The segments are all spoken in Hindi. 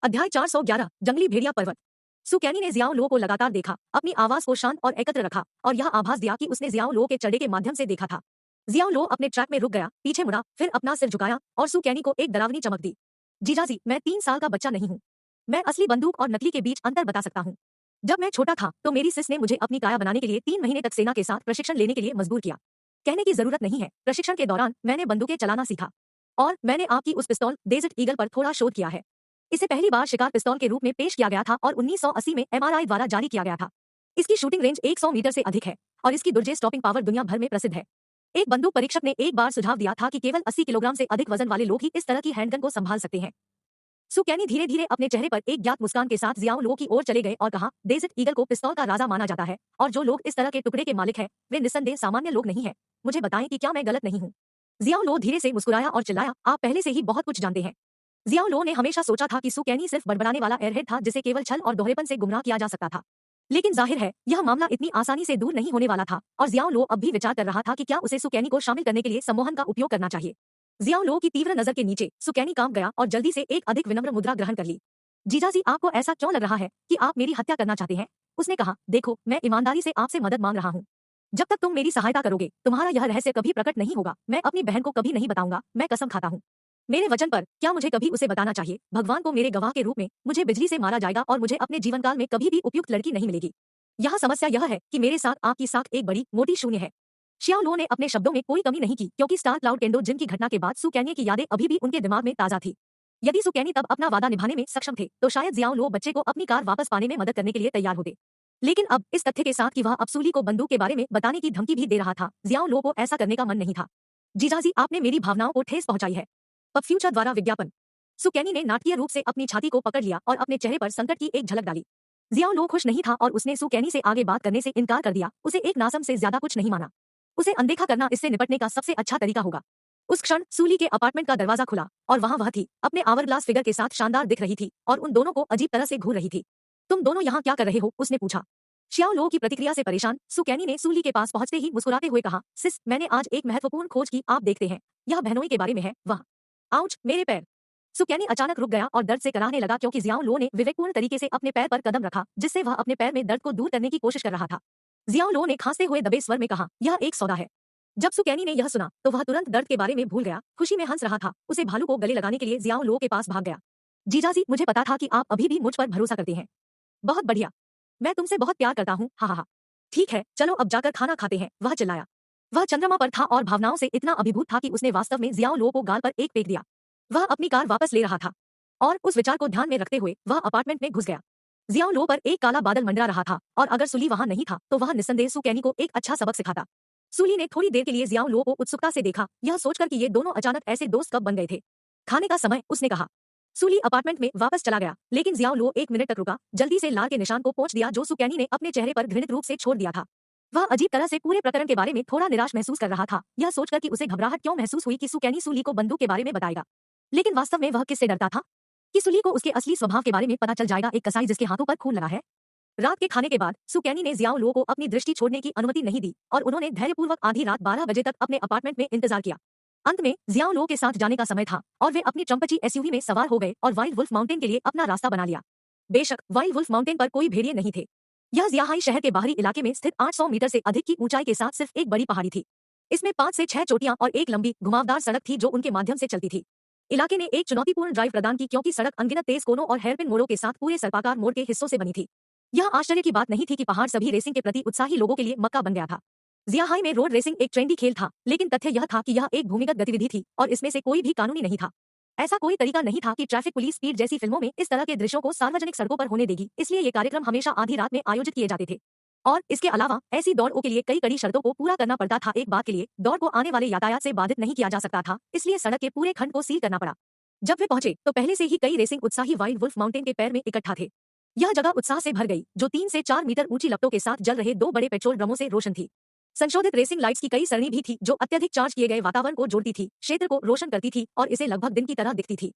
अध्याय 411 जंगली भेड़िया पर्वत। सुकैनी ने जियाओ लो को लगातार देखा, अपनी आवाज को शांत और एकत्र रखा और यह आभास दिया कि उसने जियाओ लो के चढ़े के माध्यम से देखा था। जियाओ लो अपने ट्रैक में रुक गया, पीछे मुड़ा, फिर अपना सिर झुकाया और सुकैनी को एक डरावनी चमक दी। जीजाजी, मैं 3 साल का बच्चा नहीं हूँ। मैं असली बंदूक और नकली के बीच अंतर बता सकता हूँ। जब मैं छोटा था तो मेरी सिस ने मुझे अपनी काया बनाने के लिए 3 महीने तक सेना के साथ प्रशिक्षण लेने के लिए मजबूर किया। कहने की जरूरत नहीं है, प्रशिक्षण के दौरान मैंने बंदूकें चलाना सीखा। और मैंने आपकी उस पिस्तौल डेजर्ट ईगल पर थोड़ा शोध किया है। इसे पहली बार शिकार पिस्तौल के रूप में पेश किया गया था और 1980 में एमआरआई द्वारा जारी किया गया था। इसकी शूटिंग रेंज 100 मीटर से अधिक है और इसकी दुर्जे स्टॉपिंग पावर दुनिया भर में प्रसिद्ध है। एक बंदूक परीक्षक ने एक बार सुझाव दिया था कि केवल 80 किलोग्राम से अधिक वजन वाले लोग ही इस तरह की हैंडगन को संभाल सकते हैं। सुकैनी धीरे धीरे अपने चेहरे पर एक ज्ञात मुस्कान के साथ जियाओ लो की ओर चले गए और कहा, डेजर्ट ईगल को पिस्तौल का राजा माना जाता है और जो लोग इस तरह के टुकड़े के मालिक हैं वे निस्संदेह सामान्य लोग नहीं है। मुझे बताएं कि क्या मैं गलत नहीं हूँ। जियाओ लो धीरे से मुस्कुराया और चिल्लाया, आप पहले से ही बहुत कुछ जानते हैं। जियाओ लो ने हमेशा सोचा था कि सुकैनी सिर्फ बड़बड़ाने वाला एयरहेड था जिसे केवल छल और दोहरेपन से गुमराह किया जा सकता था। लेकिन जाहिर है यह मामला इतनी आसानी से दूर नहीं होने वाला था और जियाओ लो अब भी विचार कर रहा था कि क्या उसे सुकैनी को शामिल करने के लिए सम्मोहन का उपयोग करना चाहिए। जियाओ लो की तीव्र नजर के नीचे सुकैनी कांप गया और जल्दी से एक अधिक विनम्र मुद्रा ग्रहण कर ली। जीजाजी, आपको ऐसा क्यों लग रहा है कि आप मेरी हत्या करना चाहते हैं? उसने कहा, देखो, मैं ईमानदारी से आपसे मदद मांग रहा हूँ। जब तक तुम मेरी सहायता करोगे तुम्हारा यह रहस्य कभी प्रकट नहीं होगा। मैं अपनी बहन को कभी नहीं बताऊंगा, मैं कसम खाता हूँ। मेरे वचन पर क्या मुझे कभी उसे बताना चाहिए? भगवान को मेरे गवाह के रूप में मुझे बिजली से मारा जाएगा और मुझे अपने जीवनकाल में कभी भी उपयुक्त लड़की नहीं मिलेगी। यह समस्या यह है कि मेरे साथ आपकी साख एक बड़ी मोटी शून्य है। शियाओ लो ने अपने शब्दों में कोई कमी नहीं की क्योंकि स्टार क्लाउड केंडो जिन की घटना के बाद सुकैनी की यादें अभी भी उनके दिमाग में ताजा थी। यदि सुकैनी तब अपना वादा निभाने में सक्षम थे तो शायद जियाओ लो बच्चे को अपनी कार वापस पाने में मदद करने के लिए तैयार होते। लेकिन अब इस तथ्य के साथ कि वह अब सूली को बंदूक के बारे में बताने की धमकी भी दे रहा था, जियाओ लो को ऐसा करने का मन नहीं था। जीजाजी, आपने मेरी भावनाओं को ठेस पहुंचाई है। पब फ्यूचर द्वारा विज्ञापन। सुकैनी ने नाटकीय रूप से अपनी छाती को पकड़ लिया और अपने चेहरे पर संकट की एक झलक डाली। जियाओ लो खुश नहीं था और उसने सुकैनी से आगे बात करने से इनकार कर दिया। उसे एक नासम से ज्यादा कुछ नहीं माना। उसे अनदेखा करना इससे निपटने का सबसे अच्छा तरीका होगा। उस क्षण सूली के अपार्टमेंट का दरवाजा खुला और वहां वह थी, अपने आवरग्लास फिगर के साथ शानदार दिख रही थी और उन दोनों को अजीब तरह से घूर रही थी। तुम दोनों यहाँ क्या कर रहे हो? उसने पूछा। शियाओ लो की प्रतिक्रिया से परेशान सुकैनी ने सूली के पास पहुंचते ही मुस्कुराते हुए कहा, सिस, मैंने आज एक महत्वपूर्ण खोज की, आप देखते हैं। यह बहनोई के बारे में है। वह आउच, मेरे पैर। सुकैनी अचानक रुक गया और दर्द से कराहने लगा क्योंकि जियाओ लो ने विवेकपूर्ण तरीके से अपने पैर पर कदम रखा जिससे वह अपने पैर में दर्द को दूर करने की कोशिश कर रहा था। जियाओ लो ने खांसते हुए दबे स्वर में कहा, यह एक सौदा है। जब सुकैनी ने यह सुना तो वह तुरंत दर्द के बारे में भूल गया, खुशी में हंस रहा था। उसे भालू को गले लगाने के लिए जियाओ लो के पास भाग गया। जीजाजी, मुझे पता था कि आप अभी भी मुझ पर भरोसा करते हैं। बहुत बढ़िया। मैं तुमसे बहुत प्यार करता हूँ। हा हा हा। ठीक है, चलो अब जाकर खाना खाते हैं, वह चिल्लाया। वह चंद्रमा पर था और भावनाओं से इतना अभिभूत था कि उसने वास्तव में जियाओ लो को गाल पर एक फेंक दिया। वह अपनी कार वापस ले रहा था और उस विचार को ध्यान में रखते हुए वह अपार्टमेंट में घुस गया। जियाओ लो पर एक काला बादल मंडरा रहा था और अगर सुली वहां नहीं था तो वह निस्संदेह सुकैनी को एक अच्छा सबक सिखाता। सुली ने थोड़ी देर के लिए जियाओ लो को उत्सुकता से देखा, यह सोचकर कि ये दोनों अचानक ऐसे दोस्त कब बन गए थे। खाने का समय, उसने कहा। सुली अपार्टमेंट में वापस चला गया लेकिन जियाओ लो 1 मिनट तक रुका, जल्दी से लाल के निशान को पोंछ दिया जो सुकैनी ने अपने चेहरे पर घृणित रूप से छोड़ दिया था। वह अजीब तरह से पूरे प्रकरण के बारे में थोड़ा निराश महसूस कर रहा था, यह सोचकर कि उसे घबराहट क्यों महसूस हुई कि सुकैनी सुली को बंदूक के बारे में बताएगा। लेकिन वास्तव में वह किससे डरता था? कि सुली को उसके असली स्वभाव के बारे में पता चल जाएगा, एक कसाई जिसके हाथों पर खून लगा है। रात के खाने के बाद सुकैनी ने जियाओ लो को अपनी दृष्टि छोड़ने की अनुमति नहीं दी और उन्होंने धैर्यपूर्वक आधी रात 12 बजे तक अपने अपार्टमेंट में इंतजार किया। अंत में जियाओ लो के साथ जाने का समय था और वे अपनी ट्रम्पची एसयूवी में सवार हो गए और वाइल्ड वुल्फ माउंटेन के लिए अपना रास्ता बना लिया। बेशक वाइल्ड वुल्फ माउंटेन पर कोई भेड़िए नहीं थे। यह जियाहाई शहर के बाहरी इलाके में स्थित 800 मीटर से अधिक की ऊंचाई के साथ सिर्फ एक बड़ी पहाड़ी थी। इसमें 5 से 6 चोटियां और एक लंबी घुमावदार सड़क थी जो उनके माध्यम से चलती थी। इलाके ने एक चुनौतीपूर्ण ड्राइव प्रदान की क्योंकि सड़क अनगिनत तेज कोनों और हेयरपिन मोड़ों के साथ पूरे सर्पाकार मोड़ के हिस्सों से बनी थी। यह आश्चर्य की बात नहीं थी कि पहाड़ सभी रेसिंग के प्रति उत्साही लोगों के लिए मक्का बन गया था। जियाहाई में रोड रेसिंग एक ट्रेंडी खेल था, लेकिन तथ्य यह था कि यह एक भूमिगत गतिविधि थी और इसमें से कोई भी कानूनी नहीं था। ऐसा कोई तरीका नहीं था कि ट्रैफिक पुलिस स्पीड जैसी फिल्मों में इस तरह के दृश्यों को सार्वजनिक सड़कों पर होने देगी, इसलिए ये कार्यक्रम हमेशा आधी रात में आयोजित किए जाते थे। और इसके अलावा ऐसी दौड़ों के लिए कई कड़ी शर्तों को पूरा करना पड़ता था। एक बात के लिए दौड़ को आने वाले यातायात से बाधित नहीं किया जा सकता था, इसलिए सड़क के पूरे खंड को सील करना पड़ा। जब वे पहुंचे तो पहले से ही कई रेसिंग उत्साही वाइल्ड वुल्फ माउंटेन के पैर में इकट्ठा थे। यह जगह उत्साह से भर गई जो 3 से 4 मीटर ऊंची लपटों के साथ जल रहे 2 बड़े पेट्रोल ड्रमों से रोशन थी। संशोधित रेसिंग लाइट्स की कई सरणी भी थी जो अत्यधिक चार्ज किए गए वातावरण को जोड़ती थी, क्षेत्र को रोशन करती थी और इसे लगभग दिन की तरह दिखती थी।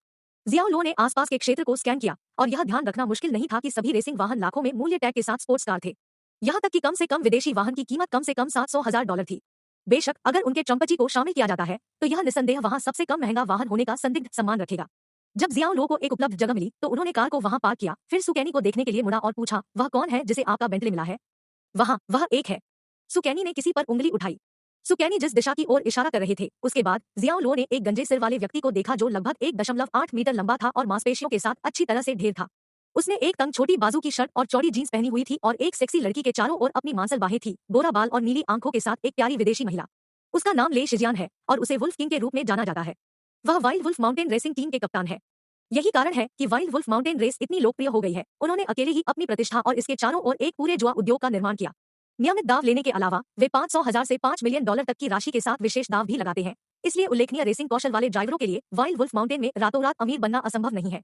जियाओ लो ने आसपास के क्षेत्र को स्कैन किया और यह ध्यान रखना मुश्किल नहीं था कि सभी रेसिंग वाहन लाखों में मूल्य टैग के साथ स्पोर्ट्स कार थे। यहाँ तक कि कम से कम विदेशी वाहन की कीमत कम से कम $700,000 थी। बेशक अगर उनके ट्रम्पची को शामिल किया जाता है तो यह निस्संदेह वहां सबसे कम महंगा वाहन होने का संदिग्ध सम्मान रखेगा। जब जियाओ लो को एक उपलब्ध जगह मिली तो उन्होंने कार को वहां पार्क किया, फिर सुकैनी को देखने के लिए मुड़ा और पूछा, वह कौन है जिसे आपका बेंटले मिला है? वह एक है। सुकैनी ने किसी पर उंगली उठाई। सुकैनी जिस दिशा की ओर इशारा कर रहे थे, उसके बाद जियाओ लो ने एक गंजे सिर वाले व्यक्ति को देखा जो लगभग 1.8 मीटर लंबा था और मांसपेशियों के साथ अच्छी तरह से ढेर था। उसने एक तंग छोटी बाजू की शर्ट और चौड़ी जींस पहनी हुई थी और एक सेक्सी लड़की के चारों ओर अपनी मांसल बाहें थी, गोरा बाल और नीली आंखों के साथ एक प्यारी विदेशी महिला। उसका नाम ले शिजियान है और उसे वुल्फ किंग के रूप में जाना जाता है। वह wild wolf mountain racing team के कप्तान है। यही कारण है कि वाइल्ड वुल्फ माउंटेन रेस इतनी लोकप्रिय हो गई है। उन्होंने अकेले ही अपनी प्रतिष्ठा और इसके चारों ओर एक पूरे जुआ उद्योग का निर्माण किया। नियमित दाव लेने के अलावा वे 500,000 से $5 मिलियन तक की राशि के साथ विशेष दाव भी लगाते हैं। इसलिए उल्लेखनीय रेसिंग कौशल वाले ड्राइवरों के लिए वाइल्ड वुल्फ माउंटेन में रातों रात अमीर बनना असंभव नहीं है।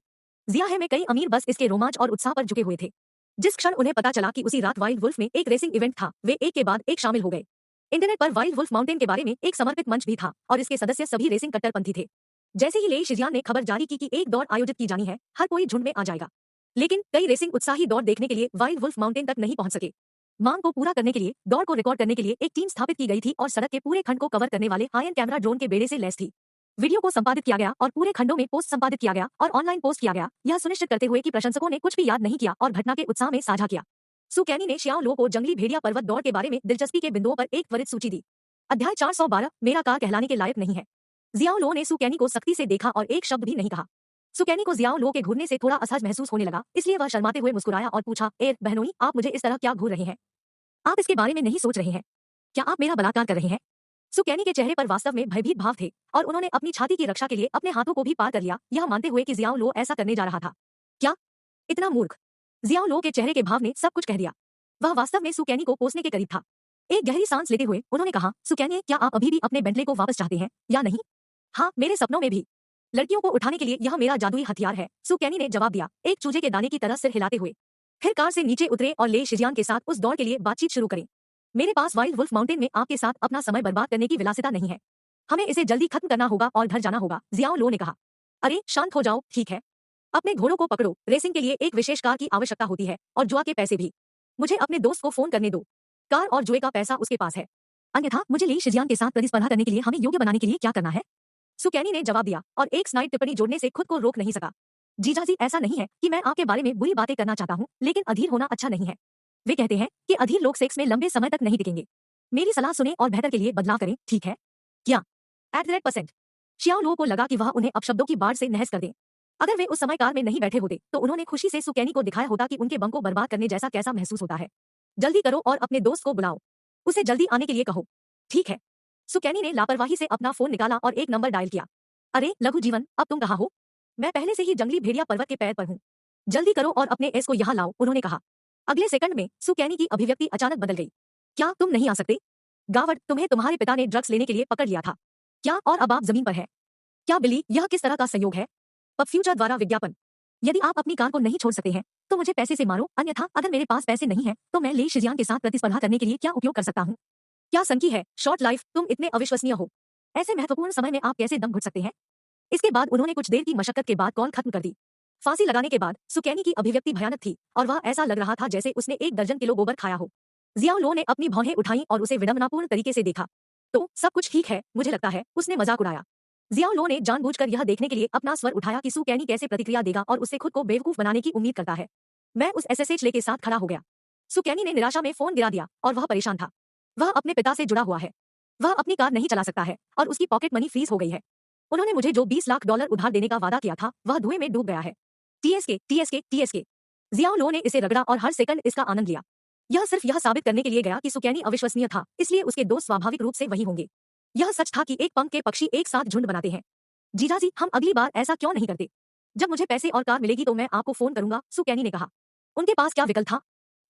जिया है में कई अमीर बस इसके रोमांच और उत्साह पर झुके हुए थे। जिस क्षण उन्हें पता चला कि उसी रात वाइल्ड वुल्फ में एक रेसिंग इवेंट था, वे एक के बाद एक शामिल हो गए। इंटरनेट पर वाइल्ड वुल्फ माउंटेन के बारे में एक समर्पित मंच भी था और इसके सदस्य सभी रेसिंग कट्टरपंथी थे। जैसे ही ले शिजियान ने खबर जारी की कि एक दौड़ आयोजित की जानी है, हर कोई झुंड में आ जाएगा। लेकिन कई रेसिंग उत्साही दौड़ देखने के लिए वाइल्ड वुल्फ माउंटेन तक नहीं पहुंच सके। मांग को पूरा करने के लिए दौड़ को रिकॉर्ड करने के लिए एक टीम स्थापित की गई थी और सड़क के पूरे खंड को कवर करने वाले हाई-एंड कैमरा ड्रोन के बेड़े से लैस थी। वीडियो को संपादित किया गया और पूरे खंडों में पोस्ट संपादित किया गया और ऑनलाइन पोस्ट किया गया, यह सुनिश्चित करते हुए कि प्रशंसकों ने कुछ भी याद नहीं किया और घटना के उत्साह में साझा किया। सुकैनी ने शियाओ लो को जंगली भेड़िया पर्वत दौड़ के बारे में दिलचस्पी के बिंदुओं पर एक त्वरित सूची दी। अध्याय 412, मेरा कार कहलाने के लायक नहीं है। जियाओ लो ने सुकैनी को सख्ती से देखा और एक शब्द भी नहीं कहा। सुकैनी को जियाओ लो के घूरने से थोड़ा असहज महसूस होने लगा, इसलिए वह शर्माते हुए मुस्कुराया और पूछा, बहनोई, आप मुझे इस तरह क्या घूर रहे हैं? आप इसके बारे में नहीं सोच रहे हैं? क्या आप मेरा बलात्कार कर रहे हैं? सुकैनी के चेहरे पर वास्तव में भयभीत भाव थे और उन्होंने अपनी छाती की रक्षा के लिए अपने हाथों को भी पार कर लिया, यह मानते हुए कि जियाओ लो ऐसा करने जा रहा था। क्या? इतना मूर्ख? जियाओ लो के चेहरे के भाव ने सब कुछ कह दिया। वह वास्तव में सुकैनी को कोसने के करीब था। एक गहरी सांस लेते हुए उन्होंने कहा, सुकैनी, क्या आप अभी भी अपने बेंटले को वापस चाहते हैं या नहीं? हाँ, मेरे सपनों में भी। लड़कियों को उठाने के लिए यह मेरा जादुई हथियार है, सुकैनी ने जवाब दिया, एक चूजे के दाने की तरह सिर हिलाते हुए। फिर कार से नीचे उतरे और ले शिजियान के साथ उस दौड़ के लिए बातचीत शुरू करें। मेरे पास वाइल्ड वुल्फ माउंटेन में आपके साथ अपना समय बर्बाद करने की विलासिता नहीं है। हमें इसे जल्दी खत्म करना होगा और घर जाना होगा, जियाओ लो ने कहा। अरे शांत हो जाओ, ठीक है। अपने घोड़ों को पकड़ो, रेसिंग के लिए एक विशेष कार की आवश्यकता होती है और जुआ के पैसे भी। मुझे अपने दोस्त को फोन करने दो। कार और जुए का पैसा उसके पास है। अन्यथा मुझे ली शिजियान के साथ प्रतिस्पर्धा करने के लिए हमें योग्य बनाने के लिए क्या करना है? सुकैनी ने जवाब दिया और एक स्नाइड टिप्पणी जोड़ने से खुद को रोक नहीं सका। जीजाजी, ऐसा नहीं है कि मैं आपके बारे में बुरी बातें करना चाहता हूँ, लेकिन अधीर होना अच्छा नहीं है। वे कहते हैं कि अधीर लोग सेक्स में लंबे समय तक नहीं टिकेंगे। मेरी सलाह सुने और बेहतर के लिए बदलाव करें, ठीक है? क्या? @ शियाओ लो को लगा कि वह उन्हें अपशब्दों की बाढ़ से नहस कर दें। अगर वे उस समय कार में नहीं बैठे होते तो उन्होंने खुशी से सुकैनी को दिखाया होता कि उनके बम को बर्बाद करने जैसा कैसा महसूस होता है। जल्दी करो और अपने दोस्त को बुलाओ। उसे जल्दी आने के लिए कहो। ठीक है। सुकैनी ने लापरवाही से अपना फोन निकाला और एक नंबर डायल किया। अरे लघु जीवन, अब तुम कहाँ हो? मैं पहले से ही जंगली भेड़िया पर्वत के पैर पर हूँ। जल्दी करो और अपने एस को यहाँ लाओ, उन्होंने कहा। अगले सेकंड में सुकैनी की अभिव्यक्ति अचानक बदल गई। क्या तुम नहीं आ सकते? गावड़, तुम्हें तुम्हारे पिता ने ड्रग्स लेने के लिए पकड़ लिया था। क्या और अब आप जमीन पर है? क्या बिली, यह किस तरह का संयोग है? पब फ्यूचर द्वारा विज्ञापन। यदि आप अपनी कार को नहीं छोड़ सकते हैं तो मुझे पैसे से मारो, अन्यथा अगर मेरे पास पैसे नहीं है तो मैं ले शिजियान के साथ प्रतिस्पर्धा करने के लिए क्या उपयोग कर सकता हूँ? क्या संकी है, शॉर्ट लाइफ, तुम इतने अविश्वसनीय हो। ऐसे महत्वपूर्ण समय में आप कैसे दम घुट सकते हैं? इसके बाद उन्होंने कुछ देर की मशक्कत के बाद कॉल खत्म कर दी। फांसी लगाने के बाद सुकैनी की अभिव्यक्ति भयानक थी और वह ऐसा लग रहा था जैसे उसने 1 दर्जन किलो गोबर खाया हो। जियाओ लो ने अपनी भौहें उठाई और उसे विडंबनापूर्ण तरीके से देखा। तो सब कुछ ठीक है, मुझे लगता है, उसने मजाक उड़ाया। जियाओ लो ने जानबूझकर यह देखने के लिए अपना स्वर उठाया कि सुकैनी कैसे प्रतिक्रिया देगा और उससे खुद को बेवकूफ बनाने की उम्मीद करता है। मैं उस एसएसएच ले के साथ खड़ा हो गया। सुकैनी ने निराशा में फोन गिरा दिया और वह परेशान था। वह अपने पिता से जुड़ा हुआ है। वह अपनी कार नहीं चला सकता है और उसकी पॉकेट मनी फ्रीज हो गई है। उन्होंने मुझे जो $20 लाख उधार देने का वादा किया था वह धुएं में डूब गया है। TSK। जियाओ लो ने इसे रगड़ा और हर सेकंड इसका आनंद लिया। यह सिर्फ यह साबित करने के लिए गया कि सुकैनी अविश्वसनीय था, इसलिए उसके दोस्त स्वाभाविक रूप से वही होंगे। यह सच था कि एक पंख के पक्षी एक साथ झुंड बनाते हैं। जीजाजी, हम अगली बार ऐसा क्यों नहीं करते? जब मुझे पैसे और कार मिलेगी तो मैं आपको फोन करूंगा, सुकैनी ने कहा। उनके पास क्या विकल्प था?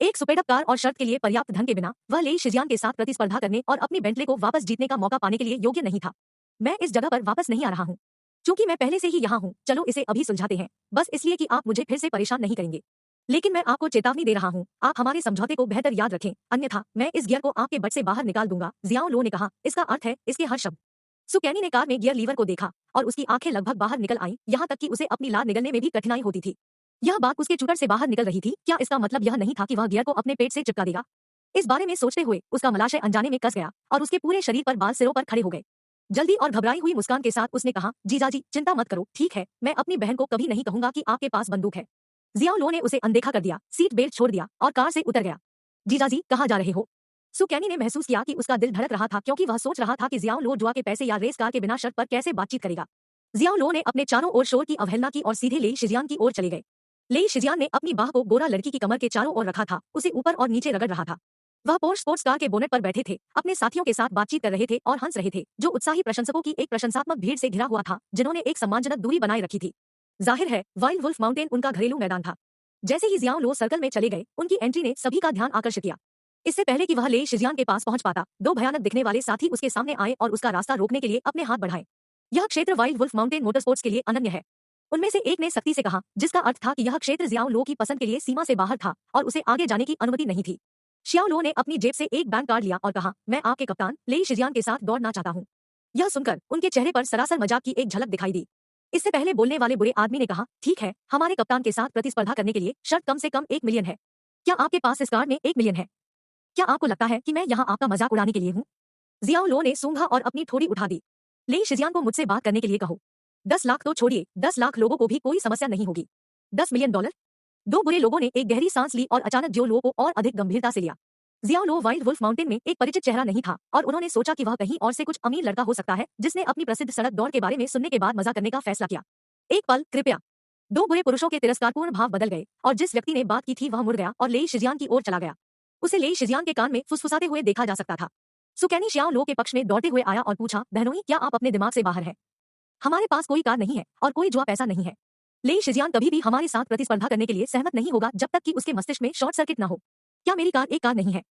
एक सुपेडअप कार और शर्त के लिए पर्याप्त धन के बिना वह ले शिजियान के साथ प्रतिस्पर्धा करने और अपनी बेंटले को वापस जीतने का मौका पाने के लिए योग्य नहीं था। मैं इस जगह पर वापस नहीं आ रहा हूँ। क्योंकि मैं पहले से ही यहाँ हूँ, चलो इसे अभी सुलझाते हैं, बस इसलिए कि आप मुझे फिर से परेशान नहीं करेंगे। लेकिन मैं आपको चेतावनी दे रहा हूँ, आप हमारे समझौते को बेहतर याद रखें, अन्यथा मैं इस गियर को आपके बट से बाहर निकाल दूंगा, जियाओ लो ने कहा। इसका अर्थ है इसके हर शब्द। सुकैनी ने कार में गियर लीवर को देखा और उसकी आंखें लगभग बाहर निकल आईं, यहाँ तक कि उसे अपनी लार निगलने में भी कठिनाई होती थी। यह बात उसके चुटर से बाहर निकल रही थी। क्या इसका मतलब यह नहीं था कि वह गियर को अपने पेट से चिपका देगा? इस बारे में सोचते हुए उसका मलाशय अनजाने में कस गया और उसके पूरे शरीर पर बाल सिरों पर खड़े हो गए। जल्दी और घबराई हुई मुस्कान के साथ उसने कहा, जीजाजी चिंता मत करो, ठीक है, मैं अपनी बहन को कभी नहीं कहूंगा कि आपके पास बंदूक है। जियाओ लो ने उसे अनदेखा कर दिया, सीट बेल्ट छोड़ दिया और कार से उतर गया। जीजाजी कहाँ जा रहे हो? सु कैनी ने महसूस किया कि उसका दिल धड़क रहा था क्योंकि वह सोच रहा था कि जियाओ लो जुआ के पैसे या रेस कार के बिना शर्त पर कैसे बातचीत करेगा। जियाओ लो ने अपने चारों ओर शोर की अवहेलना की और सीधे लेई शिजियान की ओर चले गए। लेई शिजियान ने अपनी बाह को गोरा लड़की की कमर के चारों ओर रखा था, उसे ऊपर और नीचे रगड़ रहा था। वह पोर्श स्पोर्ट्स कार के बोनेट पर बैठे थे, अपने साथियों के साथ बातचीत कर रहे थे और हंस रहे थे, जो उत्साही प्रशंसकों की एक प्रशंसात्मक भीड़ से घिरा हुआ था, जिन्होंने एक सम्मानजनक दूरी बनाए रखी थी। जाहिर है, वाइल्ड वुल्फ माउंटेन उनका घरेलू मैदान था। जैसे ही जियाओ लो सर्कल में चले गए, उनकी एंट्री ने सभी का ध्यान आकर्षित किया। इससे पहले कि वह लेई शिजियान के पास पहुंच पाता, दो भयानक दिखने वाले साथी उसके सामने आए और उसका रास्ता रोकने के लिए अपने हाथ बढ़ाए। यह क्षेत्र वाइल्ड वुल्फ माउंटेन मोटरस्पोर्ट्स के लिए अनन्य है। उनमें से एक ने सख्ती से कहा, जिसका अर्थ था कि यह क्षेत्र जियाओ लो की पसंद के लिए सीमा से बाहर था और उसे आगे जाने की अनुमति नहीं थी। शियाओ लो ने अपनी जेब से एक बैंक कार्ड लिया और कहा, मैं आपके कप्तान लेई शिजियान के साथ दौड़ना चाहता हूँ। यह सुनकर उनके चेहरे पर सरासर मजाक की एक झलक दिखाई दी। इससे पहले बोलने वाले बुरे आदमी ने कहा, ठीक है, हमारे कप्तान के साथ प्रतिस्पर्धा करने के लिए शर्त कम से कम 1 मिलियन है। क्या आपके पास इस कार्ड में 1 मिलियन है? क्या आपको लगता है कि मैं यहाँ आपका मजाक उड़ाने के लिए हूँ? जियाओ लो ने सूंघा और अपनी ठोड़ी उठा दी। लेई शिजियान को मुझसे बात करने के लिए कहो। 10 लाख तो छोड़िए, 10 लाख लोगों को भी कोई समस्या नहीं होगी। 10 मिलियन डॉलर? दो बुरे लोगों ने एक गहरी सांस ली और अचानक जियो लो को और अधिक गंभीरता से लिया। जियाओ लो वाइल्ड वुल्फ माउंटेन में एक परिचित चेहरा नहीं था और उन्होंने सोचा कि वह कहीं और से कुछ अमीर लड़का हो सकता है जिसने अपनी प्रसिद्ध सड़क दौड़ के बारे में सुनने के बाद मजा करने का फैसला किया। एक पल, कृपया। दो बुरे पुरुषों के तिरस्कारपूर्ण भाव बदल गए और जिस व्यक्ति ने बात की थी वह मुड़ गया और लेई शिजियान की ओर चला गया। उसे लेई शिजियान के कान में फुसफुसाते हुए देखा जा सकता था। सुकैनी शियाओ लो के पक्ष में दौड़ते हुए आया और पूछा, बहनोई, क्या आप अपने दिमाग से बाहर हैं? हमारे पास कोई कार नहीं है और कोई जुआ पैसा नहीं है। लेई शिजियान कभी भी हमारे साथ प्रतिस्पर्धा करने के लिए सहमत नहीं होगा जब तक कि उसके मस्तिष्क में शॉर्ट सर्किट न हो। क्या मेरी कार एक कार नहीं है?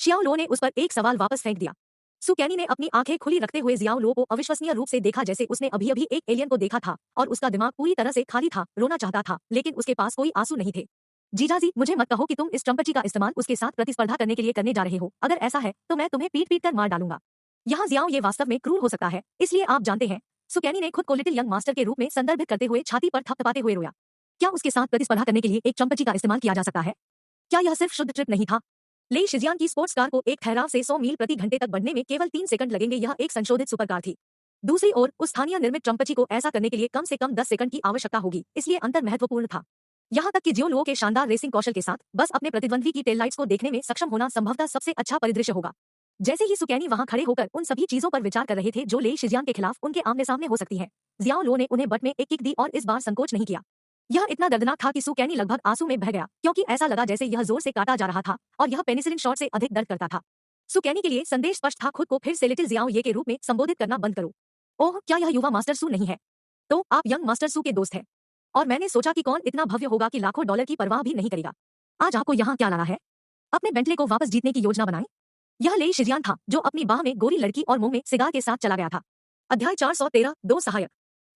शियाओ लो ने उस पर एक सवाल वापस फेंक दिया। सुकैनी ने अपनी आंखें खुली रखते हुए जियाओ लो को अविश्वसनीय रूप से देखा, जैसे उसने अभी अभी एक एलियन को देखा था और उसका दिमाग पूरी तरह से खाली था, रोना चाहता था लेकिन उसके पास कोई आंसू नहीं थे। जीजाजी, मुझे मत कहो कि तुम इस ट्रम्पची का इस्तेमाल उसके साथ प्रतिस्पर्धा करने के लिए करने जा रहे हो। अगर ऐसा है तो मैं तुम्हें पीट पीट कर मार डालूंगा। यहाँ जियाओ ये वास्तव में क्रूर हो सकता है, इसलिए आप जानते हैं। सुकैनी ने खुद को लिटिल यंग मास्टर के रूप में संदर्भित करते हुए छाती पर थपथपाते हुए रोया। क्या उसके साथ प्रतिस्पर्धा करने के लिए एक ट्रम्पची का इस्तेमाल किया जा सकता है? क्या यह सिर्फ शुद्ध ट्रिप नहीं था? लेई शिजियान की स्पोर्ट्स कार को एक ठहराव से 100 मील प्रति घंटे तक बढ़ने में केवल 3 सेकंड लगेंगे। यह एक संशोधित सुपरकार थी। दूसरी ओर उस स्थानीय निर्मित ट्रम्पची को ऐसा करने के लिए कम से कम 10 सेकंड की आवश्यकता होगी, इसलिए अंतर महत्वपूर्ण था। यहाँ तक कि जियो लो के शानदार रेसिंग कौशल के साथ बस अपने प्रतिद्वंद्वी की टेल लाइट्स को देखने में सक्षम होना संभवतः सबसे अच्छा परिदृश्य होगा। जैसे ही सुकैनी वहां खड़े होकर उन सभी चीजों पर विचार कर रहे थे जो लेई शिजियान के खिलाफ उनके आमने सामने हो सकती हैं, जियाओ लो ने उन्हें बट में एक किक दी और इस बार संकोच नहीं किया। यह इतना दर्दनाक था कि सुकैनी लगभग आंसू में बह गया क्योंकि ऐसा लगा जैसे यह जोर से काटा जा रहा था और यह पेनिसिलिन शॉट से अधिक दर्द करता था। सुकैनी के लिए संदेश स्पष्ट था, खुद को फिर से लिटिल जियाओ ये के रूप में संबोधित करना बंद करो। ओह, क्या यह युवा मास्टर सू नहीं है? तो आप यंग मास्टर सू के दोस्त हैं। और मैंने सोचा कि कौन इतना भव्य होगा कि लाखों डॉलर की परवाह भी नहीं करेगा। आज आपको यहाँ क्या लाना है? अपने बेंटले को वापस जीतने की योजना बनाएं। यह लेई शिजियान था जो अपनी बाह में गोरी लड़की और मुंह में सिगार के साथ चला गया था। अध्याय 413, दो सहायक।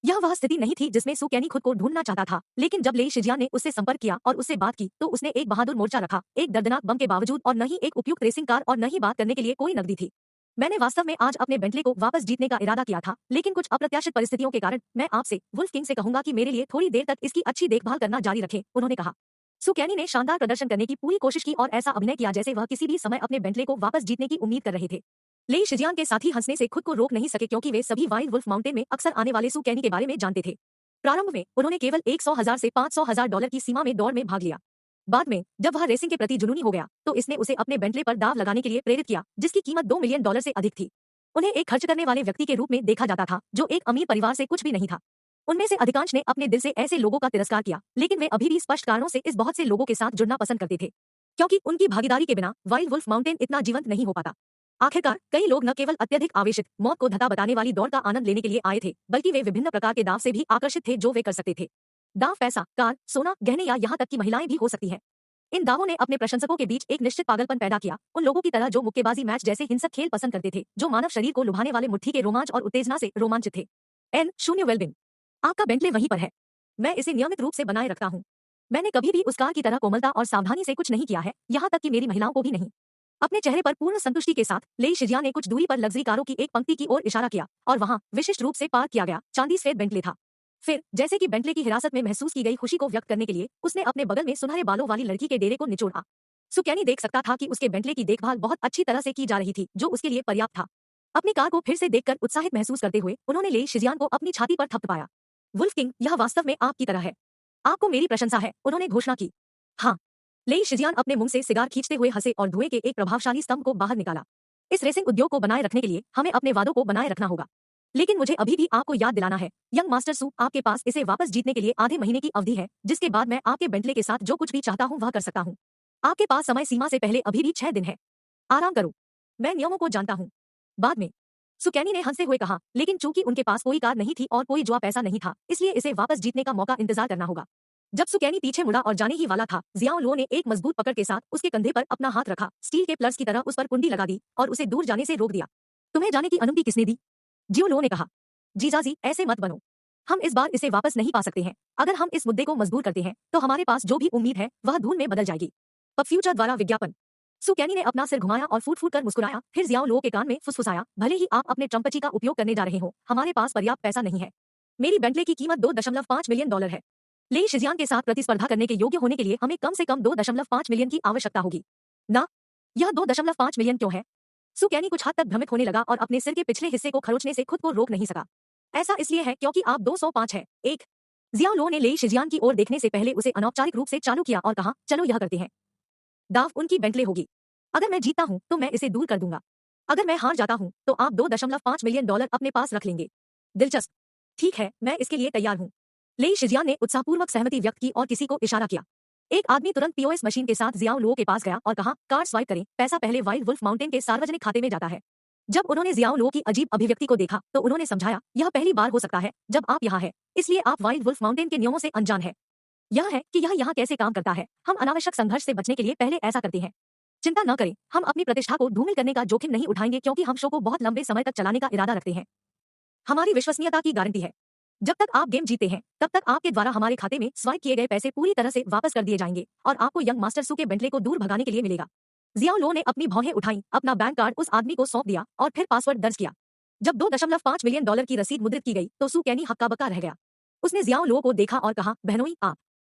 यह वह स्थिति नहीं थी जिसमें सुकैनी खुद को ढूंढना चाहता था, लेकिन जब लेई शिजियान ने उससे संपर्क किया और उससे बात की तो उसने एक बहादुर मोर्चा रखा, एक दर्दनाक बम के बावजूद, और न ही एक उपयुक्त रेसिंग कार और न ही बात करने के लिए कोई नकदी थी। मैंने वास्तव में आज अपने बेंटले को वापस जीतने का इरादा किया था, लेकिन कुछ अप्रत्याशित परिस्थितियों के कारण मैं आपसे वुल्फ किंग से कहूंगा कि मेरे लिए थोड़ी देर तक इसकी अच्छी देखभाल करना जारी रखें, उन्होंने कहा। सुकैनी ने शानदार प्रदर्शन करने की पूरी कोशिश की और ऐसा अभिनय किया जैसे वह किसी भी समय अपने बेंटले को वापस जीतने की उम्मीद कर रहे थे। लेई शिजियान के साथी हंसने से खुद को रोक नहीं सके क्योंकि वे सभी वाइल्ड वुल्फ माउंटेन में अक्सर आने वाले सुकैनी के बारे में जानते थे। प्रारंभ में उन्होंने केवल 100,000 से 500,000 डॉलर की सीमा में दौड़ में भाग लिया। बाद में जब वह रेसिंग के प्रति जुनूनी हो गया तो इसने उसे अपने बेंटले पर दाव लगाने के लिए प्रेरित किया, जिसकी कीमत $2 मिलियन से अधिक थी। उन्हें एक खर्च करने वाले व्यक्ति के रूप में देखा जाता था जो एक अमीर परिवार से कुछ भी नहीं था। उनमें से अधिकांश ने अपने दिल से ऐसे लोगों का तिरस्कार किया, लेकिन वे अभी भी स्पष्ट कारणों से इस बहुत से लोगों के साथ जुड़ना पसंद करते थे, क्योंकि उनकी भागीदारी के बिना वाइल्ड वुल्फ माउंटेन इतना जीवंत नहीं हो पाता। आखिरकार कई लोग न केवल अत्यधिक आवेशित, मौत को धक्का बताने वाली दौड़ का आनंद लेने के लिए आए थे, बल्कि वे विभिन्न प्रकार के दाव से भी आकर्षित थे जो वे कर सकते थे। दाव पैसा, कार, सोना, गहने या यहाँ तक कि महिलाएं भी हो सकती हैं। इन दावों ने अपने प्रशंसकों के बीच एक निश्चित पागलपन पैदा किया, उन लोगों की तरह जो मुक्केबाजी मैच जैसे हिंसक खेल पसंद करते थे, जो मानव शरीर को लुभाने वाले मुट्ठी के रोमांच और उत्तेजना से रोमांचित थे। N0 वेल्बिंग, आपका बेंटले वहीं पर है। मैं इसे नियमित रूप से बनाए रखता हूँ। मैंने कभी भी उस कार की तरह कोमलता और सावधानी से कुछ नहीं किया है, यहाँ तक कि मेरी महिलाओं को भी नहीं। अपने चेहरे पर पूर्ण संतुष्टि के साथ लेई शिजियान ने कुछ दूरी पर लग्जरी कारों की एक पंक्ति की ओर इशारा किया और वहां विशिष्ट रूप से पार्क किया गया चांदी सफेद बेंटले था। फिर जैसे कि बेंटले की हिरासत में महसूस की गई खुशी को व्यक्त करने के लिए उसने अपने बगल में सुनहरे बालों वाली लड़की के डेरे को निचोड़ा। सुकैनी देख सकता था कि उसके बेंटले की देखभाल बहुत अच्छी तरह से की जा रही थी, जो उसके लिए पर्याप्त था। अपनी कार को फिर से देखकर उत्साहित महसूस करते हुए उन्होंने ले शिजियान को अपनी छाती पर थपथपाया। वुल्फ किंग, यह वास्तव में आपकी तरह है। आपको मेरी प्रशंसा है, उन्होंने घोषणा की। हाँ। लेई शिजियान अपने मुंह से सिगार खींचते हुए हंसे और धुएं के एक प्रभावशाली स्तंभ को बाहर निकाला। इस रेसिंग उद्योग को बनाए रखने के लिए हमें अपने वादों को बनाए रखना होगा। लेकिन मुझे अभी भी आपको याद दिलाना है, यंग मास्टर सू, आपके पास इसे वापस जीतने के लिए आधे महीने की अवधि है, जिसके बाद मैं आपके बेंटले के साथ जो कुछ भी चाहता हूं वह कर सकता हूं। आपके पास समय सीमा से पहले अभी भी 6 दिन है। आराम करो। मैं नियमों को जानता हूं। बाद में, सुकैनी ने हंसते हुए कहा, लेकिन चूंकि उनके पास कोई कार नहीं थी और कोई जुआ पैसा नहीं था, इसलिए इसे वापस जीतने का मौका इंतजार करना होगा। जब सुकैनी पीछे मुड़ा और जाने ही वाला था, जियाओ लो ने एक मजबूत पकड़ के साथ उसके कंधे पर अपना हाथ रखा, स्टील के प्लस की तरह उस पर कुंडी लगा दी और उसे दूर जाने से रोक दिया। तुम्हें जाने की अनुमति किसने दी? जियो लो ने कहा। जीजाजी, ऐसे मत बनो। हम इस बार इसे वापस नहीं पा सकते हैं। अगर हम इस मुद्दे को मजबूर करते हैं तो हमारे पास जो भी उम्मीद है वह धूल में बदल जाएगी। पब फ्यूचर द्वारा विज्ञापन। सुकैनी ने अपना सिर घुमाया और फूट फूट कर मुस्कुराया, फिर जियाओ लो के कान में फुसफुसाया, भले ही आप अपने ट्रम्पची का उपयोग करने जा रहे हो, हमारे पास पर्याप्त पैसा नहीं है। मेरी बेंटले की कीमत $2.5 मिलियन है। लेई शिजियान के साथ प्रतिस्पर्धा करने के योग्य होने के लिए हमें कम से कम 2.5 मिलियन की आवश्यकता होगी। ना, यह 2.5 मिलियन क्यों है? सुकैनी कुछ हद तक भ्रमित होने लगा और अपने सिर के पिछले हिस्से को खरोचने से खुद को रोक नहीं सका। ऐसा इसलिए है क्योंकि आप 205 है। एक। जियाओ लो ने लेई शिजियान की ओर देखने से पहले उसे अनौपचारिक रूप से चालू किया और कहा, चलो यह करते हैं। दाव उनकी बेंटले होगी। अगर मैं जीतता हूं तो मैं इसे दूर कर दूंगा। अगर मैं हार जाता हूं तो आप $2.5 मिलियन अपने पास रख लेंगे। दिलचस्प। ठीक है, मैं इसके लिए तैयार हूं। लेई शिजियान ने उत्साहपूर्वक सहमति व्यक्त की और किसी को इशारा किया। एक आदमी तुरंत पीओएस मशीन के साथ जियाओ लो के पास गया और कहा, कार्ड स्वाइप करें, पैसा पहले वाइल्ड वुल्फ माउंटेन के सार्वजनिक खाते में जाता है। जब उन्होंने जियाओ लो की अजीब अभिव्यक्ति को देखा तो उन्होंने समझाया, यह पहली बार हो सकता है जब आप यहाँ हैं, इसलिए आप वाइल्ड वुल्फ माउंटेन के नियमों से अनजान है। यह है कि यह यहाँ कैसे काम करता है। हम अनावश्यक संघर्ष से बचने के लिए पहले ऐसा करते हैं। चिंता न करें, हम अपनी प्रतिष्ठा को धूमिल करने का जोखिम नहीं उठाएंगे क्योंकि हम शो को बहुत लंबे समय तक चलाने का इरादा रखते हैं। हमारी विश्वसनीयता की गारंटी है। जब तक आप गेम जीते हैं तब तक आपके द्वारा हमारे खाते में स्वाइप किए गए पैसे पूरी तरह से वापस कर दिए जाएंगे और आपको यंग मास्टर सू के बेंटले को दूर भगाने के लिए मिलेगा। जियाओ लो ने अपनी भौहें उठाई, अपना बैंक कार्ड उस आदमी को सौंप दिया और फिर पासवर्ड दर्ज किया। जब $2.5 मिलियन की रसीद मुद्रित की गई तो सुकैनी हक्का बक्का रह गया। उसने जियाओ लो को देखा और कहा, बहनोई,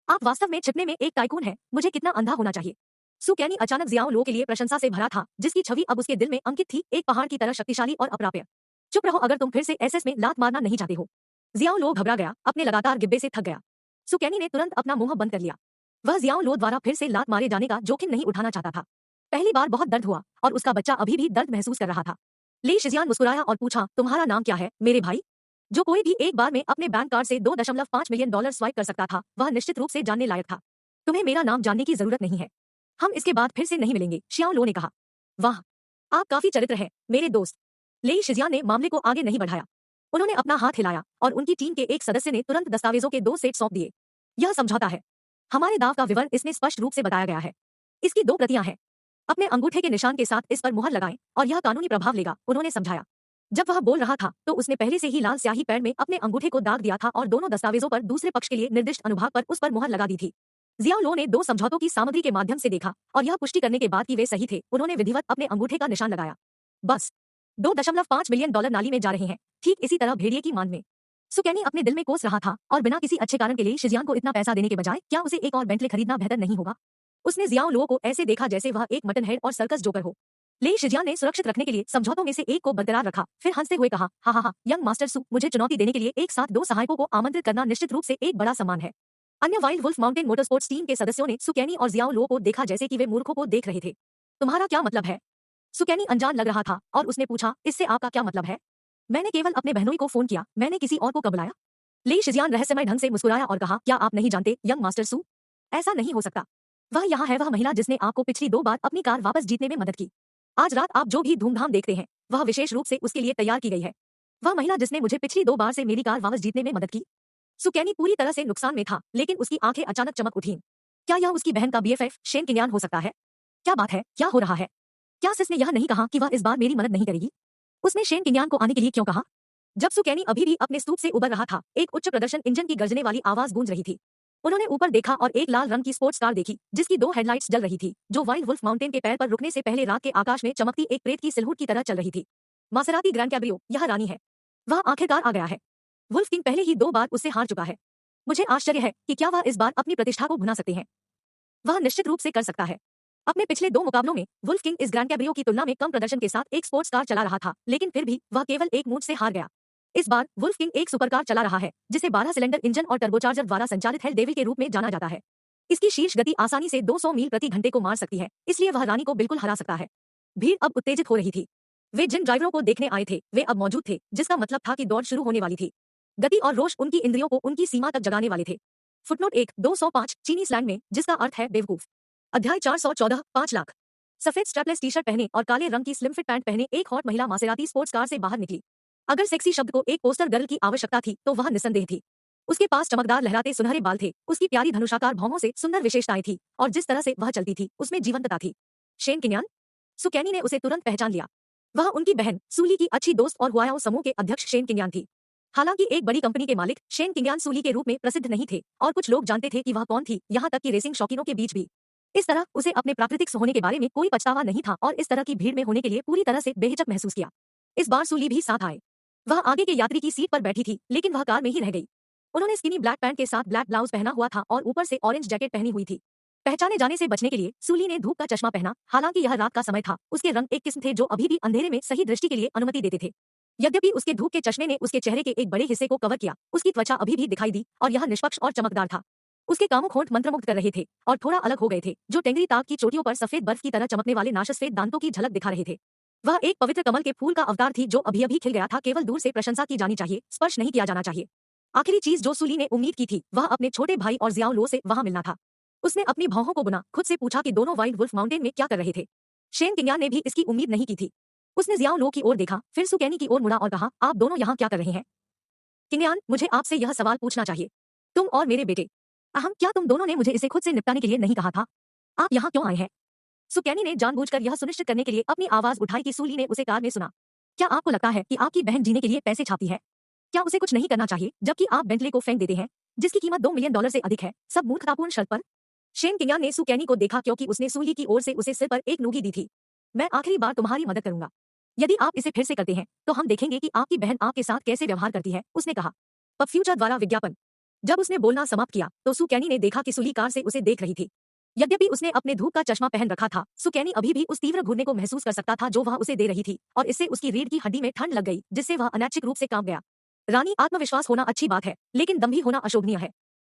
आप वास्तव में छिपने में एक टाइकून है। मुझे कितना अंधा होना चाहिए। सुकैनी अचानक जियाओ लो के लिए प्रशंसा से भरा था, जिसकी छवि अब उसके दिल में अंकित थी, एक पहाड़ की तरह शक्तिशाली और अप्राप्य। चुप रहो अगर तुम फिर से एसएस में लात मारना नहीं चाहते हो। जियाओ लो घबरा गया, अपने लगातार गिब्बे से थक गया। सुकैनी ने तुरंत अपना मुंह बंद कर लिया। वह जियाओ लो द्वारा फिर से लात मारे जाने का जोखिम नहीं उठाना चाहता था। पहली बार बहुत दर्द हुआ और उसका बच्चा अभी भी दर्द महसूस कर रहा था। लेई शिजियान मुस्कुराया और पूछा, तुम्हारा नाम क्या है मेरे भाई? जो कोई भी एक बार में अपने बैंक कार्ड से $2.5 मिलियन स्वाइप कर सकता था, वह निश्चित रूप से जानने लायक था। तुम्हें मेरा नाम जानने की जरूरत नहीं है। हम इसके बाद फिर से नहीं मिलेंगे, शियाओ लो ने कहा। वाह, आप काफी चरित्र हैं मेरे दोस्त। लेई शिजियान ने मामले को आगे नहीं बढ़ाया। उन्होंने अपना हाथ हिलाया और उनकी टीम के एक सदस्य ने तुरंत दस्तावेजों के 2 सेट सौंप दिए। यह समझौता है। हमारे दाव का विवरण इसमें स्पष्ट रूप से बताया गया है। इसकी 2 प्रतियां हैं। अपने अंगूठे के निशान के साथ इस पर मुहर लगाएं और यह कानूनी प्रभाव लेगा, उन्होंने समझाया। जब वह बोल रहा था तो उसने पहले से ही लाल स्याही पैड में अपने अंगूठे को दाग दिया था और दोनों दस्तावेजों पर दूसरे पक्ष के लिए निर्दिष्ट अनुभाग पर उस पर मुहर लगा दी थी। जियाओ लो ने 2 समझौतों की सामग्री के माध्यम से देखा और यह पुष्टि करने के बाद कि वे सही थे, उन्होंने विधिवत अपने अंगूठे का निशान लगाया। बस $2.5 मिलियन नाली में जा रहे हैं, ठीक इसी तरह भेड़िए की मांद में। सुकैनी अपने दिल में कोस रहा था और बिना किसी अच्छे कारण के लिए शिजियान को इतना पैसा देने के बजाय क्या उसे एक और बेंटले खरीदना बेहतर नहीं होगा? उसने जियाओ लो को ऐसे देखा जैसे वह एक मटन हेड और सर्कस जोकर हो। लेई शिजियान ने सुरक्षित रखने के लिए समझौतों में से एक को बरकरार रखा, फिर हंसते हुए कहा, हा, यंग मास्टर सू, मुझे चुनौती देने के लिए एक साथ 2 सहायकों को आमंत्रित करना निश्चित रूप से एक बड़ा सम्मान है। अन्य wild wolf mountain motorsports team के सदस्यों ने सुकैनी और जियाओ लो को देखा जैसे कि वे मूर्खों को देख रहे थे। तुम्हारा क्या मतलब है? सुकैनी अनजान लग रहा था और उसने पूछा, इससे आपका क्या मतलब है? मैंने केवल अपने बहनोई को फोन किया, मैंने किसी और को कब बुलाया? लेई शिजियान रहस्यमय ढंग से मुस्कुराया और कहा, क्या आप नहीं जानते यंग मास्टर सू? ऐसा नहीं हो सकता। वह यहाँ है, वह महिला जिसने आपको पिछली 2 बार अपनी कार वापस जीतने में मदद की। आज रात आप जो भी धूमधाम देखते हैं वह विशेष रूप से उसके लिए तैयार की गई है। वह महिला जिसने मुझे पिछली 2 बार से मेरी कार वापस जीतने में मदद की। सुकैनी पूरी तरह से नुकसान में था, लेकिन उसकी आंखें अचानक चमक उठीं। क्या यह उसकी बहन का बीएफएफ शेन किन्यान हो सकता है? क्या बात है, क्या हो रहा है? क्या सिस ने यह नहीं कहा कि वह इस बार मेरी मदद नहीं करेगी? उसने शेन किन्यान को आने के लिए क्यों कहा? जब सुकैनी अभी भी अपने स्तूप से उबर रहा था, एक उच्च प्रदर्शन इंजन की गर्जने वाली आवाज गूंज रही थी। उन्होंने ऊपर देखा और एक लाल रंग की स्पोर्ट्स कार देखी, जिसकी 2 हेडलाइट्स जल रही थी, जो वाइल्ड वुल्फ माउंटेन के पैर पर रुकने से पहले रात के आकाश में चमकती एक प्रेत की सिलहुट की तरह चल रही थी। मासेराती ग्रैंड कैब्रियो, यह रानी है। वह आखिरकार आ गया है। वुल्फ किंग पहले ही 2 बार उससे हार चुका है। मुझे आश्चर्य है कि क्या वह इस बार अपनी प्रतिष्ठा को भुना सकते हैं। वह निश्चित रूप से कर सकता है। अपने पिछले 2 मुकाबलों में वुल्फ किंग इस ग्रैंड कैब्रियो की तुलना में कम प्रदर्शन के साथ एक स्पोर्ट्स कार चला रहा था, लेकिन फिर भी वह केवल एक मूड से हार गया। इस बार वुल्फ किंग एक सुपरकार चला रहा है, जिसे 12 सिलेंडर इंजन और टर्बोचार्जर द्वारा संचालित हेल डेविल के रूप में जाना जाता है। इसकी शीर्ष गति आसानी से 200 मील प्रति घंटे को मार सकती है, इसलिए वह रानी को बिल्कुल हरा सकता है। भीड़ अब उत्तेजित हो रही थी। वे जिन ड्राइवरों को देखने आए थे वे अब मौजूद थे, जिसका मतलब था कि दौड़ शुरू होने वाली थी। गति और रोष उनकी इंद्रियों को उनकी सीमा तक जगाने वाले थे। फुटनोट 1 205 चीनी स्लैंग में, जिसका अर्थ है बेवकूफ। अध्याय 414 5 लाख। सफेद स्ट्रैपलेस टी शर्ट पहने और काले रंग की स्लिम फिट पैंट पहने एक हॉट महिला मासेराती स्पोर्ट्स कार से बाहर निकली। अगर सेक्सी शब्द को एक पोस्टर गर्ल की आवश्यकता थी तो वह निस्संदेह थी। उसके पास चमकदार लहराते सुनहरे बाल थे, उसकी प्यारी धनुषाकार भौहों से सुंदर विशेषताएं थी, और जिस तरह से वह चलती थी उसमें जीवंतता थी। शेन किन्यान। सुकैनी ने उसे तुरंत पहचान लिया। वह उनकी बहन सूली की अच्छी दोस्त और हुआयाओ समूह के अध्यक्ष शेन किन्यान थी। हालांकि एक बड़ी कंपनी के मालिक शेन किन्यान सूली के रूप में प्रसिद्ध नहीं थे, और कुछ लोग जानते थे कि वह कौन थी, यहाँ तक कि रेसिंग शौकीनों के बीच भी। इस तरह उसे अपने प्राकृतिक होने के बारे में कोई पछतावा नहीं था, और इस तरह की भीड़ में होने के लिए पूरी तरह से बेहिचक महसूस किया। इस बार सूली भी साथ आए। वह आगे के यात्री की सीट पर बैठी थी, लेकिन वह कार में ही रह गई। उन्होंने स्किनी ब्लैक पैंट के साथ ब्लैक ब्लाउज पहना हुआ था और ऊपर से ऑरेंज जैकेट पहनी हुई थी। पहचाने जाने से बचने के लिए सूली ने धूप का चश्मा पहना। हालांकि यह रात का समय था, उसके रंग एक किस्म थे जो अभी भी अंधेरे में सही दृष्टि के लिए अनुमति देते थे। यद्यपि उसके धूप के चश्मे ने उसके चेहरे के एक बड़े हिस्से को कवर किया, उसकी त्वचा अभी भी दिखाई दी और यह निष्पक्ष और चमकदार था। उसके कामुक होंठ मंत्रमुग्ध कर रहे थे और थोड़ा अलग हो गए थे, जो टेंगरी ताक की चोटियों पर सफेद बर्फ की तरह चमकने वाले नाशसफेद दांतों की झलक दिखा रहे थे। वह एक पवित्र कमल के फूल का अवतार थी जो अभी अभी खिल गया था। केवल दूर से प्रशंसा की जानी चाहिए, स्पर्श नहीं किया जाना चाहिए। आखिरी चीज जो सूली ने उम्मीद की थी वह अपने छोटे भाई और जियाओ लो से वहां मिलना था। उसने अपनी भौहों को बुना, खुद से पूछा कि दोनों वाइल्ड वुल्फ माउंटेन में क्या कर रहे थे। शेन किन्यान ने भी इसकी उम्मीद नहीं की थी। उसने जियाओ लो की ओर देखा, फिर सुकैनी की ओर मुड़ा और कहा, आप दोनों यहाँ क्या कर रहे हैं? किन्यान, मुझे आपसे यह सवाल पूछना चाहिए। तुम और मेरे बेटे, क्या तुम दोनों ने मुझे इसे खुद से निपटाने के लिए नहीं कहा था? आप यहाँ क्यों आए हैं? सुकैनी ने जानबूझकर यह सुनिश्चित करने के लिए अपनी आवाज उठाई कि सूली ने उसे कार में सुना। क्या आपको लगता है कि आपकी बहन जीने के लिए पैसे छापती है? क्या उसे कुछ नहीं करना चाहिए जबकि आप बेंटले को फेंक देते हैं, जिसकी कीमत $2 मिलियन से अधिक है, सब मूर्खतापूर्ण शर्त पर? शेन किन्यान ने सुकैनी को देखा क्योंकि उसने सूली की ओर से उसे सिर पर एक नूगी दी थी। मैं आखिरी बार तुम्हारी मदद करूंगा। यदि आप इसे फिर से करते हैं तो हम देखेंगे कि आपकी बहन आपके साथ कैसे व्यवहार करती है, उसने कहा। पब फ्यूचर द्वारा विज्ञापन। जब उसने बोलना समाप्त किया तो सुकैनी ने देखा कि सूली कार से उसे देख रही थी। यद्यपि उसने अपने धूप का चश्मा पहन रखा था, सुकैनी अभी भी उस तीव्र घूरने को महसूस कर सकता था जो वह उसे दे रही थी, और इससे उसकी रीढ़ की हड्डी में ठंड लग गई, जिससे वह अनैच्छिक रूप से कांप गया। रानी, आत्मविश्वास होना अच्छी बात है, लेकिन दम भी होना अशोभनीय है।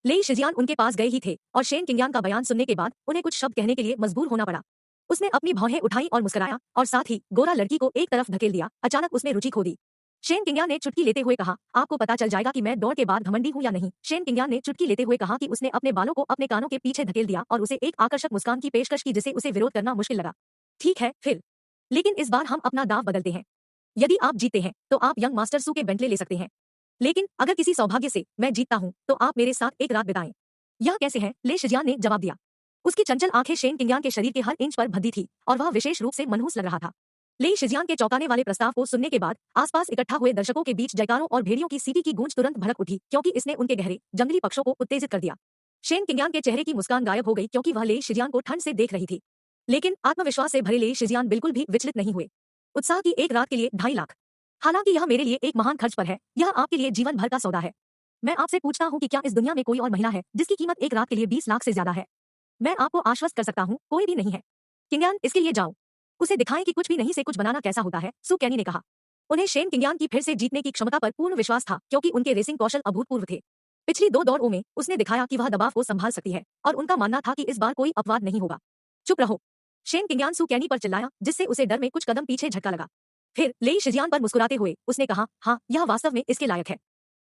लेई शिजियान उनके पास गए ही थे, और शेन किन्यान का बयान सुनने के बाद उन्हें कुछ शब्द कहने के लिए मजबूर होना पड़ा। उसने अपनी भौहें उठाई और मुस्कुराया, और साथ ही गोरा लड़की को एक तरफ धकेल दिया। अचानक उसने रुचि खो दी। शेन किन्यान ने चुटकी लेते हुए कहा, आपको पता चल जाएगा कि मैं दौड़ के बाद घमंडी हूं या नहीं। शेन किन्यान ने चुटकी लेते हुए कहा कि उसने अपने बालों को अपने कानों के पीछे धकेल दिया और उसे एक आकर्षक मुस्कान की पेशकश की जिसे उसे विरोध करना मुश्किल लगा। ठीक है फिर, लेकिन इस बार हम अपना दाव बदलते हैं। यदि आप जीतते हैं तो आप यंग मास्टर सू के बेंटले ले सकते हैं, लेकिन अगर किसी सौभाग्य से मैं जीतता हूं तो आप मेरे साथ एक रात बिताएं। यह कैसे है? ले शिजियान ने जवाब दिया। उसकी चंचल आंखें शेन किन्यान के शरीर के हर इंच पर भद्दी थी और वह विशेष रूप से मनहूस लग रहा था। लेई शिजियान के चौंकाने वाले प्रस्ताव को सुनने के बाद आसपास इकट्ठा हुए दर्शकों के बीच जयकारों और भेड़ियों की सीटी की गूंज तुरंत भड़क उठी, क्योंकि इसने उनके गहरे जंगली पक्षों को उत्तेजित कर दिया। शेन किन्यान के चेहरे की मुस्कान गायब हो गई क्योंकि वह लेई शिजियान को ठंड से देख रही थी, लेकिन आत्मविश्वास से भरे लेई शिजियान बिल्कुल भी विचलित नहीं हुए। उत्साह की एक रात के लिए 2.5 लाख। हालांकि यह मेरे लिए एक महान खर्च पर है, यह आपके लिए जीवन भर का सौदा है। मैं आपसे पूछता हूँ कि क्या इस दुनिया में कोई और महिला है जिसकी कीमत एक रात के लिए 20 लाख से ज्यादा है? मैं आपको आश्वस्त कर सकता हूँ, कोई भी नहीं है। किन्यान, इसके लिए जाओ, उसे दिखाएं कि कुछ भी नहीं से कुछ बनाना कैसा होता है, सुकैनी ने कहा। उन्हें शेन किन्यान की फिर से जीतने की क्षमता पर पूर्ण विश्वास था, क्योंकि उनके रेसिंग कौशल अभूतपूर्व थे। पिछली 2 दौड़ों में उसने दिखाया कि वह दबाव को संभाल सकती है, और उनका मानना था कि इस बार कोई अपवाद नहीं होगा। चुप रहो, शेन किन्यान सुकैनी पर चिल्लाया, जिससे उसे डर में कुछ कदम पीछे झटका लगा। फिर लेई शिजियान पर मुस्कुराते हुए उसने कहा, हाँ, यह वास्तव में इसके लायक है।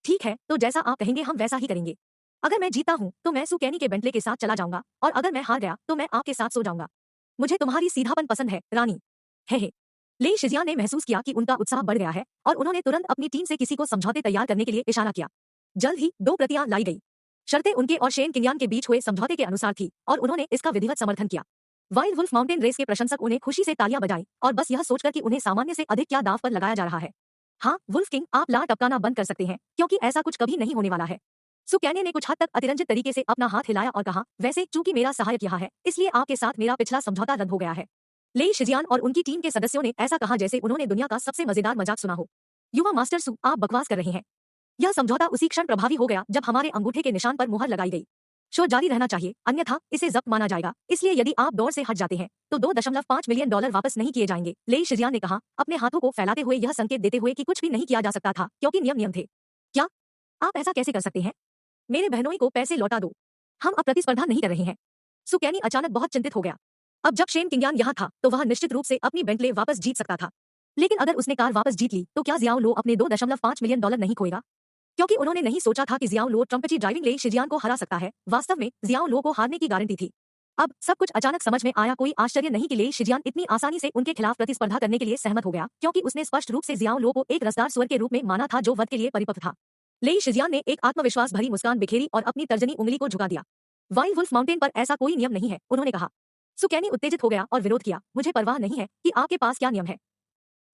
ठीक है, तो जैसा आप कहेंगे हम वैसा ही करेंगे। अगर मैं जीता हूँ तो मैं सुकैनी के बेंटले के साथ चला जाऊंगा, और अगर मैं हार गया तो मैं आपके साथ सो जाऊंगा। मुझे तुम्हारी सीधापन पसंद है, रानी। हे। लेई शिजियान ने महसूस किया कि उनका उत्साह बढ़ गया है, और उन्होंने तुरंत अपनी टीम से किसी को समझौते तैयार करने के लिए इशारा किया। जल्द ही 2 प्रतियां लाई गई। शर्तें उनके और शेन किन्यान के बीच हुए समझौते के अनुसार थी, और उन्होंने इसका विधिवत समर्थन किया। वाइल्ड वुल्फ माउंटेन रेस के प्रशंसक उन्हें खुशी से तालियां बजाईं, और बस यह सोचकर कि उन्हें सामान्य से अधिक क्या दांव पर लगाया जा रहा है। हाँ, वुल्फ किंग, आप लार टपकाना बंद कर सकते हैं, क्योंकि ऐसा कुछ कभी नहीं होने वाला है। सुकैनी ने कुछ हद तक अतिरंजित तरीके से अपना हाथ हिलाया और कहा, वैसे चूंकि मेरा सहायक यहाँ है, इसलिए आपके साथ मेरा पिछला समझौता रद्द हो गया है। लेई शिजियान और उनकी टीम के सदस्यों ने ऐसा कहा जैसे उन्होंने दुनिया का सबसे मजेदार मजाक सुना हो। युवा मास्टर सू, आप बकवास कर रहे हैं। यह समझौता उसी क्षण प्रभावी हो गया जब हमारे अंगूठे के निशान पर मुहर लगाई गई। शो जारी रहना चाहिए, अन्यथा इसे जब्त माना जाएगा। इसलिए यदि आप दौड़ से हट जाते हैं तो $2.5 मिलियन वापस नहीं किए जाएंगे। लेई शिजियान ने कहा, अपने हाथों को फैलाते हुए यह संकेत देते हुए कि कुछ भी नहीं किया जा सकता था क्योंकि नियम नियम थे। क्या आप ऐसा कैसे कर सकते हैं? मेरे बहनोई को पैसे लौटा दो। हम अब प्रतिस्पर्धा नहीं कर रहे हैं। सु कैनी अचानक बहुत चिंतित हो गया। अब जब शेन किंगयान यहाँ था तो वह निश्चित रूप से अपनी बेंटले वापस जीत सकता था। लेकिन अगर उसने कार वापस जीत ली तो क्या जियाओ लो अपने $2.5 मिलियन नहीं खोएगा? क्योंकि उन्होंने नहीं सोचा था कि जियाओ लो ट्रम्पेची ड्राइविंग लेई शिजियान को हरा सकता है। वास्तव में जियाओ लो को हारने की गारंटी थी। अब सब कुछ अचानक समझ में आया। कोई आश्चर्य नहीं कि लेई शिजियान इतनी आसानी से उनके खिलाफ प्रतिस्पर्धा करने के लिए सहमत हो गया, क्योंकि उसने स्पष्ट रूप से जियाओ लो को एक रसदार स्वर के रूप में माना था जो वध के लिए परिपक्व था। लेई शिजियान ने एक आत्मविश्वास भरी मुस्कान बिखेरी और अपनी तर्जनी उंगली को झुका दिया। वाइल्ड वुल्फ माउंटेन पर ऐसा कोई नियम नहीं है, उन्होंने कहा। सु कैनी उत्तेजित हो गया और विरोध किया। मुझे परवाह नहीं है कि आपके पास क्या नियम है,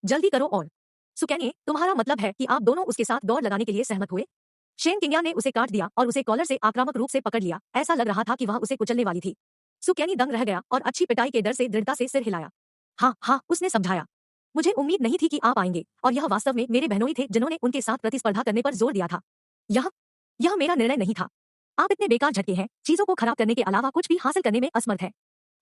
जल्दी करो। और सु कैनी, तुम्हारा मतलब है कि आप दोनों उसके साथ दौड़ लगाने के लिए सहमत हुए? शेन किंगयान ने उसे काट दिया और उसे कॉलर से आक्रामक रूप से पकड़ लिया। ऐसा लग रहा था कि वह उसे कुचलने वाली थी। सु कैनी दंग रह गया और अच्छी पिटाई के डर से दृढ़ता से सिर हिलाया। हाँ हाँ, उसने समझाया। मुझे उम्मीद नहीं थी कि आप आएंगे, और यह वास्तव में मेरे बहनोई थे जिन्होंने उनके साथ प्रतिस्पर्धा करने पर जोर दिया था। यह मेरा निर्णय नहीं था। आप इतने बेकार झटके हैं, चीजों को खराब करने के अलावा कुछ भी हासिल करने में असमर्थ है।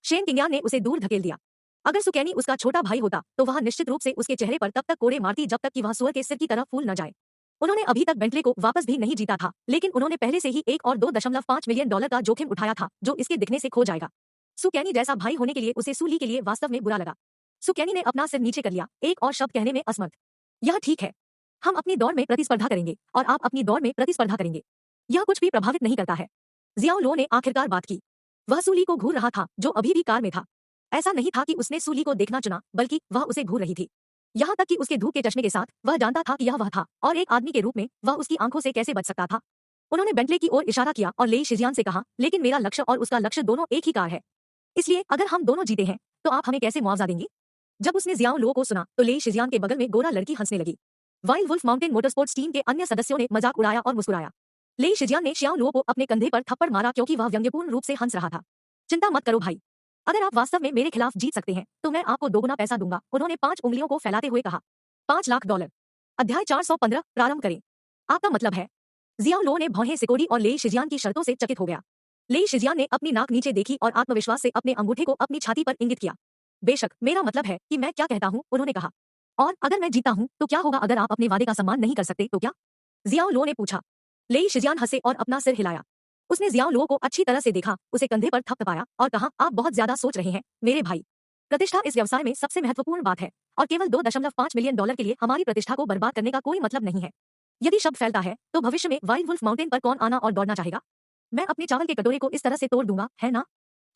शेन किंगयान ने उसे दूर धकेल दिया। अगर सु कैनी उसका छोटा भाई होता तो वह निश्चित रूप से उसके चेहरे पर तब तक कोड़े मारती जब तक कि वह सुअर के सिर की तरह फूल न जाए। उन्होंने अभी तक बेंटले को वापस भी नहीं जीता था, लेकिन उन्होंने पहले से ही एक और $2.5 मिलियन का जोखिम उठाया था जो इसके दिखने से खो जाएगा। सु कैनी जैसा भाई होने के लिए उसे सु ली के लिए वास्तव में बुरा लगा। सु कैनी ने अपना सिर नीचे कर लिया, एक और शब्द कहने में असमर्थ। यह ठीक है, हम अपनी दौड़ में प्रतिस्पर्धा करेंगे और आप अपनी दौड़ में प्रतिस्पर्धा करेंगे। यह कुछ भी प्रभावित नहीं करता है। जियाओ लो ने आखिरकार बात की। वह सु ली को घूर रहा था जो अभी भी कार में था। ऐसा नहीं था कि उसने सु ली को देखना चुना, बल्कि वह उसे घूर रही थी। यहाँ तक कि उसके धूप के चश्मे के साथ वह जानता था कि यह वह था, और एक आदमी के रूप में वह उसकी आंखों से कैसे बच सकता था। उन्होंने बेंटले की ओर इशारा किया और लेई शिजियान से कहा, लेकिन मेरा लक्ष्य और उसका लक्ष्य दोनों एक ही कार है। इसलिए अगर हम दोनों जीते हैं तो आप हमें कैसे मुआवजा देंगे? जब उसने जियाओ लो को सुना तो लेई शिजियान के बगल में गोरा लड़की हंसने लगी। Wild wolf mountain motorsports team के अन्य सदस्यों ने मजाक उड़ाया और मुस्कुराया। लेई शिजियान ने शियाओ लो को अपने कंधे पर थप्पड़ मारा क्योंकि वह व्यंग्यपूर्ण रूप से हंस रहा था। चिंता मत करो भाई, अगर आप वास्तव में मेरे खिलाफ जीत सकते हैं तो मैं आपको दोगुना पैसा दूंगा, उन्होंने 5 उंगलियों को फैलाते हुए कहा। $5 लाख। अध्याय 415 प्रारंभ करें। आपका मतलब है? जियाओ लो ने भौहें सिकोड़ी और लेई शिजियान की शर्तों से चकित हो गया। लेई शिजियान ने अपनी नाक नीचे देखी और आत्मविश्वास से अपने अंगूठे को अपनी छाती पर इंगित किया। बेशक, मेरा मतलब है कि मैं क्या कहता हूँ, उन्होंने कहा। और अगर मैं जीता हूँ तो क्या होगा अगर आप अपने वादे का सम्मान नहीं कर सकते तो क्या? जियाओ लो ने पूछा। लेई शिजियान हंसे और अपना सिर हिलाया। उसने जियाओ लो को अच्छी तरह से देखा, उसे कंधे पर थपथपाया और कहा, आप बहुत ज्यादा सोच रहे हैं मेरे भाई। प्रतिष्ठा इस व्यवसाय में सबसे महत्वपूर्ण बात है, और केवल $2.5 मिलियन के लिए हमारी प्रतिष्ठा को बर्बाद करने का कोई मतलब नहीं है। यदि शब्द फैलता है तो भविष्य में वाइल्ड वुल्फ माउंटेन पर कौन आना और दौड़ना चाहेगा? मैं अपने चावल के कटोरे को इस तरह से तोड़ दूंगा, है ना?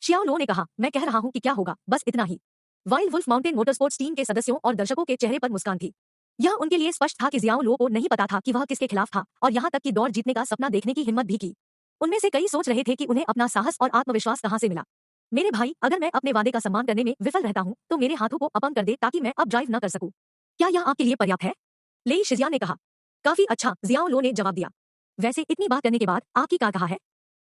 शियाओ लो ने कहा, मैं कह रहा हूँ कि क्या होगा, बस इतना ही। Wild wolf mountain motorsports team के सदस्यों और दर्शकों के चेहरे पर मुस्कान थी। यह उनके लिए स्पष्ट था कि जियाओ लो को नहीं पता था कि वह किसके खिलाफ था, और यहाँ तक कि दौड़ जीतने का सपना देखने की हिम्मत भी की। उनमें से कई सोच रहे थे कि उन्हें अपना साहस और आत्मविश्वास कहाँ से मिला। मेरे भाई, अगर मैं अपने वादे का सम्मान करने में विफल रहता हूँ तो मेरे हाथों को अपंग कर दे ताकि मैं अब ड्राइव न कर सकूं। क्या यह आपके लिए पर्याप्त है? लेई शिजियान ने कहा। काफी अच्छा, जियाओ लो ने जवाब दिया। वैसे इतनी बात करने के बाद आपकी कार कहाँ है?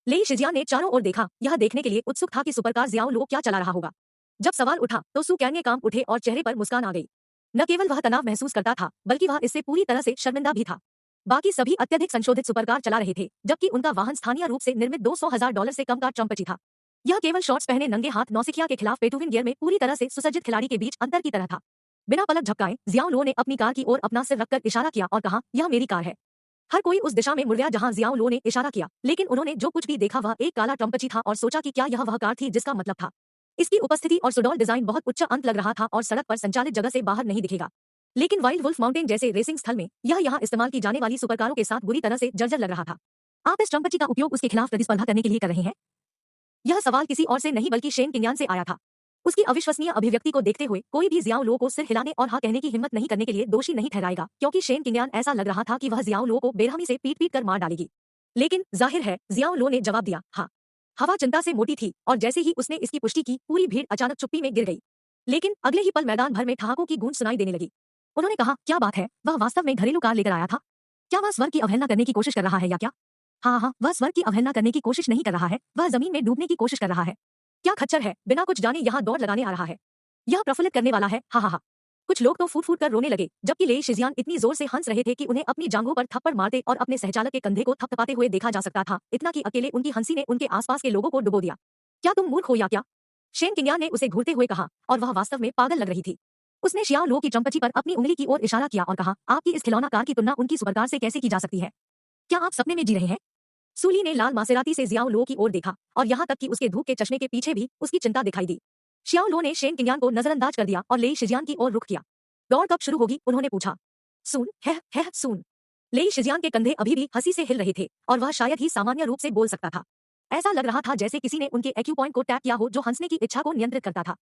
लेई शिजियान ने चारों ओर देखा, यह देखने के लिए उत्सुक था कि सुपरकार जियाओ लो क्या चला रहा होगा। जब सवाल उठा तो सु कैन के काम उठे और चेहरे पर मुस्कान आ गई। न केवल वह तनाव महसूस करता था, बल्कि वह इससे पूरी तरह से शर्मिंदा भी था। बाकी सभी अत्यधिक संशोधित सुपरकार चला रहे थे, जबकि उनका वाहन स्थानीय रूप से निर्मित $200,000 से कम का ट्रम्पची था। यह केवल शॉर्ट्स पहने नंगे हाथ नौसिखिया के खिलाफ पेटुविन गियर में पूरी तरह से सुसज्जित खिलाड़ी के बीच अंतर की तरह था। बिना पलक झपकाए जियाओ लो ने अपनी कार की ओर अपना सिर रखकर इशारा किया और कहा, यह मेरी कार है। हर कोई उस दिशा में मुड़ गया जहां जियाओ लो ने इशारा किया, लेकिन उन्होंने जो कुछ भी देखा वह एक काला ट्रम्पची था और सोचा कि क्या यह वह कार थी जिसका मतलब था। इसकी उपस्थिति और सुडौल डिजाइन बहुत उच्च अंत लग रहा था और सड़क पर संचालित जगह से बाहर नहीं दिखेगा। लेकिन वाइल्ड वुल्फ माउंटेन जैसे रेसिंग स्थल में यह यहाँ इस्तेमाल की जाने वाली सुपरकारों के साथ बुरी तरह से जर्जर लग रहा था। आप इस ट्रम्पची का उपयोग उसके खिलाफ प्रतिस्पर्धा करने के लिए कर रहे हैं? यह सवाल किसी और से नहीं बल्कि शेन किंगयान से आया था। उसकी अविश्वसनीय अभिव्यक्ति को देखते हुए कोई भी जियाओ लो को सिर हिलाने और हाँ कहने की हिम्मत नहीं करने के लिए दोषी नहीं ठहराएगा, क्योंकि शेन किंगयान ऐसा लग रहा था कि वह जियाओ लो को बेरहमी से पीट पीट कर मार डालेगी। लेकिन जाहिर है जियाओ लो ने जवाब दिया, हाँ। हवा चिंता से मोटी थी और जैसे ही उसने इसकी पुष्टि की पूरी भीड़ अचानक चुप्पी में गिर गई। लेकिन अगले ही पल मैदान भर में ठहाकों की गूंज सुनाई देने लगी। उन्होंने कहा, क्या बात है, वह वास्तव में घरेलू कार लेकर आया था? क्या वह स्वर्ग की अवहेलना करने की कोशिश कर रहा है या क्या? हाँ, वह स्वर्ग की अवहेलना करने की कोशिश नहीं कर रहा है, वह जमीन में डूबने की कोशिश कर रहा है। क्या खच्चर है, बिना कुछ जाने यहाँ दौड़ लगाने आ रहा है। यह प्रफुल्लित करने वाला है, हा। कुछ लोग तो फूट फूट कर रोने लगे, जबकि लेई शिजियान इतनी जोर से हंस रहे थे कि उन्हें अपनी जांघों पर थप्पड़ मारते और अपने सहचालक के कंधे को थपथपाते हुए देखा जा सकता था। इतना कि अकेले उनकी हंसी ने उनके आसपास के लोगों को डुबो दिया। क्या तुम मूर्ख हो या क्या? शेन किंगयान ने उसे घूरते हुए कहा, और वह वास्तव में पागल लग रही थी। उसने शियाओ लो की चंपची पर अपनी उंगली की ओर इशारा किया और कहा, आपकी इस खिलौना कार की तुलना उनकी सुपरकार से कैसे की जा सकती है? क्या आप सपने में जी रहे हैं? सूली ने लाल मासेराती से जियाओ लो की ओर देखा, और यहाँ तक कि उसके धूप के चश्मे के पीछे भी उसकी चिंता दिखाई दी। शियाओ लो ने शेन किंगयान को नजरअंदाज कर दिया और लेई शिजियान की ओर रुख किया। दौड़ कब शुरू होगी? उन्होंने पूछा। सून है सून। लेई शिजियान के कंधे अभी भी हंसी से हिल रहे थे और वह शायद ही सामान्य रूप से बोल सकता था। ऐसा लग रहा था जैसे किसी ने उनके एक्यू पॉइंट को टैप किया हो जो हंसने की इच्छा को नियंत्रित करता था।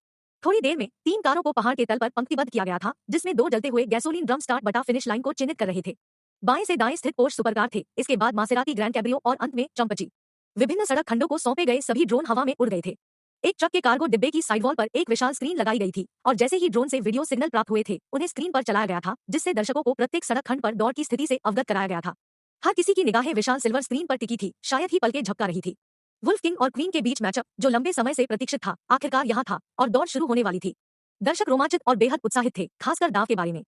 थोड़ी देर में 3 कारों को पहाड़ के तल पर पंक्तिबद्ध किया गया था, जिसमें 2 जलते हुए गैसोलीन ड्रम स्टार्ट बटा फिनिश लाइन को चिन्हित कर रहे थे। बाएं से दाएं स्थित पोर्श सुपरकार थे, इसके बाद मासेराती ग्रैंड कैब्रियो और अंत में चंपची। विभिन्न सड़क खंडों को सौंपे गए सभी ड्रोन हवा में उड़ गए थे। एक ट्रक के कार्गो डिब्बे की साइडवॉल पर एक विशाल स्क्रीन लगाई गई थी, और जैसे ही ड्रोन से वीडियो सिग्नल प्राप्त हुए थे, उन्हें स्क्रीन पर चलाया गया था, जिससे दर्शकों को प्रत्येक सड़क खंड पर दौड़ की स्थिति से अवगत कराया गया था। हर किसी की निगाहें विशाल सिल्वर स्क्रीन पर टिकी थी, शायद ही पलकें झपका रही थी। वुल्फ किंग और क्वीन के बीच मैचअप, जो लंबे समय से प्रतीक्षित था, आखिरकार यहाँ था, और दौड़ शुरू होने वाली थी। दर्शक रोमांचित और बेहद उत्साहित थे, खासकर दाव के बारे में।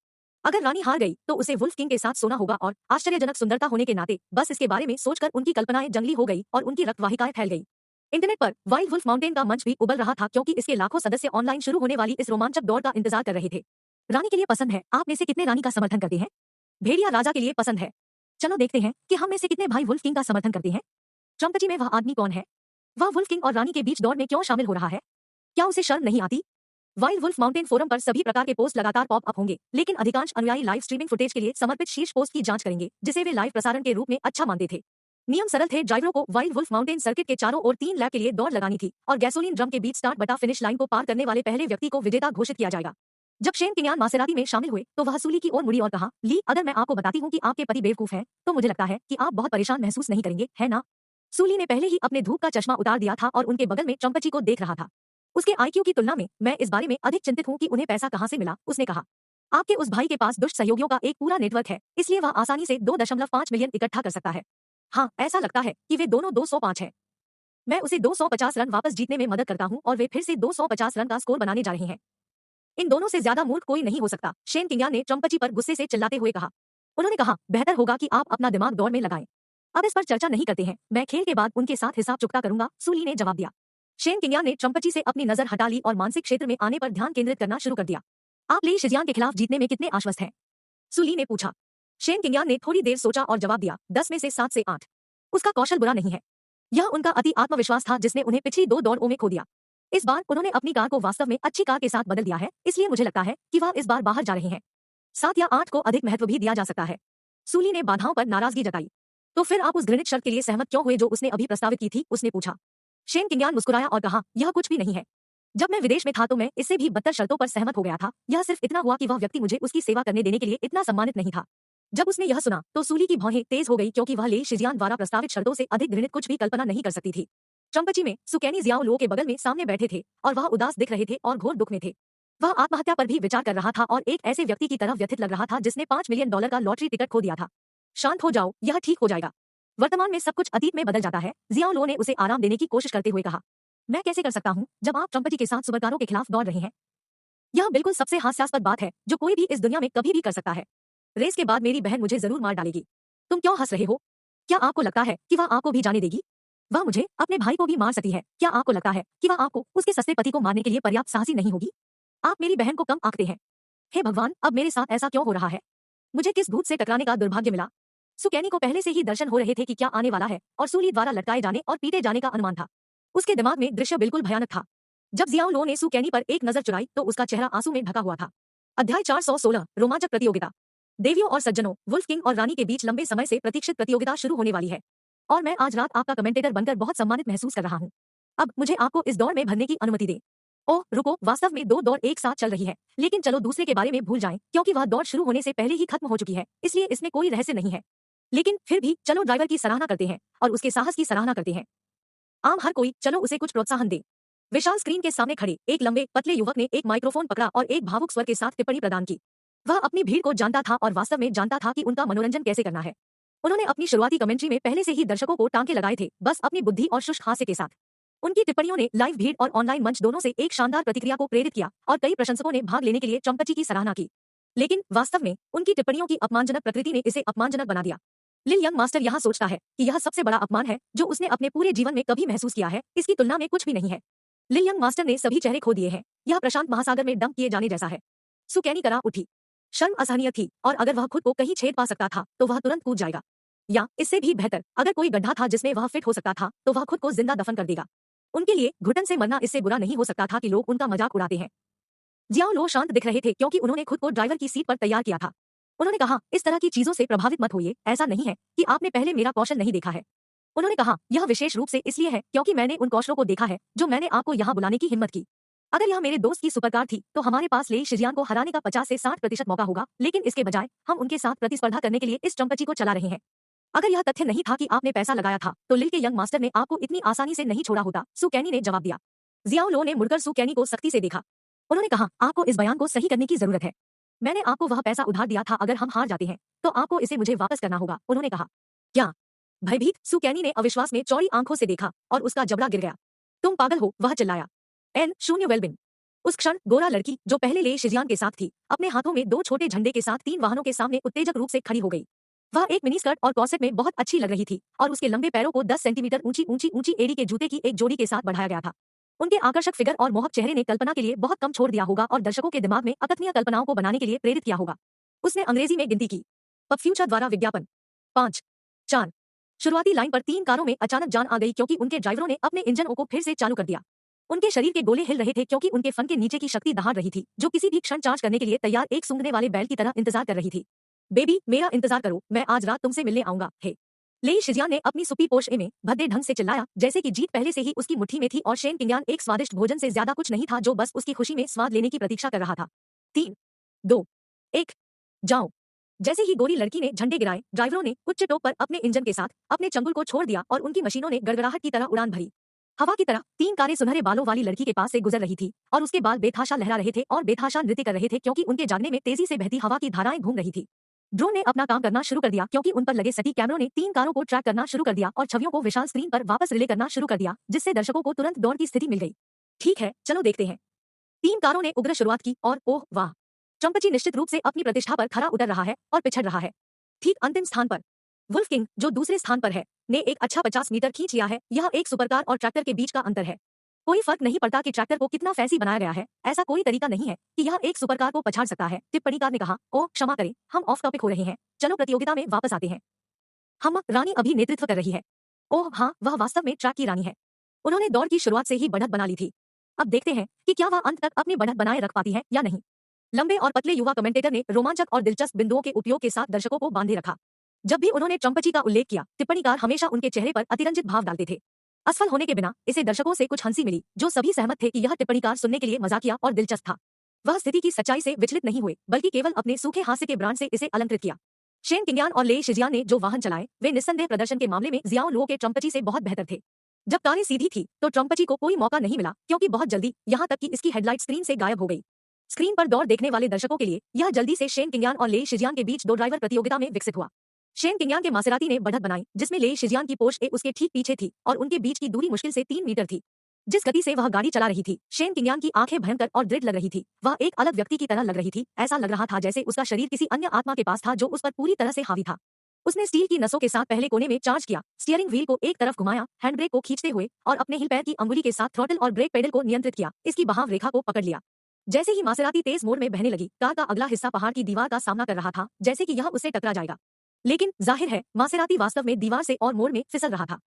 अगर रानी हार गई तो उसे वुल्फ किंग के साथ सोना होगा, और आश्चर्यजनक सुंदरता होने के नाते बस इसके बारे में सोचकर उनकी कल्पनाएं जंगली हो गई और उनकी रक्तवाहिकाएं फैल गई। इंटरनेट पर वाइल्ड वुल्फ माउंटेन का मंच भी उबल रहा था, क्योंकि इसके लाखों सदस्य ऑनलाइन शुरू होने वाली इस रोमांचक दौड़ का इंतजार कर रहे थे। रानी के लिए पसंद है। आप में से कितने रानी का समर्थन करते हैं? भेड़िया राजा के लिए पसंद है। चलो देखते हैं कि हम में से कितने भाई वुल्फ किंग का समर्थन करते हैं। चंपची में वह आदमी कौन है? वह वुल्फ किंग और रानी के बीच दौड़ में क्यों शामिल हो रहा है? क्या उसे शर्म नहीं आती? वाइल्ड वुल्फ माउंटेन फोरम पर सभी प्रकार के पोस्ट लगातार पॉप अप होंगे, लेकिन अधिकांश अनुयायी लाइव स्ट्रीमिंग फुटेज के लिए समर्पित शीर्ष पोस्ट की जांच करेंगे, जिसे वे लाइव प्रसारण के रूप में अच्छा मानते थे। नियम सरल थे। ड्राइवरों को वाइल्ड वुल्फ माउंटेन सर्किट के चारों ओर 3 लैप के लिए दौड़ लगानी थी, और गैसोलीन ड्रम के बीच स्टार्ट बटा फिनिश लाइन को पार करने वाले पहले व्यक्ति को विजेता घोषित किया जाएगा। जब शेन किंगयान मासेराती में शामिल हुए तो वह सूली की ओर मुड़ी और कहा, ली, अगर मैं आपको बताती हूँ कि आपके पति बेवकूफ हैं, तो मुझे लगता है कि आप बहुत परेशान महसूस नहीं करेंगे, है ना? सूली ने पहले ही अपने धूप का चश्मा उतार दिया था और उनके बगल में चंपची को देख रहा था। उसके आईक्यू की तुलना में मैं इस बारे में अधिक चिंतित हूँ कि उन्हें पैसा कहाँ से मिला, उसने कहा। आपके उस भाई के पास दुष्ट सहयोगियों का एक पूरा नेटवर्क है, इसलिए वह आसानी से 2.5 मिलियन इकट्ठा कर सकता है। हाँ, ऐसा लगता है कि वे दोनों 205 हैं। मैं उसे 250 रन वापस जीतने में मदद करता हूँ और वे फिर से 250 रन का स्कोर बनाने जा रहे हैं। इन दोनों से ज्यादा मूर्ख कोई नहीं हो सकता, शेन किंगयान ने चंपची पर गुस्से से चिल्लाते हुए कहा। उन्होंने कहा, बेहतर होगा कि आप अपना दिमाग दौड़ में लगाएं। अब इस पर चर्चा नहीं करते हैं, मैं खेल के बाद उनके साथ हिसाब चुकता करूंगा, सूली ने जवाब दिया। शेन किंगयान ने चंपची से अपनी नजर हटा ली और मानसिक क्षेत्र में आने पर ध्यान केंद्रित करना शुरू कर दिया। आप लेई शिजियान के खिलाफ जीतने में कितने आश्वस्त हैं? सूली ने पूछा। शेन किंगयान ने थोड़ी देर सोचा और जवाब दिया, 10 में से 7 से 8। उसका कौशल बुरा नहीं है। यह उनका अति आत्मविश्वास था जिसने उन्हें पिछली 2 दौड़ों में खो दिया। इस बार उन्होंने अपनी कार को वास्तव में अच्छी कार के साथ बदल दिया है, इसलिए मुझे लगता है कि वह इस बार बाहर जा रहे हैं। 7 या 8 को अधिक महत्व भी दिया जा सकता है। सूली ने बाधाओं पर नाराजगी जताई। तो फिर आप उस घृणित शर्त के लिए सहमत क्यों हुए जो उसने अभी प्रस्तावित की थी? उसने पूछा। शेन किंगयान मुस्कुराया और कहा, यह कुछ भी नहीं है। जब मैं विदेश में था तो मैं इससे भी बदतर शर्तों पर सहमत हो गया था। यह सिर्फ इतना हुआ कि वह व्यक्ति मुझे उसकी सेवा करने देने के लिए इतना सम्मानित नहीं था। जब उसने यह सुना तो सूली की भौहें तेज हो गई, क्योंकि वह लेई शिजियान द्वारा प्रस्तावित शर्तों से अधिक घृणित कुछ भी कल्पना नहीं कर सकती थी। चंपची में सुकैनी जियाओ लो के बगल में सामने बैठे थे और वह उदास दिख रहे थे और घोर दुख में थे। वह आत्महत्या पर भी विचार कर रहा था और एक ऐसे व्यक्ति की तरह व्यथित लग रहा था जिसने $5 मिलियन का लॉटरी टिकट खो दिया था। शांत हो जाओ, यह ठीक हो जाएगा। वर्तमान में सब कुछ अतीत में बदल जाता है, जियाओ लो ने उसे आराम देने की कोशिश करते हुए कहा। मैं कैसे कर सकता हूँ जब आप चंपची के साथ सुपरकारों के खिलाफ दौड़ रहे हैं? यह बिल्कुल सबसे हास्यास्पद बात है जो कोई भी इस दुनिया में कभी भी कर सकता है। रेस के बाद मेरी बहन मुझे जरूर मार डालेगी। तुम क्यों हंस रहे हो? क्या आपको लगता है कि वह आपको भी जाने देगी? वह मुझे, अपने भाई को भी मार सकती है। क्या आपको लगता है कि वह आपको, उसके सस्ते पति को मारने के लिए पर्याप्त साहसी नहीं होगी? आप मेरी बहन को कम आंकते हैं। हे भगवान, अब मेरे साथ ऐसा क्यों हो रहा है? मुझे किस भूत से टकराने का दुर्भाग्य मिला? सुकैनी को पहले से ही दर्शन हो रहे थे कि क्या आने वाला है, और सूली द्वारा लटकाए जाने और पीटे जाने का अनुमान था। उसके दिमाग में दृश्य बिल्कुल भयानक था। जब जियाओ लो ने सुकैनी पर एक नजर चुराई तो उसका चेहरा आंसू में ढका हुआ था। अध्याय 416, रोमांचक प्रतियोगिता। देवियों और सज्जनों, वुल्फ किंग और रानी के बीच लंबे समय से प्रतीक्षित प्रतियोगिता शुरू होने वाली है, और मैं आज रात आपका कमेंटेटर बनकर बहुत सम्मानित महसूस कर रहा हूँ। अब मुझे आपको इस दौड़ में भरने की अनुमति दें। ओह रुको, वास्तव में 2 दौड़ एक साथ चल रही है, लेकिन चलो दूसरे के बारे में भूल जाएं, क्योंकि वह दौड़ शुरू होने से पहले ही खत्म हो चुकी है, इसलिए इसमें कोई रहस्य नहीं है। लेकिन फिर भी चलो ड्राइवर की सराहना करते हैं और उसके साहस की सराहना करते हैं। आम हर कोई, चलो उसे कुछ प्रोत्साहन दे। विशाल स्क्रीन के सामने खड़े एक लंबे पतले युवक ने एक माइक्रोफोन पकड़ा और एक भावुक स्वर के साथ टिप्पणी प्रदान की। वह अपनी भीड़ को जानता था और वास्तव में जानता था कि उनका मनोरंजन कैसे करना है। उन्होंने अपनी शुरुआती कमेंट्री में पहले से ही दर्शकों को टांके लगाए थे, बस अपनी बुद्धि और शुष्क हास्य के साथ। उनकी टिप्पणियों ने लाइव भीड़ और ऑनलाइन मंच दोनों से एक शानदार प्रतिक्रिया को प्रेरित किया और कई प्रशंसकों ने भाग लेने के लिए ट्रम्पची की सराहना की। लेकिन वास्तव में उनकी टिप्पणियों की अपमानजनक प्रकृति ने इसे अपमानजनक बना दिया। लिल यंग मास्टर यहाँ सोचता है कि यह सबसे बड़ा अपमान है जो उसने अपने पूरे जीवन में कभी महसूस किया है, इसकी तुलना में कुछ भी नहीं है। लिल यंग मास्टर ने सभी चेहरे खो दिए हैं, यह प्रशांत महासागर में डंप किए जाने जैसा है। सु कैनी करा उठी। शर्म असहनीय थी और अगर वह खुद को कहीं छेद पा सकता था तो वह तुरंत कूद जाएगा, या इससे भी बेहतर अगर कोई गड्ढा था जिसमें वह फिट हो सकता था तो वह खुद को जिंदा दफन कर देगा। उनके लिए घुटन से मरना इससे बुरा नहीं हो सकता था कि लोग उनका मजाक उड़ाते हैं। जियाओ लो शांत दिख रहे थे क्योंकि उन्होंने खुद को ड्राइवर की सीट पर तैयार किया था। उन्होंने कहा, इस तरह की चीजों से प्रभावित मत होइए, ऐसा नहीं है कि आपने पहले मेरा कौशल नहीं देखा है। उन्होंने कहा, यह विशेष रूप से इसलिए है क्योंकि मैंने उन कौशलों को देखा है जो मैंने आपको यहाँ बुलाने की हिम्मत की। अगर यह मेरे दोस्त की सुपरकार थी तो हमारे पास लेई शिजियान को हराने का 50 से 60% मौका होगा, लेकिन इसके बजाय हम उनके साथ प्रतिस्पर्धा करने के लिए इस ट्रम्पची को चला रहे हैं। अगर यह तथ्य नहीं था कि आपने पैसा लगाया था तो लिल के यंग मास्टर ने आपको इतनी आसानी से नहीं छोड़ा होता, सु कैनी ने जवाब दिया। जियाओ लो ने मुड़कर सु कैनी को सख्ती से देखा। उन्होंने कहा, आपको इस बयान को सही करने की जरूरत है। मैंने आपको वह पैसा उधार दिया था, अगर हम हार जाते हैं तो आपको इसे मुझे वापस करना होगा, उन्होंने कहा। क्या? भयभीत सु कैनी ने अविश्वास में चौड़ी आंखों से देखा और उसका जबड़ा गिर गया। तुम पागल हो, वह चिल्लाया। N0 वेलबिन। उस क्षण गोरा लड़की जो पहले ले शिजियान के साथ थी अपने हाथों में 2 छोटे झंडे के साथ 3 वाहनों के सामने उत्तेजक रूप से खड़ी हो गई। वह एक मिनी स्कर्ट और कॉर्सेट में बहुत अच्छी लग रही थी और उसके लंबे पैरों को 10 सेंटीमीटर ऊंची एड़ी के जूते की एक जोड़ी के साथ बढ़ाया गया था। उनके आकर्षक फिगर और मोहक चेहरे ने कल्पना के लिए बहुत कम छोड़ दिया होगा और दर्शकों के दिमाग में अकथनीय कल्पनाओं को बनाने के लिए प्रेरित किया होगा। उसने अंग्रेजी में गिनती की। पब फ्यूचर द्वारा विज्ञापन 5, 4। शुरुआती लाइन पर 3 कारों में अचानक जान आ गई क्योंकि उनके ड्राइवरों ने अपने इंजनों को फिर से चालू कर दिया। उनके शरीर के गोले हिल रहे थे क्योंकि उनके फन के नीचे की शक्ति दहाड़ रही थी जो किसी भी क्षण चार्ज करने के लिए तैयार एक सूंघने वाले बैल की तरह इंतजार कर रही थी। बेबी, मेरा इंतजार करो, मैं आज रात तुमसे मिलने आऊंगा। हे लेई शिजियान ने अपनी सुपी पोश में भद्दे ढंग से चिल्लाया, जैसे कि जीत पहले से ही उसकी मुट्ठी में थी और शेन किंगयान एक स्वादिष्ट भोजन से ज्यादा कुछ नहीं था जो बस उसकी खुशी में स्वाद लेने की प्रतीक्षा कर रहा था। 3, 2, 1, जाओ। जैसे ही गोरी लड़की ने झंडे गिराए, ड्राइवरों ने उच्च टोप पर अपने इंजन के साथ अपने चंगुल को छोड़ दिया और उनकी मशीनों ने गड़गड़ाहट की तरह उड़ान भरी। हवा की तरह 3 कारें सुनहरे बालों वाली लड़की के पास से गुजर रही थी और उसके बाल बेतहाशा लहरा रहे थे और बेतहाशा नृत्य कर रहे थे क्योंकि उनके जागने में तेजी से बहती हवा की धाराएं घूम रही थी। ड्रोन ने अपना काम करना शुरू कर दिया क्योंकि उन पर लगे सटीक कैमरों ने 3 कारों को ट्रैक करना शुरू कर दिया और छवियों को विशाल स्क्रीन पर वापस रिले करना शुरू कर दिया, जिससे दर्शकों को तुरंत दौड़ की स्थिति मिल गई। ठीक है, चलो देखते हैं। 3 कारों ने उग्र शुरुआत की और ओह वाह, ट्रम्पची निश्चित रूप से अपनी प्रतिष्ठा पर खरा उतर रहा है और पिछड़ रहा है। ठीक अंतिम स्थान पर वुल्फ किंग, जो दूसरे स्थान पर है, ने एक अच्छा 50 मीटर खींच लिया है। यह एक सुपरकार और ट्रैक्टर के बीच का अंतर है। कोई फर्क नहीं पड़ता कि ट्रैक्टर को कितना फैंसी बनाया गया है, ऐसा कोई तरीका नहीं है कि यह एक सुपरकार को पछाड़ सकता है। टिप्पणीकार ने कहा, ओह क्षमा करें, हम ऑफ टॉपिक हो रहे हैं, चलो प्रतियोगिता में वापस आते हैं। हम रानी अभी नेतृत्व कर रही है। ओह हाँ, वह वास्तव में ट्रैक की रानी है। उन्होंने दौड़ की शुरुआत से ही बढ़त बना ली थी। अब देखते हैं कि क्या वह अंत तक अपनी बढ़त बनाए रख पाती है या नहीं। लंबे और पतले युवा कमेंटेटर ने रोमांचक और दिलचस्प बिंदुओं के उपयोग के साथ दर्शकों को बांधे रखा। जब भी उन्होंने ट्रम्पची का उल्लेख किया, टिप्पणीकार हमेशा उनके चेहरे पर अतिरंजित भाव डालते थे। असफल होने के बिना इसे दर्शकों से कुछ हंसी मिली, जो सभी सहमत थे कि यह टिप्पणीकार सुनने के लिए मजाकिया और दिलचस्प था। वह स्थिति की सच्चाई से विचलित नहीं हुए, बल्कि केवल अपने सूखे हास्य के ब्रांड से इसे अलंकृत किया। शेन किंगयान और लेई शिजियान ने जो वाहन चलाए, वे निस्संदेह प्रदर्शन के मामले में जियाओ लो के ट्रम्पची से बहुत बेहतर थे। जब कारें सीधी थी तो ट्रम्पची को कोई मौका नहीं मिला क्योंकि बहुत जल्दी, यहाँ तक कि इसकी हेडलाइट स्क्रीन से गायब हो गई। स्क्रीन पर दौड़ देखने वाले दर्शकों के लिए यह जल्दी से शेन किंगयान और लेई शिजियान के बीच 2 ड्राइवर प्रतियोगिता में विकसित हुआ। शेन किंगयान के मासेराती ने बढ़त बनाई, जिसमें लेई शिजियान की पोर्श उसके ठीक पीछे थी और उनके बीच की दूरी मुश्किल से 3 मीटर थी। जिस गति से वह गाड़ी चला रही थी, शेन किंगयान की आंखें भयंकर और दृढ़ लग रही थी। वह एक अलग व्यक्ति की तरह लग रही थी, ऐसा लग रहा था जैसे उसका शरीर किसी अन्य आत्मा के पास था जो उस पर पूरी तरह से हावी था। उसने स्टील की नसों के साथ पहले कोने में चार्ज किया, स्टीयरिंग व्हील को एक तरफ घुमाया, हैंडब्रेक को खींचते हुए और अपने हिल पैर की अंगुली के साथ थ्रॉटल और ब्रेक पेडल को नियंत्रित किया, इसकी बहाव रेखा को पकड़ लिया। जैसे ही मासेराती तेज मोड़ में बहने लगी, कार का अगला हिस्सा पहाड़ की दीवार का सामना कर रहा था, जैसे कि यह उससे टकरा जाएगा। लेकिन जाहिर है, मासेराती वास्तव में दीवार से और मोड़ में फिसल रहा था।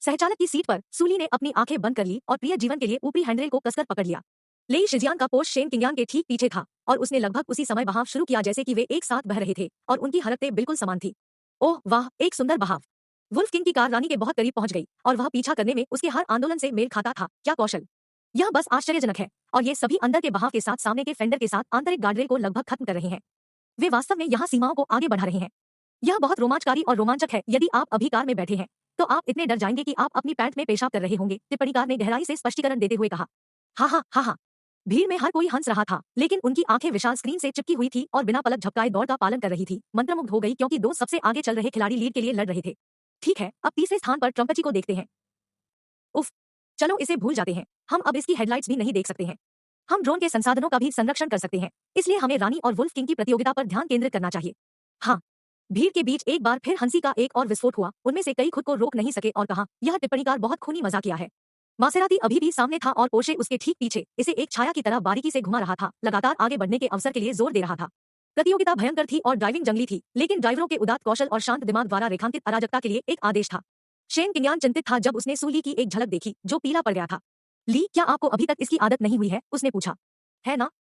सहचालक की सीट पर सूली ने अपनी आंखें बंद कर ली और प्रिय जीवन के लिए ऊपरी हैंडल को कसकर पकड़ लिया। लेई शिजियान का पोर्श शेन किंगयान के ठीक पीछे था और उसने लगभग उसी समय बहाव शुरू किया जैसे कि वे एक साथ बह रहे थे और उनकी हरकतें बिल्कुल समान थी। ओह वाह, एक सुंदर बहाव। वुल्फ किंग की कार रानी के बहुत करीब पहुंच गई और वह पीछा करने में उसके हर आंदोलन से मेल खाता था। क्या कौशल! यह बस आश्चर्यजनक है। और ये सभी अंदर के बहाव के साथ सामने के फेंडर के साथ आंतरिक गार्डरेल को लगभग खत्म कर रहे हैं। वे वास्तव में यहाँ सीमाओं को आगे बढ़ा रहे हैं। यह बहुत रोमांचकारी और रोमांचक है। यदि आप अभी कार में बैठे हैं तो आप इतने डर जाएंगे कि आप अपनी पैंट में पेशाब कर रहे होंगे, टिप्पणीकार ने गहराई से स्पष्टीकरण देते हुए कहा। हा। भीड़ में हर कोई हंस रहा था, लेकिन उनकी आंखें विशाल स्क्रीन से चिपकी हुई थी और बिना पलक झपकाए दौड़ का पालन कर रही थी। मंत्रमुग्ध हो गई क्योंकि 2 सबसे आगे चल रहे खिलाड़ी लीड के लिए लड़ रहे थे। ठीक है, अब तीसरे स्थान पर ट्रम्पची को देखते हैं। उफ, चलो इसे भूल जाते हैं, हम अब इसकी हेडलाइट्स भी नहीं देख सकते हैं। हम ड्रोन के संसाधनों का भी संरक्षण कर सकते हैं, इसलिए हमें रानी और वुल्फ किंग की प्रतियोगिता पर ध्यान केंद्रित करना चाहिए। हाँ। भीड़ के बीच एक बार फिर हंसी का एक और विस्फोट हुआ। उनमें से कई खुद को रोक नहीं सके और कहा, यह टिप्पणीकार बहुत खूनी मजाकिया है। मासेराती अभी भी सामने था और पोर्शे उसके ठीक पीछे इसे एक छाया की तरह बारीकी से घुमा रहा था, लगातार आगे बढ़ने के अवसर के लिए जोर दे रहा था। प्रतियोगिता भयंकर थी और ड्राइविंग जंगली थी, लेकिन ड्राइवरों के उदात्त कौशल और शांत दिमाग द्वारा रेखांकित अराजकता के लिए एक आदेश था। शेन किंगयान चिंतित था जब उसने सूली की एक झलक देखी जो पीला पड़ गया था। ली, क्या आपको अभी तक इसकी आदत नहीं हुई है? उसने पूछा। है ना?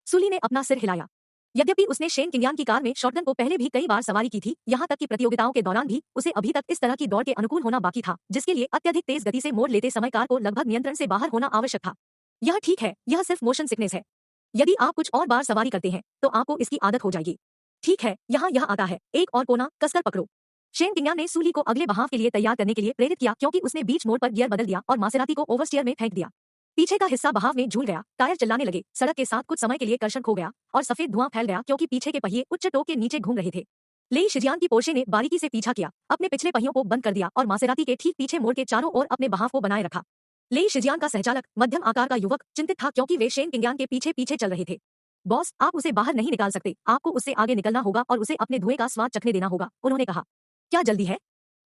सूली ने अपना सिर हिलाया। यद्यपि उसने शेन किंगयान की कार में शॉटगन को पहले भी कई बार सवारी की थी, यहाँ तक कि प्रतियोगिताओं के दौरान भी उसे अभी तक इस तरह की दौड़ के अनुकूल होना बाकी था, जिसके लिए अत्यधिक तेज गति से मोड़ लेते समय कार को लगभग नियंत्रण से बाहर होना आवश्यक था। यह ठीक है, यह सिर्फ मोशन सिकनेस है। यदि आप कुछ और बार सवारी करते हैं तो आपको इसकी आदत हो जाएगी। ठीक है, यहाँ यह आता है, एक और कोना कसकर पकड़ो। शेन किंगयान ने सूली को अगले बहाव के लिए तैयार करने के लिए प्रेरित किया क्योंकि उसने बीच मोड़ पर गियर बदल दिया और मासेराती को ओवरस्टीयर में फेंक दिया। पीछे का हिस्सा बहाव में झूल गया, टायर चिल्लाने लगे, सड़क के साथ कुछ समय के लिए कर्षण खो गया और सफेद धुआं फैल गया क्योंकि पीछे के पहिए उच्च टो के नीचे घूम रहे थे। लेई शिजियान की पोर्शे ने बारीकी से पीछा किया, अपने पिछले पहियों को बंद कर दिया और मासेराती के ठीक पीछे मोड़ के चारों ओर अपने बहाव को बनाए रखा। लेई शिजियान का सहचालक, मध्यम आकार का युवक, चिंतित था क्योंकि वे शेन किंगयान के पीछे पीछे चल रहे थे। बॉस, आप उसे बाहर नहीं निकाल सकते, आपको उससे आगे निकलना होगा और उसे अपने धुएं का स्वाद चखने देना होगा, उन्होंने कहा। क्या जल्दी है?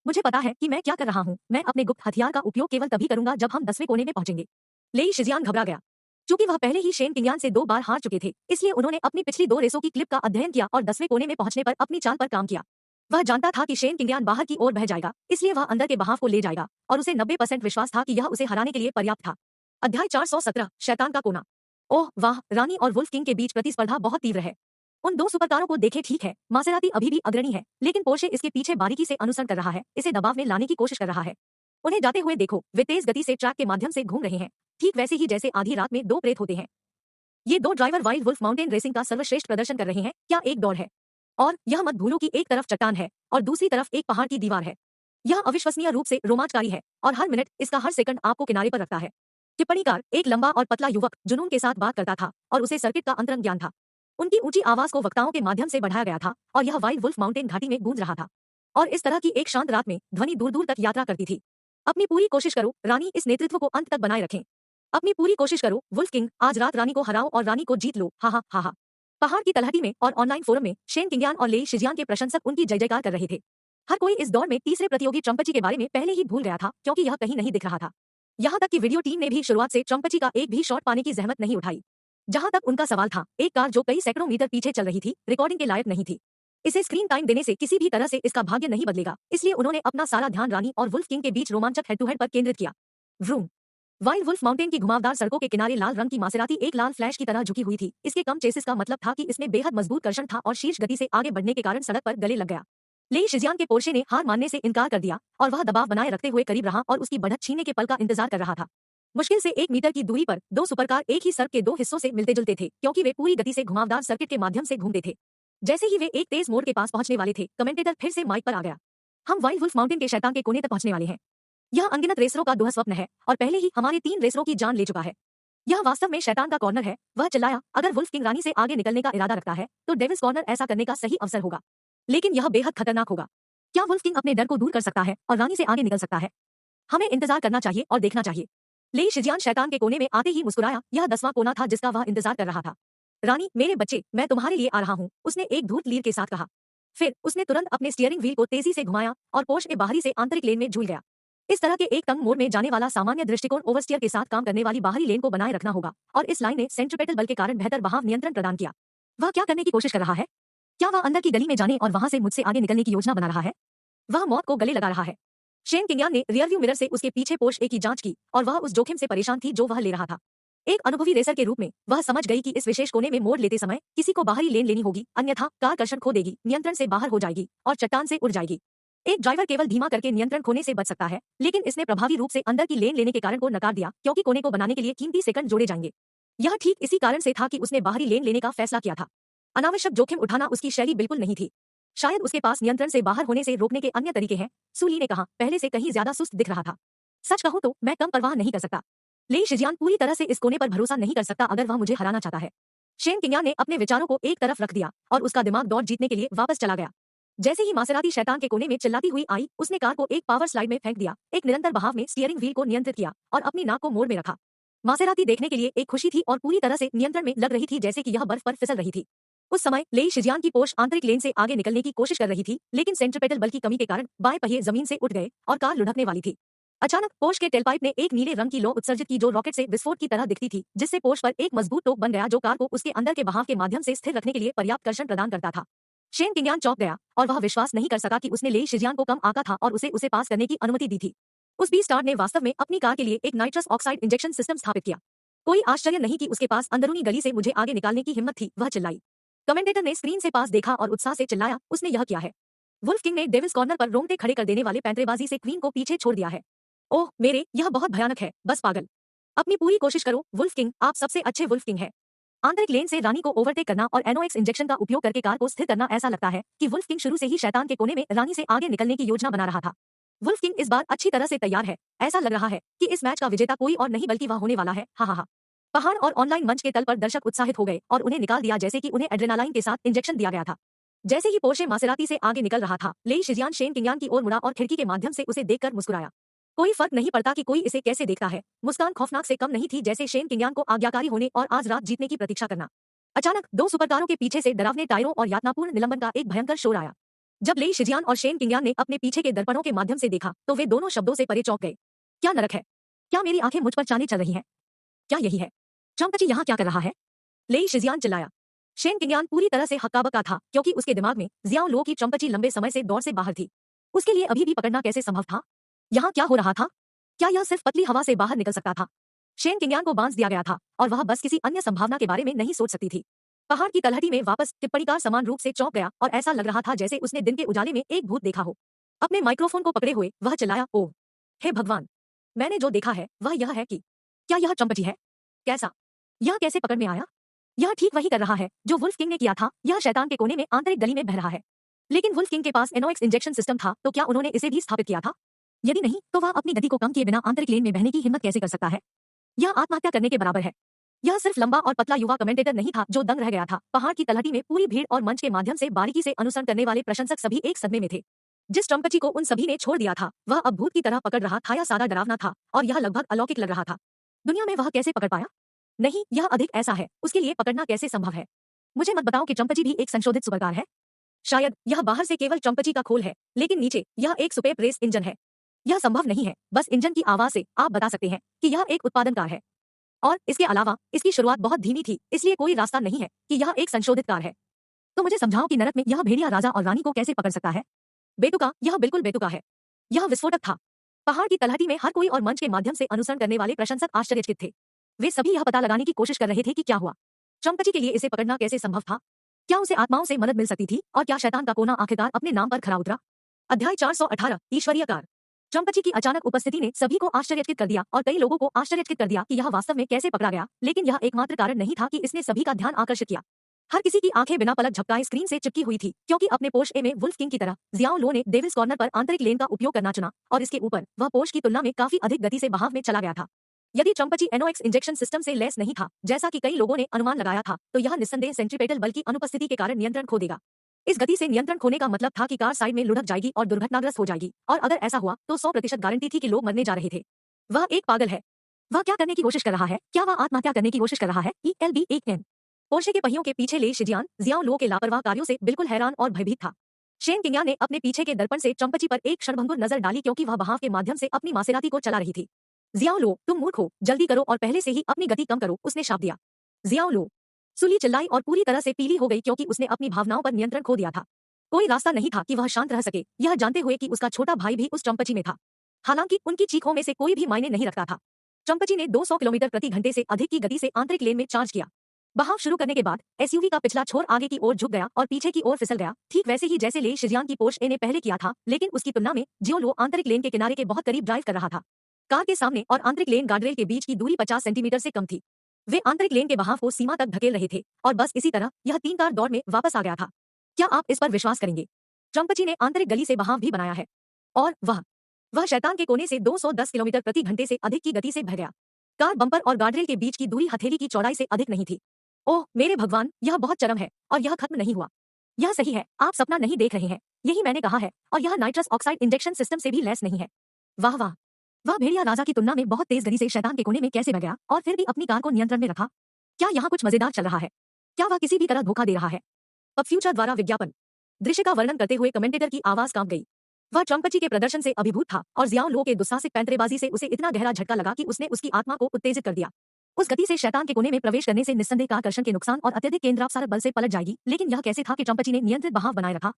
मुझे पता है कि मैं क्या कर रहा हूँ, मैं अपने गुप्त हथियार का उपयोग केवल तभी करूंगा जब हम 10वें कोने में पहुंचेंगे। लेई शिजियान घबरा गया। चूंकि वह पहले ही शेन किंगयान से 2 बार हार चुके थे, इसलिए उन्होंने अपनी पिछली 2 रेसों की क्लिप का अध्ययन किया और 10वें कोने में पहुंचने पर अपनी चाल पर काम किया। वह जानता था कि शेन किंगयान बाहर की ओर बह जाएगा, इसलिए वह अंदर के बहाव को ले जाएगा और उसे 90% विश्वास था कि यह उसे हराने के लिए पर्याप्त था। अध्याय 417, शैतान का कोना। ओह वाह, रानी और वुल्फ किंग के बीच प्रतिस्पर्धा बहुत तीव्र है। उन 2 सुपरकारों को देखे, ठीक है, मासेराती अभी भी अग्रणी है, लेकिन पोर्शे इसके पीछे बारीकी से अनुसरण कर रहा है, इसे दबाव में लाने की कोशिश कर रहा है। उन्हें जाते हुए देखो, वे तेज गति से ट्रैक के माध्यम से घूम रहे हैं, ठीक वैसे ही जैसे आधी रात में 2 प्रेत होते हैं। ये 2 driver wild wolf mountain racing का सर्वश्रेष्ठ प्रदर्शन कर रहे हैं, क्या एक दौड़ है। और यह मत भूलो कि एक तरफ चट्टान है और दूसरी तरफ एक पहाड़ की दीवार है। यह अविश्वसनीय रूप से रोमांचकारी है और हर मिनट, इसका हर सेकंड आपको किनारे पर रखता है। टिप्पणीकार, एक लंबा और पतला युवक, जुनून के साथ बात करता था और उसे सर्किट का अंतरंग ज्ञान था। उनकी ऊंची आवाज को वक्ताओं के माध्यम से बढ़ाया गया था और यह वाइल्ड वुल्फ माउंटेन घाटी में गूंज रहा था। और इस तरह की एक शांत रात में ध्वनि दूर दूर तक यात्रा करती थी। अपनी पूरी कोशिश करो, रानी, इस नेतृत्व को अंत तक बनाए रखें। अपनी पूरी कोशिश करो, वुल्फ किंग, आज रात रानी को हराओ और रानी को जीत लो, हा हा हा हा। पहाड़ की तलहटी में और ऑनलाइन फोरम में शेन किंगयान और लेई शिजियान के प्रशंसक उनकी जय जयकार कर रहे थे। हर कोई इस दौड़ में तीसरे प्रतियोगी ट्रम्पची के बारे में पहले ही भूल गया था क्योंकि यह कहीं नहीं दिख रहा था। यहाँ तक कि वीडियो टीम ने भी शुरुआत से ट्रम्पची का एक भी शॉट पाने की जहमत नहीं उठाई। जहां तक उनका सवाल था, एक कार जो कई सैकड़ों मीटर पीछे चल रही थी, रिकॉर्डिंग के लायक नहीं थी। इसे स्क्रीन टाइम देने से किसी भी तरह से इसका भाग्य नहीं बदलेगा, इसलिए उन्होंने अपना सारा ध्यान रानी और वुल्फ किंग के बीच रोमांचक हेड टू हेड पर केंद्रित किया। व्रूम। वाइल्ड वुल्फ माउंटेन की घुमावदार सड़कों के किनारे लाल रंग की मासेराती एक लाल फ्लैश की तरह झुकी हुई थी। इसके कम चेसिस का मतलब था कि इसमें बेहद मजबूत कर्षण था और शीर्ष गति से आगे बढ़ने के कारण सड़क पर गले लग गया। लेई शिजियान के पोर्शे ने हार मानने से इनकार कर दिया और वह दबाव बनाए रखते हुए करीब रहा और उसकी बढ़त छीनने के पल का इंतजार कर रहा था। मुश्किल से 1 मीटर की दूरी पर 2 सुपरकार एक ही सड़क के 2 हिस्सों से मिलते जुलते थे क्योंकि वे पूरी गति से घुमावदार सर्किट के माध्यम से घूमते थे। जैसे ही वे एक तेज मोड़ के पास पहुंचने वाले थे, कमेंटेटर फिर से माइक पर आ गया। हम वाइल्ड वुल्फ माउंटेन के शैतान के कोने तक पहुंचने वाले हैं। यह अनगिनत रेसरों का दुःस्वप्न है और पहले ही हमारे 3 रेसरों की जान ले चुका है। यह वास्तव में शैतान का कॉर्नर है, वह चिल्लाया। अगर वुल्फ किंग रानी से आगे निकलने का इरादा रखता है तो डेविल्स कॉर्नर ऐसा करने का सही अवसर होगा, लेकिन यह बेहद खतरनाक होगा। क्या वुल्फ किंग अपने डर को दूर कर सकता है और रानी से आगे निकल सकता है? हमें इंतजार करना चाहिए और देखना चाहिए। लेई शिजियान शैतान के कोने में आते ही मुस्कुराया, यह 10वां कोना था जिसका वह इंतजार कर रहा था। रानी, मेरे बच्चे, मैं तुम्हारे लिए आ रहा हूँ, उसने एक धूर्त लीर के साथ कहा। फिर उसने तुरंत अपने स्टीयरिंग व्हील को तेजी से घुमाया और पोर्श के बाहरी से आंतरिक लेन में झूल गया। इस तरह के एक तंग मोड़ में जाने वाला सामान्य दृष्टिकोण ओवरस्टीयर के साथ काम करने वाली बाहरी लेन को बनाए रखना होगा और इस लाइन ने सेंट्रीपेटल बल के कारण बेहतर बहाव नियंत्रण प्रदान किया। वह क्या करने की कोशिश कर रहा है? क्या वह अंदर की गली में जाने और वहां से मुझसे आगे निकलने की योजना बना रहा है? वह मौत को गले लगा रहा है। शेन किंगयान ने रियरव्यू मिरर से उसके पीछे पोर्श ए की जांच की और वह उस जोखिम से परेशान थी जो वह ले रहा था। एक अनुभवी रेसर के रूप में वह समझ गई कि इस विशेष कोने में मोड़ लेते समय किसी को बाहरी लेन लेनी होगी, अन्यथा कार कर्षण खो देगी, नियंत्रण से बाहर हो जाएगी और चट्टान से उड़ जाएगी। एक ड्राइवर केवल धीमा करके नियंत्रण खोने से बच सकता है, लेकिन इसने प्रभावी रूप से अंदर की लेन लेने के कारण को नकार दिया क्योंकि कोने को बनाने के लिए कीमती सेकंड जोड़े जाएंगे। यह ठीक इसी कारण से था कि उसने बाहरी लेन लेने का फैसला किया था। अनावश्यक जोखिम उठाना उसकी शैली बिल्कुल नहीं थी। शायद उसके पास नियंत्रण से बाहर होने से रोकने के अन्य तरीके हैं, सूली ने कहा, पहले से कहीं ज्यादा सुस्त दिख रहा था। सच कहूं तो मैं कम परवाह नहीं कर सकता। लेई शिजियान पूरी तरह से इस कोने पर भरोसा नहीं कर सकता अगर वह मुझे हराना चाहता है। शेन किंगयान ने अपने विचारों को एक तरफ रख दिया और उसका दिमाग दौड़ जीतने के लिए वापस चला गया। जैसे ही मासेराती शैतान के कोने में चिल्लाती हुई आई, उसने कार को एक पावर स्लाइड में फेंक दिया, एक निरंतर बहाव में स्टीयरिंग व्हील को नियंत्रित किया और अपनी नाक को मोड़ में रखा। मासेराती देखने के लिए एक खुशी थी और पूरी तरह से नियंत्रण में लग रही थी, जैसे कि यह बर्फ पर फिसल रही थी। उस समय लेई शिजियान की पोर्श आंतरिक लेन से आगे निकलने की कोशिश कर रही थी, लेकिन सेंट्रिपेटल बल की कमी के कारण बाएं पहिए जमीन से उठ गए और कार लुढ़कने वाली थी। अचानक पोर्श के टेलपाइप ने एक नीले रंग की लौ उत्सर्जित की, जो रॉकेट से विस्फोट की तरह दिखती थी, जिससे पोर्श पर एक मजबूत टोक बन गया जो कार को उसके अंदर के बहाव के माध्यम से स्थिर रखने के लिए पर्याप्त कर्षण प्रदान करता था। शेन किंगयान चौंक गया और वह विश्वास नहीं कर सका कि उसने लेई शिजियान को कम आका था और उसे पास करने की अनुमति दी थी। उस बी स्टार ने वास्तव में अपनी कार के लिए एक नाइट्रस ऑक्साइड इंजेक्शन सिस्टम स्थापित किया। कोई आश्चर्य नहीं कि उसके पास अंदरूनी गली से मुझे आगे निकालने की हिम्मत थी, वह चिल्लाई। कमेंटेटर ने स्क्रीन से पास देखा और उत्साह से चिल्लाया, उसने यह किया है। वुल्फ किंग ने डेविल्स कॉर्नर पर रोंगटे खड़े कर देने वाले पैंतरेबाजी से क्वीन को पीछे छोड़ दिया है। ओह मेरे, यह बहुत भयानक है, बस पागल। अपनी पूरी कोशिश करो वुल्फ किंग, आप सबसे अच्छे वुल्फ किंग हैं। आंतरिक लेन से रानी को ओवरटेक करना और एनओएक्स इंजेक्शन का उपयोग करके कार को स्थिर करना, ऐसा लगता है कि वुल्फ किंग शुरू से ही शैतान के कोने में रानी से आगे निकलने की योजना बना रहा था। वुल्फ किंग इस बार अच्छी तरह से तैयार है। ऐसा लग रहा है कि इस मैच का विजेता कोई और नहीं बल्कि वह होने वाला है। हा हा हा। पहाड़ और ऑनलाइन मंच के तल पर दर्शक उत्साहित हो गए और उन्हें निकाल दिया जैसे कि उन्हें एड्रेनालाइन के साथ इंजेक्शन दिया गया था। जैसे ही पोर्शे मासेराती से आगे निकल रहा था, लेई शिजियान शेन किंगयान की ओर मुड़ा और खिड़की के माध्यम से उसे देखकर मुस्कुराया। कोई फर्क नहीं पड़ता कि कोई इसे कैसे देखता है, मुस्कान खौफनाक से कम नहीं थी, जैसे शेन किंगयान को आज्ञाकारी होने और आज रात जीतने की प्रतीक्षा करना। अचानक दो सुपरकारों के पीछे से डरावने टायरों और यातनापूर्ण निलंबन का एक भयंकर शोर आया। जब लेई शिजियान और शेन किंगयान ने अपने पीछे के दर्पणों के माध्यम से देखा तो वे दोनों शब्दों से परे चौंक गए। क्या नरक है? क्या मेरी आंखें मुझ पर चांदी चल रही हैं? क्या यही है? चंपची यहाँ क्या कर रहा है? लेई शिजियान चिल्लाया। शेन किंगयान पूरी तरह से हक्का-बक्का था, क्योंकि उसके दिमाग में जियाओ लो की चंपची लंबे समय से दौर से बाहर थी। उसके लिए अभी भी पकड़ना कैसे संभव था? यहाँ क्या हो रहा था? क्या यह सिर्फ पतली हवा से बाहर निकल सकता था? शेन किंगयान को बांध दिया गया था और वह बस किसी अन्य संभावना के बारे में नहीं सोच सकती थी। पहाड़ की तलहटी में वापस टिप्पणीकार समान रूप से चौंक गया और ऐसा लग रहा था जैसे उसने दिन के उजाले में एक भूत देखा हो। अपने माइक्रोफोन को पकड़े हुए वह चिल्लाया, ओह हे भगवान, मैंने जो देखा है वह यह है कि क्या यह चंपची है? कैसा? यह कैसे पकड़ में आया? यह ठीक वही कर रहा है जो वुल्फ किंग ने किया था। यह शैतान के कोने में आंतरिक गली में बह रहा है। लेकिन वुल्फ किंग के पास एनओएक्स इंजेक्शन सिस्टम था, तो क्या उन्होंने इसे भी स्थापित किया था? यदि नहीं, तो वह अपनी गति को कम किए बिना आंतरिक लेन में बहने की हिम्मत कैसे कर सकता है? यह आत्महत्या करने के बराबर है। यह सिर्फ लंबा और पतला युवा कमेंटेटर नहीं था जो दंग रह गया था। पहाड़ की तलहटी में पूरी भीड़ और मंच के माध्यम से बारीकी से अनुसरण करने वाले प्रशंसक सभी एक सदमे में थे। जिस चंपची को उन सभी ने छोड़ दिया था, वह अब भूत की तरह पकड़ रहा था या सादा डरावना था, और यह लगभग अलौकिक लग रहा था। दुनिया में वह कैसे पकड़ पाया? नहीं, यह अधिक ऐसा है, उसके लिए पकड़ना कैसे संभव है? मुझे मत बताओ कि चंपची भी एक संशोधित सुपरकार है। शायद यह बाहर से केवल चंपची का खोल है, लेकिन नीचे यह एक सुपर रेस इंजन है। यह संभव नहीं है। बस इंजन की आवाज से आप बता सकते हैं कि यह एक उत्पादन कार है। और इसके अलावा इसकी शुरुआत बहुत धीमी थी, इसलिए कोई रास्ता नहीं है कि यह एक संशोधित कार है। तो मुझे समझाओ कि नरक में यह भेड़िया राजा और रानी को कैसे पकड़ सकता है? बेतुका, यह बिल्कुल बेतुका है। यह विस्फोटक था। पहाड़ की तलहटी में हर कोई और मंच के माध्यम से अनुसरण करने वाले प्रशंसक आश्चर्यचकित थे। वे सभी यह पता लगाने की कोशिश कर रहे थे कि क्या हुआ। चंपची के लिए इसे पकड़ना कैसे संभव था? क्या उसे आत्माओं से मदद मिल सकती थी, और क्या शैतान का कोना आखिरकार अपने नाम पर खरा उतरा? अध्याय 418, ईश्वरीय कार। चंपची की अचानक उपस्थिति ने सभी को आश्चर्यचकित कर दिया और कई लोगों को आश्चर्यचकित कर दिया कि यह वास्तव में कैसे पकड़ा गया, लेकिन यह एकमात्र कारण नहीं था कि इसने सभी का ध्यान आकर्षित किया। हर किसी की आंखें बिना पलक झपकाए स्क्रीन से चिपकी हुई थी, क्योंकि अपने पोर्श ए में वुल्फ किंग की तरह जियाओ लो ने डेविल्स कॉर्नर पर आंतरिक लेन का उपयोग करना चुना, और इसके ऊपर वह पोर्श की तुलना में काफी अधिक गति से बहाव में चला गया था। यदि चंपची एनओएक्स इंजेक्शन सिस्टम से लैस नहीं था, जैसा कि कई लोगों ने अनुमान लगाया था, तो यह निस्संदेह सेंट्रीपेटल बल की अनुपस्थिति के कारण नियंत्रण खो देगा। इस गति से नियंत्रण खोने का मतलब था कि कार साइड में लुढ़क जाएगी और दुर्घटनाग्रस्त हो जाएगी, और अगर ऐसा हुआ तो 100% गारंटी थी कि लोग मरने जा रहे थे। वह एक पागल है। वह क्या करने की कोशिश कर रहा है? क्या वह आत्महत्या करने की कोशिश कर रहा है? ELB1N। पोर्शे के पहियों के पीछे ले शिजियान जियाओ लो के लापरवाह कार्यों से बिल्कुल हैरान और भयभीत था। शेन किंगयान ने अपने पीछे के दर्पण से चंपची पर एक क्षणभंगुर नजर डाली, क्योंकि वह बहाव के माध्यम से अपनी मासेराती को चला रही थी। जियाओ लो, तुम मूर्ख हो, जल्दी करो और पहले से ही अपनी गति कम करो, उसने शाप दिया। जियाओ लो। सुली चिल्लाई और पूरी तरह से पीली हो गई, क्योंकि उसने अपनी भावनाओं पर नियंत्रण खो दिया था। कोई रास्ता नहीं था कि वह शांत रह सके, यह जानते हुए कि उसका छोटा भाई भी उस चंपची में था। हालांकि उनकी चीखों में से कोई भी मायने नहीं रखता था। चंपची ने 200 किलोमीटर प्रति घंटे से अधिक की गति से आंतरिक लेन में चार्ज किया। बहाव शुरू करने के बाद एसयूवी का पिछला छोर आगे की ओर झुक गया और पीछे की ओर फिसल गया, ठीक वैसे ही जैसे ले शिजियान की पोर्श ए ने पहले किया था, लेकिन उसकी तुलना में जियो लो आंतरिक लेन के किनारे के बहुत करीब ड्राइव कर रहा था। कार के सामने और आंतरिक लेन गार्डरेल के बीच की दूरी 50 सेंटीमीटर से कम थी। वे आंतरिक लेन के बहाव को सीमा तक धकेल रहे थे, और बस इसी तरह यह 3 कार दौड़ में वापस आ गया था। क्या आप इस पर विश्वास करेंगे? चंपची ने आंतरिक गली से बहाव भी बनाया है, और वह शैतान के कोने से 210 किलोमीटर प्रति घंटे से अधिक की गति से बह गया। कार बम्पर और गार्डरेल के बीच की दूरी हथेली की चौड़ाई से अधिक नहीं थी। ओह मेरे भगवान, यह बहुत चरम है, और यह खत्म नहीं हुआ। यह सही है, आप सपना नहीं देख रहे हैं, यही मैंने कहा है, और यह नाइट्रस ऑक्साइड इंजेक्शन सिस्टम से भी लैस नहीं है। वाह वाह, वह भेड़िया राजा की तुलना में बहुत तेज गति से शैतान के कोने में कैसे बह गया और फिर भी अपनी कार को नियंत्रण में रखा। क्या यहाँ कुछ मजेदार चल रहा है? क्या वह किसी भी तरह धोखा दे रहा है? पब फ्यूचर द्वारा विज्ञापन। दृश्य का वर्णन करते हुए कमेंटेटर की आवाज कांप गई। वह ट्रम्पची के प्रदर्शन से अभिभूत था और जियाओ लो के दुस्साहसिक पैंतरेबाजी से उसे इतना गहरा झटका लगा कि उसने उसकी आत्मा को उत्तेजित कर दिया। उस गति से शैतान के कोने में प्रवेश करने से निस्संदेह कार आकर्षण के नुकसान और अत्यधिक केंद्रापसारक बल से पलट जाएगी, लेकिन यह कैसे था कि ट्रम्पची ने नियंत्रित बहाव बनाए रखा?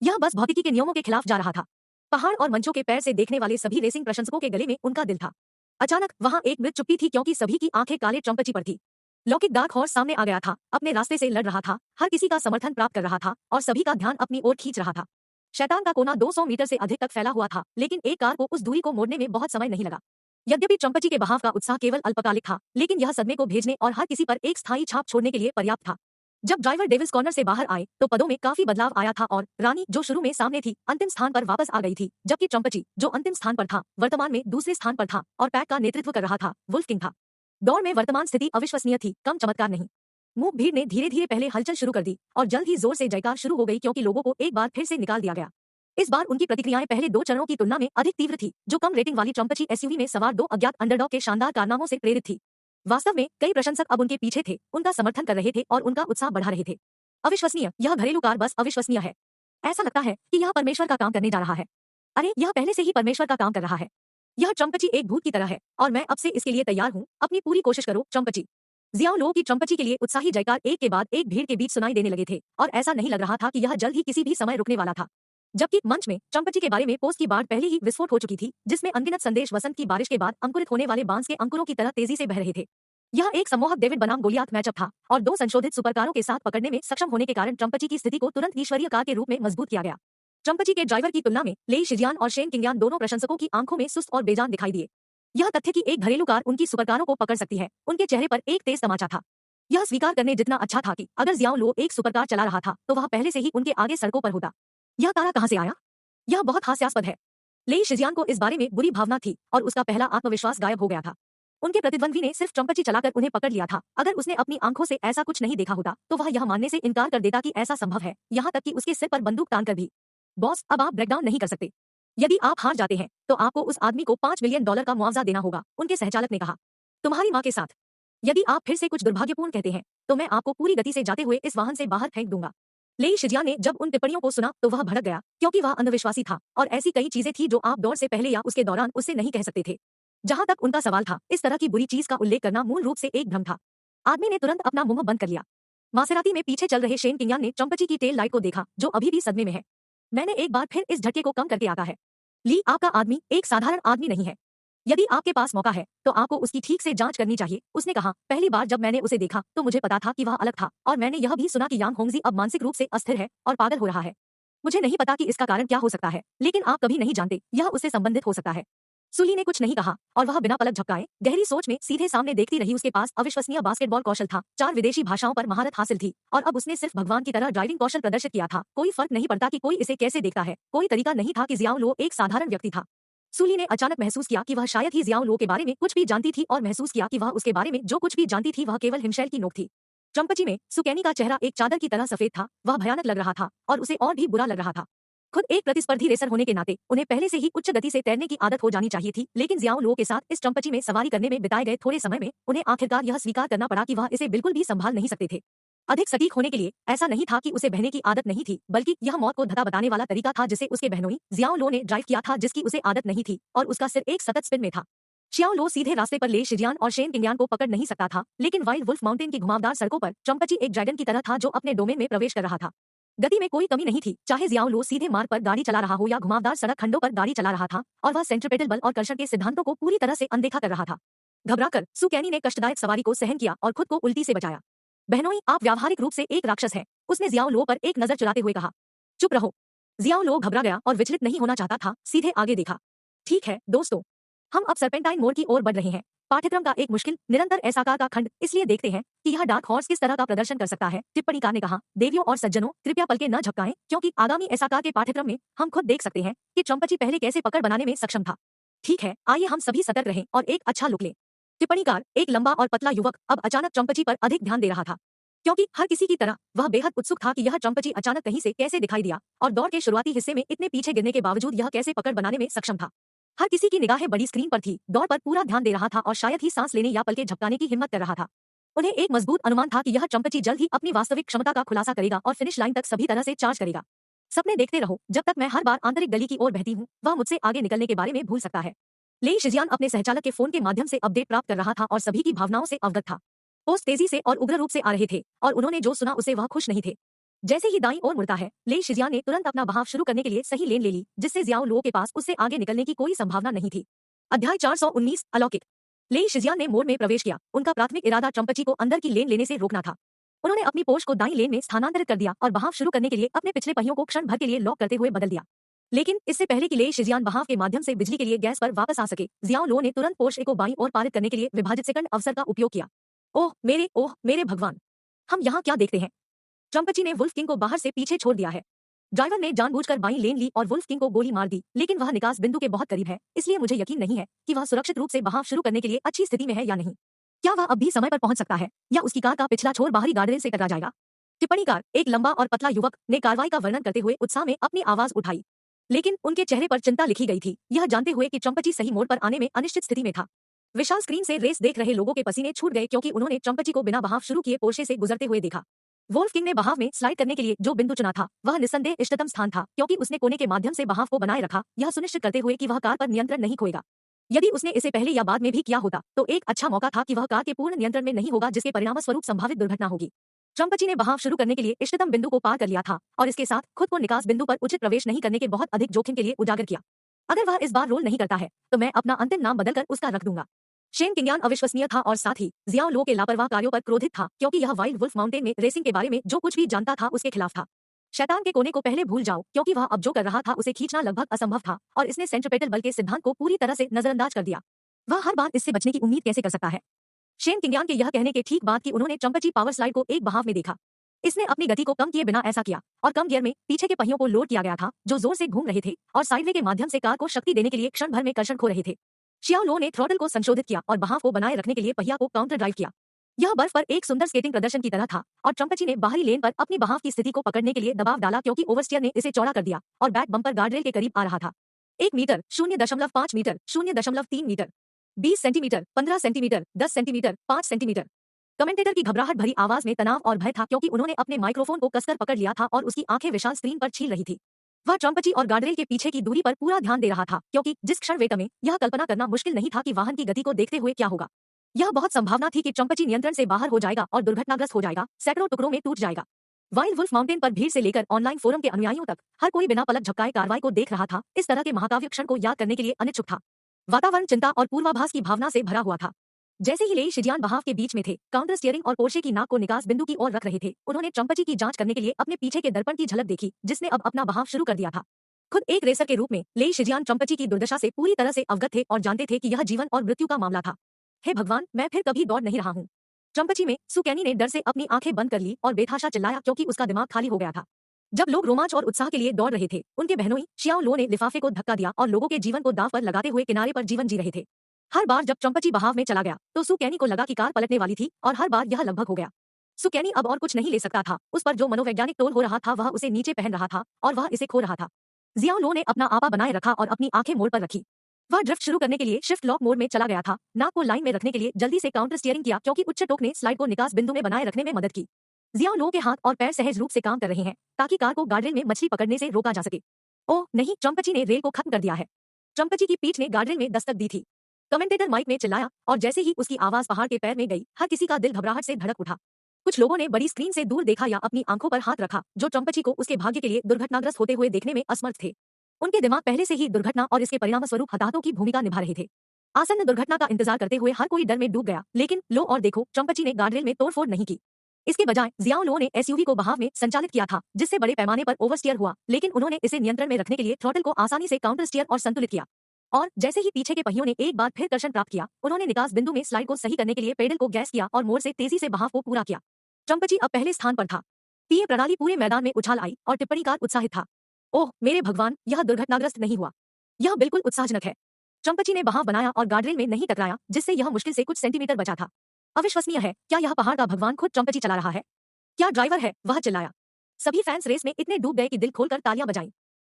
यह बस भौतिकी के नियमों के खिलाफ जा रहा था। पहाड़ और मंचों के पैर से देखने वाले सभी रेसिंग प्रशंसकों के गले में उनका दिल था। अचानक वहां एक मृत चुप्पी थी क्योंकि सभी की आंखें काले ट्रम्पची पर थी। लौकिक डार्क हॉर्स सामने आ गया था, अपने रास्ते से लड़ रहा था, हर किसी का समर्थन प्राप्त कर रहा था और सभी का ध्यान अपनी ओर खींच रहा था। शैतान का कोना 200 मीटर से अधिक तक फैला हुआ था, लेकिन एक कार को उस दूरी को मोड़ने में बहुत समय नहीं लगा। यद्यपि ट्रम्पची के बहाव का उत्साह केवल अल्पकालिक था, लेकिन यह सदमे को भेजने और हर किसी पर एक स्थायी छाप छोड़ने के लिए पर्याप्त था। जब ड्राइवर डेविल्स कॉर्नर से बाहर आए तो पदों में काफी बदलाव आया था और रानी, जो शुरू में सामने थी, अंतिम स्थान पर वापस आ गई थी, जबकि ट्रम्पची, जो अंतिम स्थान पर था, वर्तमान में दूसरे स्थान पर था और पैक का नेतृत्व कर रहा था, वुल्फ किंग था। दौड़ में वर्तमान स्थिति अविश्वसनीय थी, कम चमत्कार नहीं। मूक भीड़ ने धीरे धीरे पहले हलचल शुरू कर दी और जल्द ही जोर से जयकार शुरू हो गई क्योंकि लोगों को एक बार फिर से निकाल दिया गया। इस बार उनकी प्रतिक्रियाएं पहले 2 चरणों की तुलना में अधिक तीव्र थी, जो कम रेटिंग वाली ट्रम्पची एसयूवी में सवार 2 अज्ञात अंडरडॉग के शानदार कारनामों से प्रेरित थी। वास्तव में कई प्रशंसक अब उनके पीछे थे, उनका समर्थन कर रहे थे और उनका उत्साह बढ़ा रहे थे। अविश्वसनीय, यह घरेलू कार बस अविश्वसनीय है। ऐसा लगता है कि यह परमेश्वर का काम करने जा रहा है। अरे, यह पहले से ही परमेश्वर का काम कर रहा है। यह ट्रम्पची एक भूत की तरह है और मैं अब से इसके लिए तैयार हूँ। अपनी पूरी कोशिश करो, ट्रम्पची। जियाओ लो की ट्रम्पची के लिए उत्साही जयकार एक के बाद एक भीड़ के बीच सुनाई देने लगे थे और ऐसा नहीं लग रहा था कि यह जल्द ही किसी भी समय रुकने वाला था। जबकि मंच में ट्रम्पची के बारे में पोस्ट की बाढ़ पहले ही विस्फोट हो चुकी थी, जिसमें अनगिनत संदेश वसंत की बारिश के बाद अंकुरित होने वाले बांस के अंकुरों की तरह तेजी से बह रहे थे। यह एक सम्मोहक डेविड बनाम गोलियात मैचअप था और 2 संशोधित सुपरकारों के साथ पकड़ने में सक्षम होने के कारण ट्रम्पची की स्थिति को तुरंत ईश्वरीय कार के रूप में मजबूत किया गया। ट्रम्पची के ड्राइवर की तुलना में लेई शिजियान और शेन किंगियान दोनों प्रशंसकों की आंखों में सुस्त और बेजान दिखाई दिए। यह तथ्य कि एक घरेलू कार उनकी सुपरकारों को पकड़ सकती है, उनके चेहरे पर एक तेज तमाचा था। यह स्वीकार करने जितना अच्छा था कि अगर जियाओ लो एक सुपरकार चला रहा था तो वह पहले से ही उनके आगे सड़कों पर होता। यह तारा कहां से आया? यह बहुत हास्यास्पद है। लेई शिजियान को इस बारे में बुरी भावना थी और उसका पहला आत्मविश्वास गायब हो गया था। उनके प्रतिद्वंद्वी ने सिर्फ ट्रम्पची चलाकर उन्हें पकड़ लिया था। अगर उसने अपनी आंखों से ऐसा कुछ नहीं देखा होता तो वह यह मानने से इनकार कर देता कि ऐसा संभव है, यहाँ तक कि उसके सिर पर बंदूक तानकर भी। बॉस, अब आप ब्रेकडाउन नहीं कर सकते। यदि आप हार जाते हैं तो आपको उस आदमी को $5 मिलियन का मुआवजा देना होगा, उनके सहचालक ने कहा। तुम्हारी माँ के साथ। यदि आप फिर से कुछ दुर्भाग्यपूर्ण कहते हैं तो मैं आपको पूरी गति से जाते हुए इस वाहन से बाहर फेंक दूंगा। लेई शिजियान ने जब उन टिप्पणियों को सुना तो वह भड़क गया, क्योंकि वह अंधविश्वासी था और ऐसी कई चीजें थी जो आप दौड़ से पहले या उसके दौरान उससे नहीं कह सकते थे। जहां तक उनका सवाल था, इस तरह की बुरी चीज का उल्लेख करना मूल रूप से एक भ्रम था। आदमी ने तुरंत अपना मुंह बंद कर लिया। मासेराती में पीछे चल रहे शेन किंगियान ने ट्रम्पची की टेल लाइट को देखा, जो अभी भी सदमे में है। मैंने एक बार फिर इस झटके को कम करके आका है। ली, आपका आदमी एक साधारण आदमी नहीं है। यदि आपके पास मौका है तो आपको उसकी ठीक से जांच करनी चाहिए, उसने कहा। पहली बार जब मैंने उसे देखा तो मुझे पता था कि वह अलग था और मैंने यह भी सुना कि यांग होंगजी अब मानसिक रूप से अस्थिर है और पागल हो रहा है। मुझे नहीं पता कि इसका कारण क्या हो सकता है, लेकिन आप कभी नहीं जानते, यह उससे संबंधित हो सकता है। सुली ने कुछ नहीं कहा और वह बिना पलक झपकाए गहरी सोच में सीधे सामने देखती रही। उसके पास अविश्वसनीय बास्केटबॉल कौशल था, 4 विदेशी भाषाओं पर महारत हासिल थी और अब उसने सिर्फ भगवान की तरह ड्राइविंग कौशल प्रदर्शित किया था। कोई फर्क नहीं पड़ता कि कोई इसे कैसे देखता है, कोई तरीका नहीं था कि जियाओ लो एक साधारण व्यक्ति था। सुली ने अचानक महसूस किया कि वह शायद ही जियाओ लो के बारे में कुछ भी जानती थी और महसूस किया कि वह उसके बारे में जो कुछ भी जानती थी वह केवल हिमशैल की नोक थी। ट्रम्पची में सुकैनी का चेहरा एक चादर की तरह सफेद था, वह भयानक लग रहा था और उसे और भी बुरा लग रहा था। खुद एक प्रतिस्पर्धी रेसर होने के नाते उन्हें पहले से ही उच्च गति से तैरने की आदत हो जानी चाहिए थी, लेकिन जियाओ लो के साथ इस ट्रम्पची में सवारी करने में बिताए गए थोड़े समय में उन्हें आखिरकार यह स्वीकार करना पड़ा कि वह इसे बिल्कुल भी संभाल नहीं सकते थे। अधिक सटीक होने के लिए, ऐसा नहीं था कि उसे बहने की आदत नहीं थी, बल्कि यह मौत को धता बताने वाला तरीका था जिसे उसके बहनोई जियाओ लो ने ड्राइव किया था, जिसकी उसे आदत नहीं थी और उसका सिर एक सतत स्पिन में था। शियाओ लो सीधे रास्ते पर ले शिजियान और शेन किंगियान को पकड़ नहीं सकता था, लेकिन वाइल्ड वुल्फ माउंटेन की घुमावदार सड़कों पर ट्रम्पची एक ड्रैगन की तरह था जो अपने डोमेन में प्रवेश कर रहा था। गति में कोई कमी नहीं थी, चाहे जियाओ लो सीधे मार्ग पर गाड़ी चला रहा हो या घुमावदार सड़क खंडों पर गाड़ी चला रहा था, और वह सेंट्रिपेटल बल और कर्षण के सिद्धांतों को पूरी तरह से अनदेखा कर रहा था। घबराकर सुकैनी ने कष्टदायक सवारी को सहन किया और खुद को उल्टी से बचाया। बहनोई, आप व्यावहारिक रूप से एक राक्षस हैं, उसने जियाओ लो पर एक नजर चुराते हुए कहा। चुप रहो। जियाओ लो घबरा गया और विचलित नहीं होना चाहता था, सीधे आगे देखा। ठीक है दोस्तों, हम अब सर्पेंटाइन मोड़ की ओर बढ़ रहे हैं। पाठ्यक्रम का एक मुश्किल निरंतर ऐसाकार का खंड, इसलिए देखते हैं कि यह डार्क हॉर्स किस तरह का प्रदर्शन कर सकता है। टिप्पणीकार ने कहा, देवियों और सज्जनों, कृपया पलके न झपकाएं, क्योंकि आगामी ऐसाकार के पाठ्यक्रम में हम खुद देख सकते हैं कि ट्रम्पची पहले कैसे पकड़ बनाने में सक्षम था। ठीक है, आइए हम सभी सतर्क रहें और एक अच्छा लुक लें। टिप्पणीकार, एक लंबा और पतला युवक अब अचानक ट्रम्पची पर अधिक ध्यान दे रहा था। क्योंकि हर किसी की तरह वह बेहद उत्सुक था कि यह ट्रम्पची अचानक कहीं से कैसे दिखाई दिया और दौड़ के शुरुआती हिस्से में इतने पीछे गिरने के बावजूद यह कैसे पकड़ बनाने में सक्षम था। हर किसी की निगाहें बड़ी स्क्रीन पर थी, दौड़ पर पूरा ध्यान दे रहा था और शायद ही सांस लेने या पलके झपकाने की हिम्मत कर रहा था। उन्हें एक मजबूत अनुमान था कि यह ट्रम्पची जल्द ही अपनी वास्तविक क्षमता का खुलासा करेगा और फिनिश लाइन तक सभी तरह से चार्ज करेगा। सपने देखते रहो, जब तक मैं हर बार आंतरिक गली की ओर बहती हूँ, वह मुझसे आगे निकलने के बारे में भूल सकता है। लेई शिजियान अपने सहचालक के फोन के माध्यम से अपडेट प्राप्त कर रहा था और सभी की भावनाओं से अवगत था। पोस्ट तेजी से और उग्र रूप से आ रहे थे और उन्होंने जो सुना उसे वह खुश नहीं थे। जैसे ही दाईं ओर मुड़ता है, लेई शिजियान ने तुरंत अपना बहाव शुरू करने के लिए सही लेन ले ली, जिससे जियाओ लो के पास उससे आगे निकलने की कोई संभावना नहीं थी। अध्याय 419 अलौकिक। लेई शिजियान ने मोड़ में प्रवेश किया। उनका प्राथमिक इरादा ट्रम्पची को अंदर की लेन लेने से रोकना था। उन्होंने अपनी पोस्ट को दाईं लेन में स्थानांतरित कर दिया और बहाव शुरू करने के लिए अपने पिछले पहियों को क्षण भर के लिए लॉक करते हुए बदल दिया। लेकिन इससे पहले कि लेई शिजियान बहाव के माध्यम से बिजली के लिए गैस पर वापस आ सके, जियाओ लो ने तुरंत पोर्श को बाईं ओर पारित करने के लिए विभाजित सेकंड अवसर का उपयोग किया। ओह मेरे भगवान, हम यहाँ क्या देखते हैं? ट्रम्पची ने वुल्फ किंग को बाहर से पीछे छोड़ दिया है। ड्राइवर ने जानबूझकर बाईं लेन ली और वुल्फ किंग को गोली मार दी, लेकिन वह निकास बिंदु के बहुत करीब है, इसलिए मुझे यकीन नहीं है कि वह सुरक्षित रूप से बहाव शुरू करने के लिए अच्छी स्थिति में है या नहीं। क्या वह अब भी समय पर पहुंच सकता है या उसकी कार का पिछला छोर बाहरी गार्डरेल से टकरा जाएगा? टिप्पणीकार, एक लंबा और पतला युवक, ने कार्रवाई का वर्णन करते हुए उत्साह में अपनी आवाज उठाई, लेकिन उनके चेहरे पर चिंता लिखी गई थी, यह जानते हुए कि ट्रम्पची सही मोड़ पर आने में अनिश्चित स्थिति में था। विशाल स्क्रीन से रेस देख रहे लोगों के पसीने छूट गए क्योंकि उन्होंने ट्रम्पची को बिना बहाव शुरू किए पोर्शे से गुजरते हुए देखा। वोल्फ किंग ने बहाव में स्लाइड करने के लिए जो बिंदु चुना था, वह निस्संदेह इष्टतम स्थान था, क्योंकि उसने कोने के माध्यम से बहाव को बनाए रखा, यह सुनिश्चित करते हुए कि वह कार पर नियंत्रण नहीं खोएगा। यदि उसने इसे पहले या बाद में भी किया होता, तो एक अच्छा मौका था कि वह कार के पूर्ण नियंत्रण में नहीं होगा, जिसके परिणामस्वरूप संभावित दुर्घटना होगी। ट्रम्पची ने बहाव शुरू करने के लिए इष्टतम बिंदु को पार कर लिया था और इसके साथ खुद को निकास बिंदु पर उचित प्रवेश नहीं करने के बहुत अधिक जोखिम के लिए उजागर किया। अगर वह इस बार रोल नहीं करता है, तो मैं अपना अंतिम नाम बदलकर उसका रख दूंगा। शेन किंगयान अविश्वसनीय था और साथ ही जियाओ लो के लापरवाह कार्यों पर क्रोधित था, क्योंकि यह वाइल्ड वुल्फ माउंटेन में रेसिंग के बारे में जो कुछ भी जानता था उसके खिलाफ था। शैतान के कोने को पहले भूल जाओ, क्योंकि वह अब जो कर रहा था उसे खींचना लगभग असंभव था और इसने सेंट्रिपेटल बल के सिद्धांत को पूरी तरह से नजरअंदाज कर दिया। वह हर बार इससे बचने की उम्मीद कैसे कर सकता है? शेन किंगयान के यह कहने के ठीक बाद कि उन्होंने ट्रम्पची पावर स्लाइड को एक बहाव में देखा। इसने अपनी गति को कम किए बिना ऐसा किया और कम गियर में पीछे के पहियों को लोड किया गया था, जो जोर से घूम रहे थे और साइडवे के माध्यम से कार को शक्ति देने के लिए क्षण भर में कर्षण खो रहे थे। शियाओ लो ने थ्रॉटल को संशोधित किया और बहाव को बनाए रखने के लिए पहिया को काउंटर ड्राइव किया। यह बर्फ पर एक सुंदर स्केटिंग प्रदर्शन की तरह था और ट्रम्पची ने बाहरी लेन पर अपनी बहाव की स्थिति को पकड़ने के लिए दबाव डाला, क्योंकि ओवरस्टीयर ने इसे चौड़ा कर दिया और बैक बम्पर गार्डरेल के करीब आ रहा था। 1 metre, 0.5 metre, 0.3 metre, 20 centimetre, 15 centimetre, 10 centimetre, 5 centimetre. Commentator की घबराहट भरी आवाज में तनाव और भय था, क्योंकि उन्होंने अपने माइक्रोफोन को कसकर पकड़ लिया था और उसकी आंखें विशाल स्क्रीन पर छील रही थी। वह ट्रम्पची और गार्डरेल के पीछे की दूरी पर पूरा ध्यान दे रहा था, क्योंकि जिस क्षण वे टमे, यह कल्पना करना मुश्किल नहीं था कि वाहन की गति को देखते हुए क्या होगा। यह बहुत संभावना थी कि ट्रम्पची नियंत्रण से बाहर हो जाएगा और दुर्घटनाग्रस्त हो जाएगा, सैकड़ों टुकड़ों में टूट जाएगा। वाइल्ड वुल्फ माउंटेन पर भीड़ से लेकर ऑनलाइन फोरम के अनुयायियों तक हर कोई बिना पलक झपकाए कार्रवाई को देख रहा था, इस तरह के महाकाव्य क्षण को याद करने के लिए अनिच्छुक था। वातावरण चिंता और पूर्वाभास की भावना से भरा हुआ था। जैसे ही लेई शिजियान बहाव के बीच में थे, काउंटर स्टीयरिंग और पोर्शे की नाक को निकास बिंदु की ओर रख रहे थे, उन्होंने ट्रम्पची की जांच करने के लिए अपने पीछे के दर्पण की झलक देखी, जिसने अब अपना बहाव शुरू कर दिया था। खुद एक रेसर के रूप में लेई शिजियान ट्रम्पची की दुर्दशा से पूरी तरह से अवगत थे और जानते थे कि यह जीवन और मृत्यु का मामला था। हे भगवान, मैं फिर कभी दौड़ नहीं रहा हूँ। ट्रम्पची में सु कैनी ने डर से अपनी आंखें बंद कर ली और बेतहाशा चिल्लाया, क्योंकि उसका दिमाग खाली हो गया था। जब लोग रोमांच और उत्साह के लिए दौड़ रहे थे, उनके बहनोई शियाओ लो ने लिफाफे को धक्का दिया और लोगों के जीवन को दांव पर लगाते हुए किनारे पर जीवन जी रहे थे। हर बार जब ट्रम्पची बहाव में चला गया, तो सु कैनी को लगा कि कार पलटने वाली थी और हर बार यह लगभग हो गया। सु कैनी अब और कुछ नहीं ले सकता था, उस पर जो मनोवैज्ञानिक तोल हो रहा था वह उसे नीचे पहन रहा था और वह इसे खो रहा था। जियाओ लो ने अपना आपा बनाए रखा और अपनी आंखें मोड़ पर रखी। वह ड्रिफ्ट शुरू करने के लिए शिफ्ट लॉक मोड में चला गया था, नाक को लाइन में रखने के लिए जल्दी से काउंटर स्टीयरिंग किया, क्योंकि उच्च टोक ने स्लाइड को निकास बिंदु में बनाए रखने में मदद की। जियाओ लो के हाथ और पैर सहज रूप से काम कर रहे हैं, ताकि कार को गार्डरेल में मछली पकड़ने से रोका जा सके। ओह नहीं, ट्रम्पची ने रेल को खत्म कर दिया है। ट्रम्पची की पीठ ने गार्डरेल में दस्तक दी थी। कमेंटेटर माइक में चिल्लाया और जैसे ही उसकी आवाज पहाड़ के पैर में गई, हर किसी का दिल घबराहट से धड़क उठा। कुछ लोगों ने बड़ी स्क्रीन से दूर देखा या अपनी आंखों पर हाथ रखा, जो ट्रम्पची को उसके भाग्य के लिए दुर्घटनाग्रस्त होते हुए देखने में असमर्थ थे। उनके दिमाग पहले से ही दुर्घटना और इसके परिणामस्वरूप हताहतों की भूमिका निभा रहे थे। आसन्न दुर्घटना का इंतजार करते हुए हर कोई डर में डूब गया, लेकिन लो और देखो, ट्रम्पची ने गार्डरेल में तोड़फोड़ नहीं की। इसके बजाय जियाओ लो ने एसयूवी को बहाव में संचालित किया था, जिससे बड़े पैमाने पर ओवरस्टीयर हुआ, लेकिन उन्होंने इसे नियंत्रण में रखने के लिए थ्रॉटल को आसानी से काउंटर स्टीयर और संतुलित किया। और जैसे ही पीछे के पहियों ने एक बार फिर कर्षण प्राप्त किया, उन्होंने निकास बिंदु में स्लाइड को सही करने के लिए पेडल को गैस किया और मोड़ से तेजी से बहाव को पूरा किया। ट्रम्पची अब पहले स्थान पर था। पीए प्रणाली पूरे मैदान में उछाल आई और टिप्पणीकार उत्साहित था। ओह मेरे भगवान, यह दुर्घटनाग्रस्त नहीं हुआ। यह बिल्कुल उत्साहजनक है। ट्रम्पची ने बहाव बनाया और गार्डरेल में नहीं टकराया, जिससे यह मुश्किल से कुछ सेंटीमीटर बचा था। अविश्वसनीय है, क्या यह पहाड़ का भगवान खुद ट्रम्पची चला रहा है? क्या ड्राइवर है, वह चिल्लाया। सभी फैंस रेस में इतने डूब गए कि दिल खोलकर तालियां बजाईं।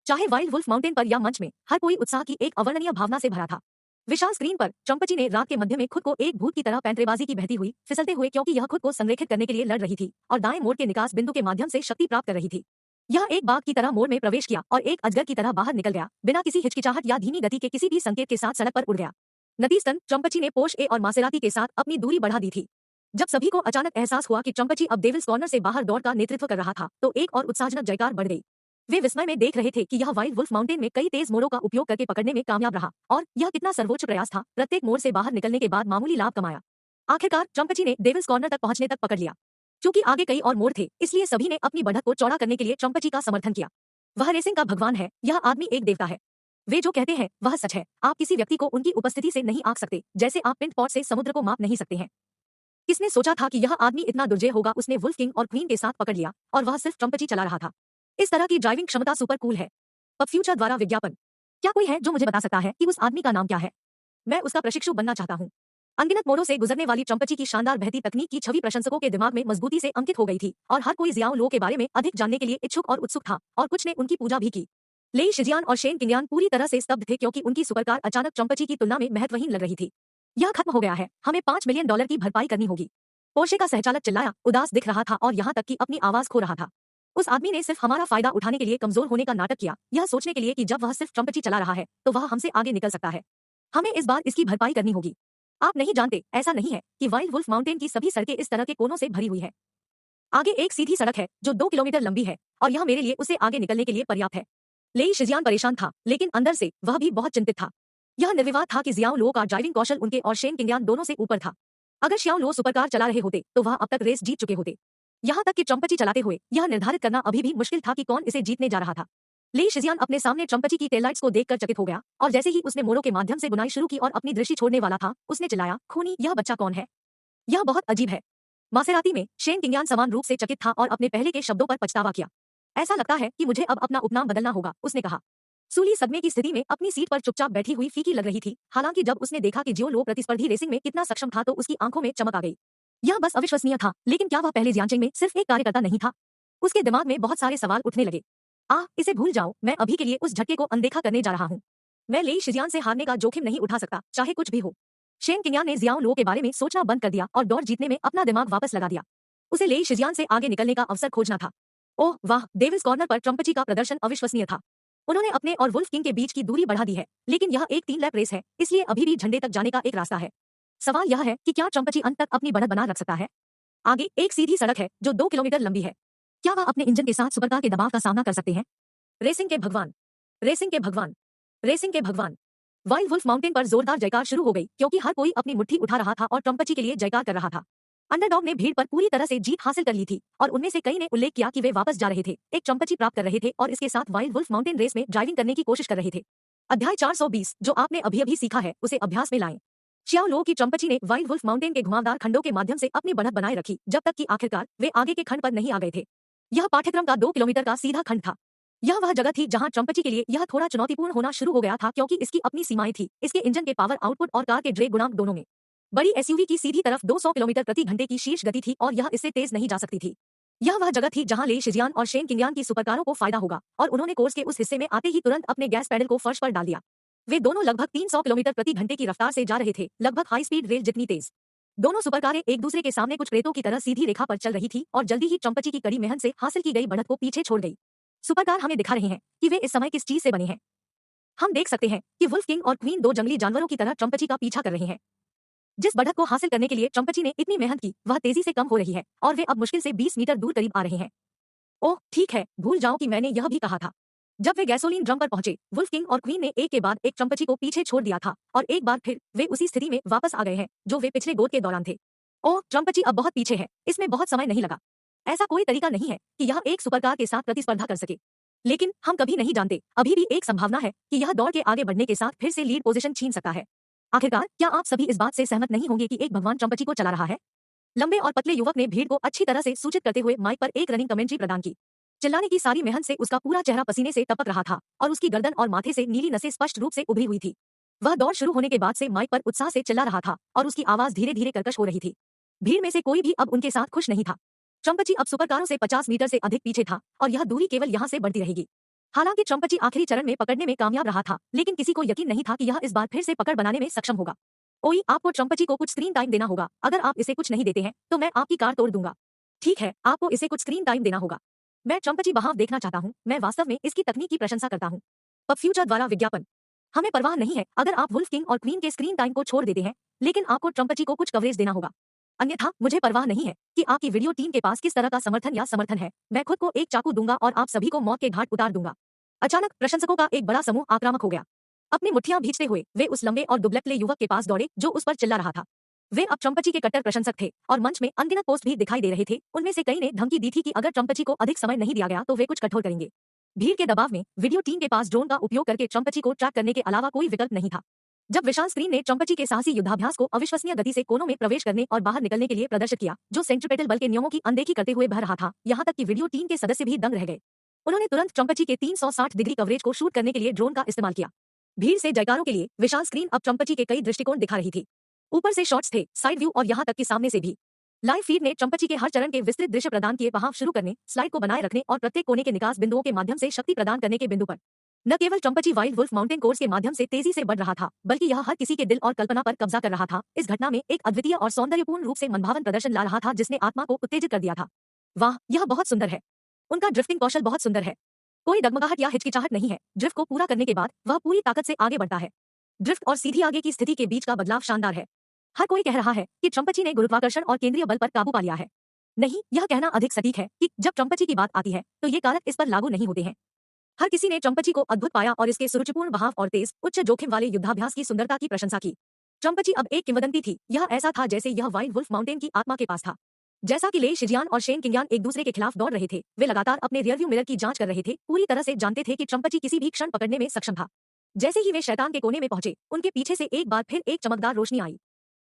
चाहे वाइल्ड वुल्फ माउंटेन पर या मंच में, हर कोई उत्साह की एक अवर्णनीय भावना से भरा था। विशाल स्क्रीन पर ट्रम्पची ने रात के मध्य में खुद को एक भूत की तरह पैंतरेबाजी की बहती हुई फिसलते हुए, क्योंकि यह खुद को संरेखित करने के लिए लड़ रही थी और दाएं मोड़ के निकास बिंदु के माध्यम से शक्ति प्राप्त कर रही थी। यह एक बाघ की तरह मोड़ में प्रवेश किया और एक अजगर की तरह बाहर निकल गया, बिना किसी हिचकिचाहट या धीमी गति के किसी भी संकेत के साथ सड़क पर उड़ गया। नतीजतन ट्रम्पची ने पोर्श ए और मासेराती के साथ अपनी दूरी बढ़ा दी थी। जब सभी को अचानक एहसास हुआ कि ट्रम्पची अब डेविल्स कॉर्नर से बाहर दौड़ का नेतृत्व कर रहा था, तो एक और उत्साहजनक जयकार बढ़ गई। वे विस्मय में देख रहे थे कि यह वाइल्ड वुल्फ माउंटेन में कई तेज मोड़ों का उपयोग करके पकड़ने में कामयाब रहा और यह कितना सर्वोच्च प्रयास था। प्रत्येक मोड़ से बाहर निकलने के बाद मामूली लाभ कमाया। आखिरकार ट्रम्पची ने डेविल्स कॉर्नर तक पहुंचने तक पकड़ लिया। चूंकि आगे कई और मोड़ थे, इसलिए सभी ने अपनी बढ़त को चौड़ा करने के लिए ट्रम्पची का समर्थन किया। वह रेसिंग का भगवान है, यह आदमी एक देवता है। वे जो कहते हैं वह सच है। आप किसी व्यक्ति को उनकी उपस्थिति से नहीं आंक सकते, जैसे आप पिंट पॉट से समुद्र को माप नहीं सकते हैं। किसने सोचा था कि यह आदमी इतना दुर्जय होगा। उसने वुल्फ किंग और क्वीन के साथ पकड़ लिया और वह सिर्फ ट्रम्पची चला रहा था। इस तरह की ड्राइविंग क्षमता सुपर कूल है। अब फ्यूचर द्वारा विज्ञापन। क्या कोई है जो मुझे बता सकता है कि उस आदमी का नाम क्या है? मैं उसका प्रशिक्षु बनना चाहता हूँ। अनगिनत मोड़ों से गुजरने वाली ट्रम्पची की शानदार बहती तकनीक की छवि प्रशंसकों के दिमाग में मजबूती से अंकित हो गई थी और हर कोई जियाओ लो के बारे में अधिक जानने के लिए इच्छुक और उत्सुक था और कुछ ने उनकी पूजा भी की। लेई शिजियान और शेन किंगियान पूरी तरह से स्तब्ध थे, क्योंकि उनकी सुपरकार अचानक ट्रम्पची की तुलना में महत्वहीन लग रही थी। यह खत्म हो गया है, हमें $5 मिलियन की भरपाई करनी होगी। पोर्शे का सहचालक चिल्लाया, उदास दिख रहा था और यहाँ तक कि अपनी आवाज खो रहा था। उस आदमी ने सिर्फ हमारा फायदा उठाने के लिए कमजोर होने का नाटक किया, यह सोचने के लिए कि जब वह सिर्फ ट्रम्पची चला रहा है तो वह हमसे आगे निकल सकता है। हमें इस बार इसकी भरपाई करनी होगी। आप नहीं जानते, ऐसा नहीं है कि वाइल्ड वुल्फ माउंटेन की सभी सड़कें इस तरह के कोनों से भरी हुई है। आगे एक सीधी सड़क है जो 2 किलोमीटर लंबी है और यह मेरे लिए उसे आगे निकलने के लिए पर्याप्त है। लेई शिजियान परेशान था, लेकिन अंदर से वह भी बहुत चिंतित था। यह निर्विवाद था कि जियाओ लो का ड्राइविंग कौशल उनके और शेन किंगियान दोनों से ऊपर था। अगर शियाओ लो सुपरकार चला रहे होते तो वह अब तक रेस जीत चुके होते। यहाँ तक कि ट्रम्पची चलाते हुए यह निर्धारित करना अभी भी मुश्किल था कि कौन इसे जीतने जा रहा था। लेई शिजियान अपने सामने ट्रम्पची की टेललाइट्स को देखकर चकित हो गया और जैसे ही उसने मोड़ों के माध्यम से बुनाई शुरू की और अपनी दृष्टि छोड़ने वाला था, उसने चिल्लाया, खूनी, यह बच्चा कौन है? यह बहुत अजीब है। मासेराती में शेन किंगियान समान रूप से चकित था और अपने पहले के शब्दों पर पछतावा किया। ऐसा लगता है कि मुझे अब अपना उपनाम बदलना होगा, उसने कहा। सूली सदमे की स्थिति में अपनी सीट पर चुपचाप बैठी हुई फीकी लग रही थी। हालांकि जब उसने देखा कि जियो लो प्रतिस्पर्धी रेसिंग में कितना सक्षम था तो उसकी आंखों में चमक आ गई। यह बस अविश्वसनीय था, लेकिन क्या वह पहले जियांचेंग में सिर्फ एक कार्यकर्ता नहीं था? उसके दिमाग में बहुत सारे सवाल उठने लगे। इसे भूल जाओ, मैं अभी के लिए उस झटके को अनदेखा करने जा रहा हूँ। मैं लेई शिजियान से हारने का जोखिम नहीं उठा सकता, चाहे कुछ भी हो। शेन किंगियान ने जियाओ लो के बारे में सोचना बंद कर दिया और दौड़ जीतने में अपना दिमाग वापस लगा दिया। उसे लेई शिजियान से आगे निकलने का अवसर खोजना था। ओह वाह, डेविल्स कॉर्नर पर ट्रम्पची का प्रदर्शन अविश्वसनीय था। उन्होंने अपने और वुल्फ किंग के बीच की दूरी बढ़ा दी है, लेकिन यह एक 3 लैप रेस है, इसलिए अभी भी झंडे तक जाने का एक रास्ता है। सवाल यह है कि क्या ट्रम्पची अंत तक अपनी बढ़त बना रख सकता है? आगे एक सीधी सड़क है जो 2 किलोमीटर लंबी है। क्या वह अपने इंजन के साथ सुपरकार के दबाव का सामना कर सकते हैं? रेसिंग के भगवान, रेसिंग के भगवान, रेसिंग के भगवान। वाइल्ड वुल्फ माउंटेन पर जोरदार जयकार शुरू हो गई, क्योंकि हर कोई अपनी मुट्ठी उठा रहा था और ट्रम्पची के लिए जयकार कर रहा था। अंडरडॉग ने भीड़ पर पूरी तरह से जीत हासिल कर ली थी और उनमें से कई ने उल्लेख किया कि वे वापस जा रहे थे, एक ट्रम्पची प्राप्त कर रहे थे और इसके साथ वाइल्ड वुल्फ माउंटेन रेस में ड्राइविंग करने की कोशिश कर रहे थे। अध्याय 420, जो आपने अभी सीखा है उसे अभ्यास में लाएं। शियाओ लो की ट्रम्पची ने वाइल्ड वुल्फ माउंटेन के घुमावदार खंडों के माध्यम से अपनी बढ़त बनाए रखी, जब तक कि आखिरकार वे आगे के खंड पर नहीं आ गए थे। यह पाठ्यक्रम का 2 किलोमीटर का सीधा खंड था। यह वह जगह थी जहां ट्रम्पची के लिए यह थोड़ा चुनौतीपूर्ण होना शुरू हो गया था, क्योंकि इसकी अपनी सीमाएं थी, इसके इंजन के पावर आउटपुट और कार के ड्रैग गुणांक दोनों में। बड़ी एसयूवी की सीधी तरफ 200 किलोमीटर प्रति घंटे की शीर्ष गति थी और यह इससे तेज नहीं जा सकती थी। यह वह जगह थी जहां लेई शिजियान और शेन किंगियान की सुपरकारों को फायदा होगा और उन्होंने कोर्स के उस हिस्से में आते ही तुरंत अपने गैस पैडल को फर्श पर डाल दिया। वे दोनों लगभग 300 किलोमीटर प्रति घंटे की रफ्तार से जा रहे थे, लगभग हाई स्पीड रेल जितनी तेज। दोनों सुपरकारें एक दूसरे के सामने कुछ प्रेतों की तरह सीधी रेखा पर चल रही थी और जल्दी ही ट्रम्पची की कड़ी मेहनत से हासिल की गई बढ़त को पीछे छोड़ गई। सुपरकार हमें दिखा रहे हैं कि वे इस समय किस चीज से बने हैं। हम देख सकते हैं कि वुल्फ किंग और क्वीन 2 जंगली जानवरों की तरह ट्रम्पची का पीछा कर रहे हैं। जिस बढ़त को हासिल करने के लिए ट्रम्पची ने इतनी मेहनत की, वह तेजी से कम हो रही है और वे अब मुश्किल से 20 मीटर दूर करीब आ रहे हैं। ओह ठीक है, भूल जाओ कि मैंने यह भी कहा था। जब वे गैसोलीन ड्रम पर पहुंचे, वुल्फ किंग और क्वीन ने एक के बाद एक ट्रम्पची को पीछे छोड़ दिया था और एक बार फिर वे उसी स्थिति में वापस आ गए हैं जो वे पिछले गोद के दौरान थे। ओह, ट्रम्पची अब बहुत पीछे है, इसमें बहुत समय नहीं लगा। ऐसा कोई तरीका नहीं है कि यह एक सुपरकार के साथ प्रतिस्पर्धा कर सके, लेकिन हम कभी नहीं जानते। अभी भी एक संभावना है कि यह दौड़ के आगे बढ़ने के साथ फिर से लीड पोजीशन छीन सकता है। आखिरकार क्या आप सभी इस बात से सहमत नहीं होंगे कि एक भगवान ट्रम्पची को चला रहा है? लंबे और पतले युवक ने भीड़ को अच्छी तरह से सूचित करते हुए माइक पर एक रनिंग कमेंट्री प्रदान की। चिल्लाने की सारी मेहनत से उसका पूरा चेहरा पसीने से टपक रहा था और उसकी गर्दन और माथे से नीली नसें स्पष्ट रूप से उभरी हुई थी। वह दौड़ शुरू होने के बाद से माइक पर उत्साह से चिल्ला रहा था और उसकी आवाज धीरे धीरे कर्कश हो रही थी। भीड़ में से कोई भी अब उनके साथ खुश नहीं था। ट्रम्पची अब सुपरकारों से 50 मीटर से अधिक पीछे था और यह दूरी केवल यहाँ से बढ़ती रहेगी। हालांकि ट्रम्पची आखिरी चरण में पकड़ने में कामयाब रहा था, लेकिन किसी को यकीन नहीं था कि यह इस बार फिर से पकड़ बनाने में सक्षम होगा। ओई, आपको ट्रम्पची को कुछ स्क्रीन टाइम देना होगा। अगर आप इसे कुछ नहीं देते हैं तो मैं आपकी कार तोड़ दूंगा। ठीक है, आपको इसे कुछ स्क्रीन टाइम देना होगा। मैं ट्रम्पची बहाव देखना चाहता हूँ। मैं वास्तव में इसकी तकनीक की प्रशंसा करता हूँ। पब फ्यूचर द्वारा विज्ञापन। हमें परवाह नहीं है अगर आप वुल्फ किंग और क्वीन के स्क्रीन टाइम को छोड़ देते हैं, लेकिन आपको ट्रम्पची को कुछ कवरेज देना होगा। अन्यथा मुझे परवाह नहीं है कि आपकी वीडियो टीम के पास किस तरह का समर्थन है। मैं खुद को एक चाकू दूंगा और आप सभी को मौत के घाट उतार दूंगा। अचानक प्रशंसकों का एक बड़ा समूह आक्रामक हो गया। अपनी मुट्ठियां भींचते हुए वे उस लंबे और दुबले युवक के पास दौड़े जो उस पर चिल्ला रहा था। वे अब ट्रम्पची के कट्टर प्रशंसक थे और मंच में अनगिनत पोस्ट भी दिखाई दे रहे थे। उनमें से कई ने धमकी दी थी कि अगर ट्रम्पची को अधिक समय नहीं दिया गया तो वे कुछ कठोर करेंगे। भीड़ के दबाव में वीडियो टीम के पास ड्रोन का उपयोग करके ट्रम्पची को ट्रैक करने के अलावा कोई विकल्प नहीं था। जब विशाल स्क्रीन ने ट्रम्पची के साहसी युद्धाभ्यास को अविश्वसनीय गति से कोनों में प्रवेश करने और बाहर निकलने के लिए प्रदर्शित किया, जो सेंट्रीपेटल बल के नियमों की अनदेखी करते हुए बह रहा था, यहाँ तक कि वीडियो टीम के सदस्य भी दंग रह गए। उन्होंने तुरंत ट्रम्पची के 360 डिग्री कवरेज को शूट करने के लिए ड्रोन का इस्तेमाल किया। भीड़ से जयकारों के लिए विशाल स्क्रीन अब ट्रम्पची के कई दृष्टिकोण दिखा रही थी। ऊपर से शॉट्स थे, साइड व्यू और यहाँ तक कि सामने से भी। लाइव फीड ने ट्रम्पची के हर चरण के विस्तृत दृश्य प्रदान किए, बहाव शुरू करने, स्लाइड को बनाए रखने और प्रत्येक कोने के निकास बिंदुओं के माध्यम से शक्ति प्रदान करने के बिंदु पर। न केवल ट्रम्पची वाइल्ड वुल्फ माउंटेन कोर्स के माध्यम से तेजी से बढ़ रहा था, बल्कि यह हर किसी के दिल और कल्पना पर कब्जा कर रहा था। इस घटना में एक अद्वितीय और सौंदर्यपूर्ण रूप से मनभावन प्रदर्शन ला रहा था जिसने आत्मा को उत्तेजित कर दिया था। वाह, यह बहुत सुंदर है। उनका ड्रिफ्टिंग कौशल बहुत सुंदर है। कोई डगमगाहट या हिचकिचाहट नहीं है। ड्रिफ्ट को पूरा करने के बाद वह पूरी ताकत से आगे बढ़ता है। ड्रिफ्ट और सीधी आगे की स्थिति के बीच का बदलाव शानदार है। हर कोई कह रहा है कि ट्रम्पची ने गुरुत्वाकर्षण और केंद्रीय बल पर काबू पा लिया है। नहीं, यह कहना अधिक सटीक है कि जब ट्रम्पची की बात आती है तो ये कारक इस पर लागू नहीं होते हैं। हर किसी ने ट्रम्पची को अद्भुत पाया और इसके सुरुचिपूर्ण बहाव और तेज उच्च जोखिम वाले युद्धाभ्यास की सुंदरता की प्रशंसा की। ट्रम्पची अब एक किंवदंती थी। यह ऐसा था जैसे यह वाइल्ड वुल्फ माउंटेन की आत्मा के पास था। जैसा कि ले शिजियान और शेन किंगियान एक दूसरे के खिलाफ दौड़ रहे थे, वे लगातार अपने रियरव्यू मिरर की जांच कर रहे थे, पूरी तरह से जानते थे कि ट्रम्पची किसी भी क्षण पकड़ने में सक्षम था। जैसे ही वे शैतान के कोने में पहुंचे, उनके पीछे से एक बार फिर एक चमकदार रोशनी आई।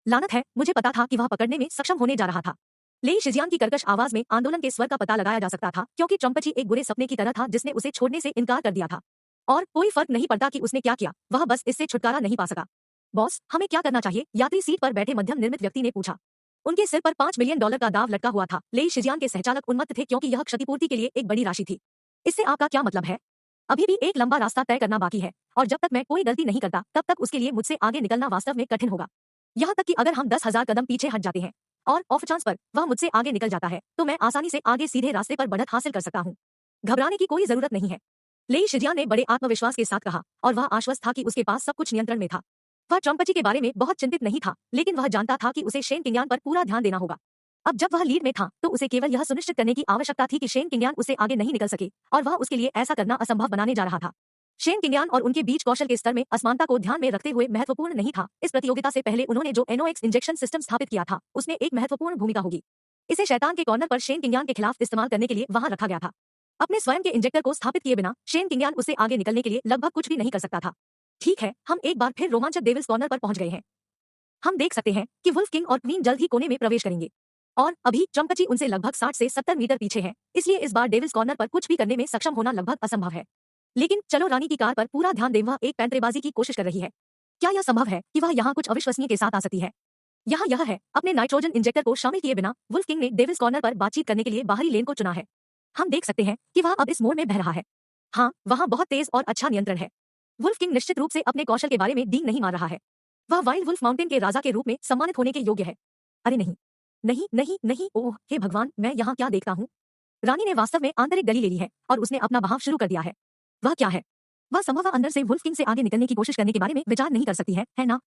लानत है, मुझे पता था कि वह पकड़ने में सक्षम होने जा रहा था। ले शिजियान की कर्कश आवाज में आंदोलन के स्वर का पता लगाया जा सकता था, क्योंकि ट्रम्पची एक बुरे सपने की तरह था जिसने उसे छोड़ने से इनकार कर दिया था। और कोई फर्क नहीं पड़ता कि उसने क्या किया, वह बस इससे छुटकारा नहीं पा सका। बॉस, हमें क्या करना चाहिए? यात्री सीट पर बैठे मध्यम निर्मित व्यक्ति ने पूछा। उनके सिर पर $5 मिलियन का दाव लटका हुआ था। ले शिजियान के सहचालक उन्मत्त थे क्योंकि यह क्षतिपूर्ति के लिए एक बड़ी राशि थी। इससे आपका क्या मतलब है? अभी भी एक लंबा रास्ता तय करना बाकी है, और जब तक मैं कोई गलती नहीं करता तब तक उसके लिए मुझसे आगे निकलना वास्तव में कठिन होगा। यहाँ तक कि अगर हम 10,000 कदम पीछे हट जाते हैं और ऑफ चांस पर वह मुझसे आगे निकल जाता है तो मैं आसानी से आगे सीधे रास्ते पर बढ़त हासिल कर सकता हूँ। घबराने की कोई जरूरत नहीं है, ले शिजियान ने बड़े आत्मविश्वास के साथ कहा, और वह आश्वस्त था कि उसके पास सब कुछ नियंत्रण में था। वह ट्रम्पची के बारे में बहुत चिंतित नहीं था, लेकिन वह जानता था कि उसे शेन किंगियान पर पूरा ध्यान देना होगा। अब जब वह लीड में था तो उसे केवल यह सुनिश्चित करने की आवश्यकता थी कि शेन किंगियान उससे आगे नहीं निकल सके, और वह उसके लिए ऐसा करना असंभव बनाने जा रहा था। शेन किंगियान और उनके बीच कौशल के स्तर में असमानता को ध्यान में रखते हुए महत्वपूर्ण नहीं था। इस प्रतियोगिता से पहले उन्होंने जो NOx इंजेक्शन सिस्टम स्थापित किया था उसमें एक महत्वपूर्ण भूमिका होगी। इसे शैतान के कॉर्नर पर शेन किंगियान के खिलाफ इस्तेमाल करने के लिए वहां रखा गया था। अपने स्वयं के इंजेक्टर को स्थापित किए बिना शेन किंगियान उससे आगे निकलने के लिए लगभग कुछ भी नहीं कर सकता था। ठीक है, हम एक बार फिर रोमांचक डेविल्स कॉर्नर पर पहुंच गए हैं। हम देख सकते हैं कि वुल्फ किंग और क्वीन जल्द ही कोने में प्रवेश करेंगे, और अभी ट्रम्पची उनसे लगभग 60 से 70 मीटर पीछे है, इसलिए इस बार डेविल्स कॉर्नर पर कुछ भी करने में सक्षम होना लगभग असंभव है। लेकिन चलो रानी की कार पर पूरा ध्यान दें। वह एक पैंतरेबाजी की कोशिश कर रही है। क्या यह संभव है कि वह यहाँ कुछ अविश्वसनीय के साथ आ सकती है? यहाँ यह है, अपने नाइट्रोजन इंजेक्टर को शामिल किए बिना वुल्फ किंग ने डेविल्स कॉर्नर पर बातचीत करने के लिए बाहरी लेन को चुना है। हम देख सकते हैं कि वह अब इस मोड़ में बह रहा है। हाँ, वहाँ बहुत तेज और अच्छा नियंत्रण है। वुल्फ किंग निश्चित रूप से अपने कौशल के बारे में डींग नहीं मार रहा है। वह वाइल्ड वुल्फ माउंटेन के राजा के रूप में सम्मानित होने के योग्य है। अरे नहीं नहीं नहीं नहीं, ओह हे भगवान, मैं यहाँ क्या देखता हूँ? रानी ने वास्तव में आंतरिक गली ले ली है और उसने अपना बहाव शुरू कर दिया है। वह क्या है? वह संभव अंदर से वुल्फ किंग से आगे निकलने की कोशिश करने के बारे में विचार नहीं कर सकती है ना?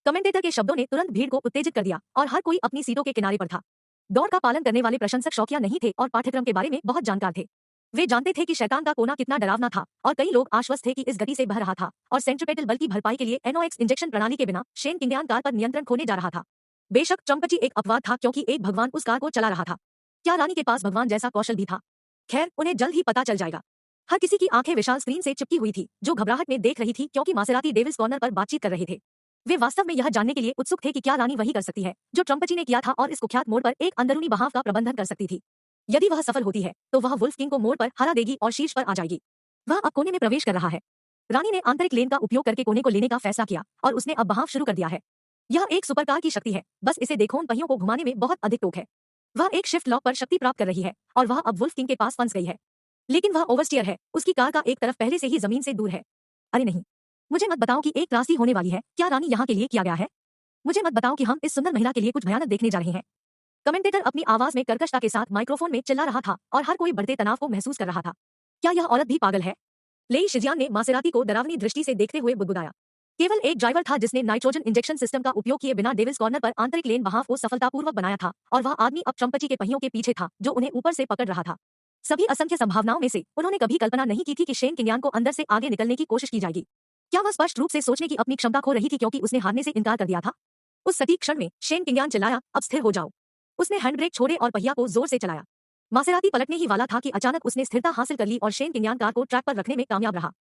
कमेंटेटर के शब्दों ने तुरंत भीड़ को उत्तेजित कर दिया और हर कोई अपनी सीटों के किनारे पर था। दौड़ का पालन करने वाले प्रशंसक शौकिया नहीं थे और पाठ्यक्रम के बारे में बहुत जानकार थे। वे जानते थे कि शैतान का कोना कितना डरावना था, और कई लोग आश्वस्त थे कि इस गति से बह रहा था और सेंट्रीपेटल बल की भरपाई के लिए NOx इंजेक्शन प्रणाली के बिना शेन किंगियान कार पर नियंत्रण खोने जा रहा था। बेशक ट्रम्पची एक अपवाद था, क्योंकि एक भगवान उस कार को चला रहा था। क्या रानी के पास भगवान जैसा कौशल भी था? खैर, उन्हें जल्द ही पता चल जाएगा। हर किसी की आंखें विशाल स्क्रीन से चिपकी हुई थी, जो घबराहट में देख रही थी क्योंकि मासेराती डेविल्स कॉर्नर पर बातचीत कर रहे थे। वे वास्तव में यह जानने के लिए उत्सुक थे कि क्या रानी वही कर सकती है जो ट्रम्पची ने किया था और इस कुख्यात मोड़ पर एक अंदरूनी बहाव का प्रबंधन कर सकती थी। यदि वह सफल होती है तो वह वुल्फ किंग को मोड़ पर हरा देगी और शीर्ष पर आ जाएगी। वह अब कोने में प्रवेश कर रहा है। रानी ने आंतरिक लेन का उपयोग करके कोने को लेने का फैसला किया और उसने अब बहाव शुरू कर दिया है। यह एक सुपरकार की शक्ति है। बस इसे देखो, उन पहियों को घुमाने में बहुत अधिक टोक है। वह एक शिफ्ट लॉक पर शक्ति प्राप्त कर रही है और वह अब वुल्फ किंग के पास फंस गई है। लेकिन वह ओवरस्टीयर है, उसकी कार का एक तरफ पहले से ही जमीन से दूर है। अरे नहीं, मुझे मत बताओ कि एक त्रासदी होने वाली है। क्या रानी यहाँ के लिए किया गया है? मुझे मत बताओ कि हम इस सुंदर महिला के लिए कुछ भयानक देखने जा रहे हैं। कमेंटेटर अपनी आवाज में कर्कशता के साथ माइक्रोफोन में चिल्ला रहा था और हर कोई बढ़ते तनाव को महसूस कर रहा था। क्या यह औरत भी पागल है? लेई शिजियान ने मासेराती को डरावनी दृष्टि से देखते हुए बुदबुदाया। केवल एक ड्राइवर था जिसने नाइट्रोजन इंजेक्शन सिस्टम का उपयोग किए बिना डेविल्स कॉर्नर पर आंतरिक लेन बहाव को सफलतापूर्वक बनाया था, और वह आदमी अब ट्रम्पची के पहियों के पीछे था जो उन्हें ऊपर से पकड़ रहा था। सभी असंख्य संभावनाओं में से उन्होंने कभी कल्पना नहीं की थी कि शेन किंगयान को अंदर से आगे निकलने की कोशिश की जाएगी। क्या वह स्पष्ट रूप से सोचने की अपनी क्षमता खो रही थी क्योंकि उसने हारने से इनकार कर दिया था? उस सटीक क्षण में शेन किंगयान चिल्लाया, अब स्थिर हो जाओ। उसने हैंडब्रेक छोड़े और पहिया को जोर से चलाया। मासेराती पलटने ही वाला था कि अचानक उसने स्थिरता हासिल कर ली और शेन किंगयान कार को ट्रैक पर रखने में कामयाब रहा।